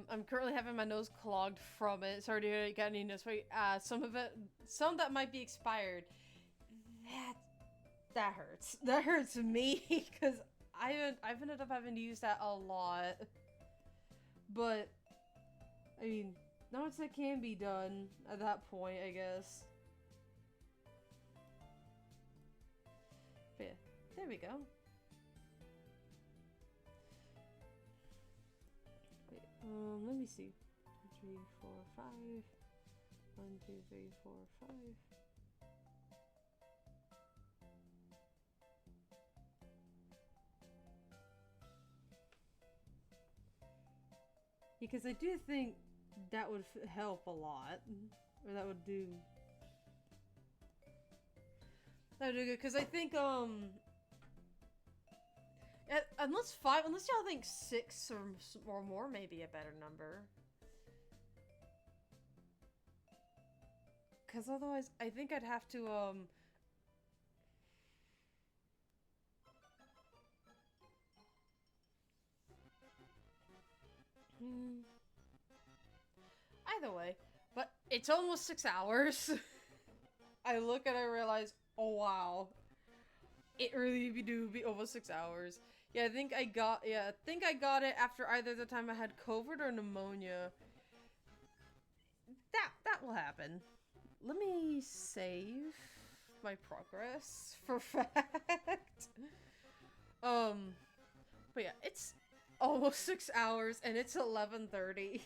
I'm currently having my nose clogged from it. Sorry to get any nose. Some that might be expired. That hurts. That hurts me because I've ended up having to use that a lot. But I mean, not much that can be done at that point, I guess. But yeah, there we go. Wait, let me see. 2, 3, 4, 5. 1, 2, 3, 4, 5. Because I do think that would help a lot, or that would do. That would do good because I think unless y'all think 6 or more may be a better number. Because otherwise, I think I'd have to Either way, but it's almost 6 hours. I look and I realize, oh wow, it really do be almost 6 hours. Yeah, I think I got it after either the time I had COVID or pneumonia. That will happen. Let me save my progress for fact. But yeah, it's almost 6 hours and it's 11:30.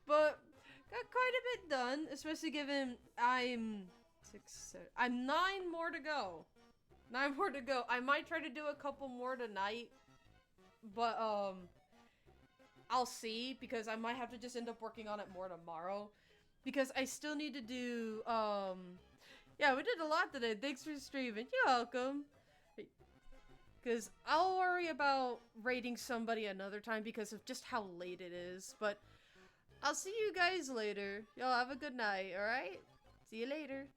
But got quite a bit done, especially given I'm 9 more to go. 9 more to go. I might try to do a couple more tonight, but I'll see because I might have to just end up working on it more tomorrow because I still need to do yeah, we did a lot today. Thanks for streaming. You're welcome. Because I'll worry about rating somebody another time because of just how late it is. But I'll see you guys later. Y'all have a good night, alright? See you later.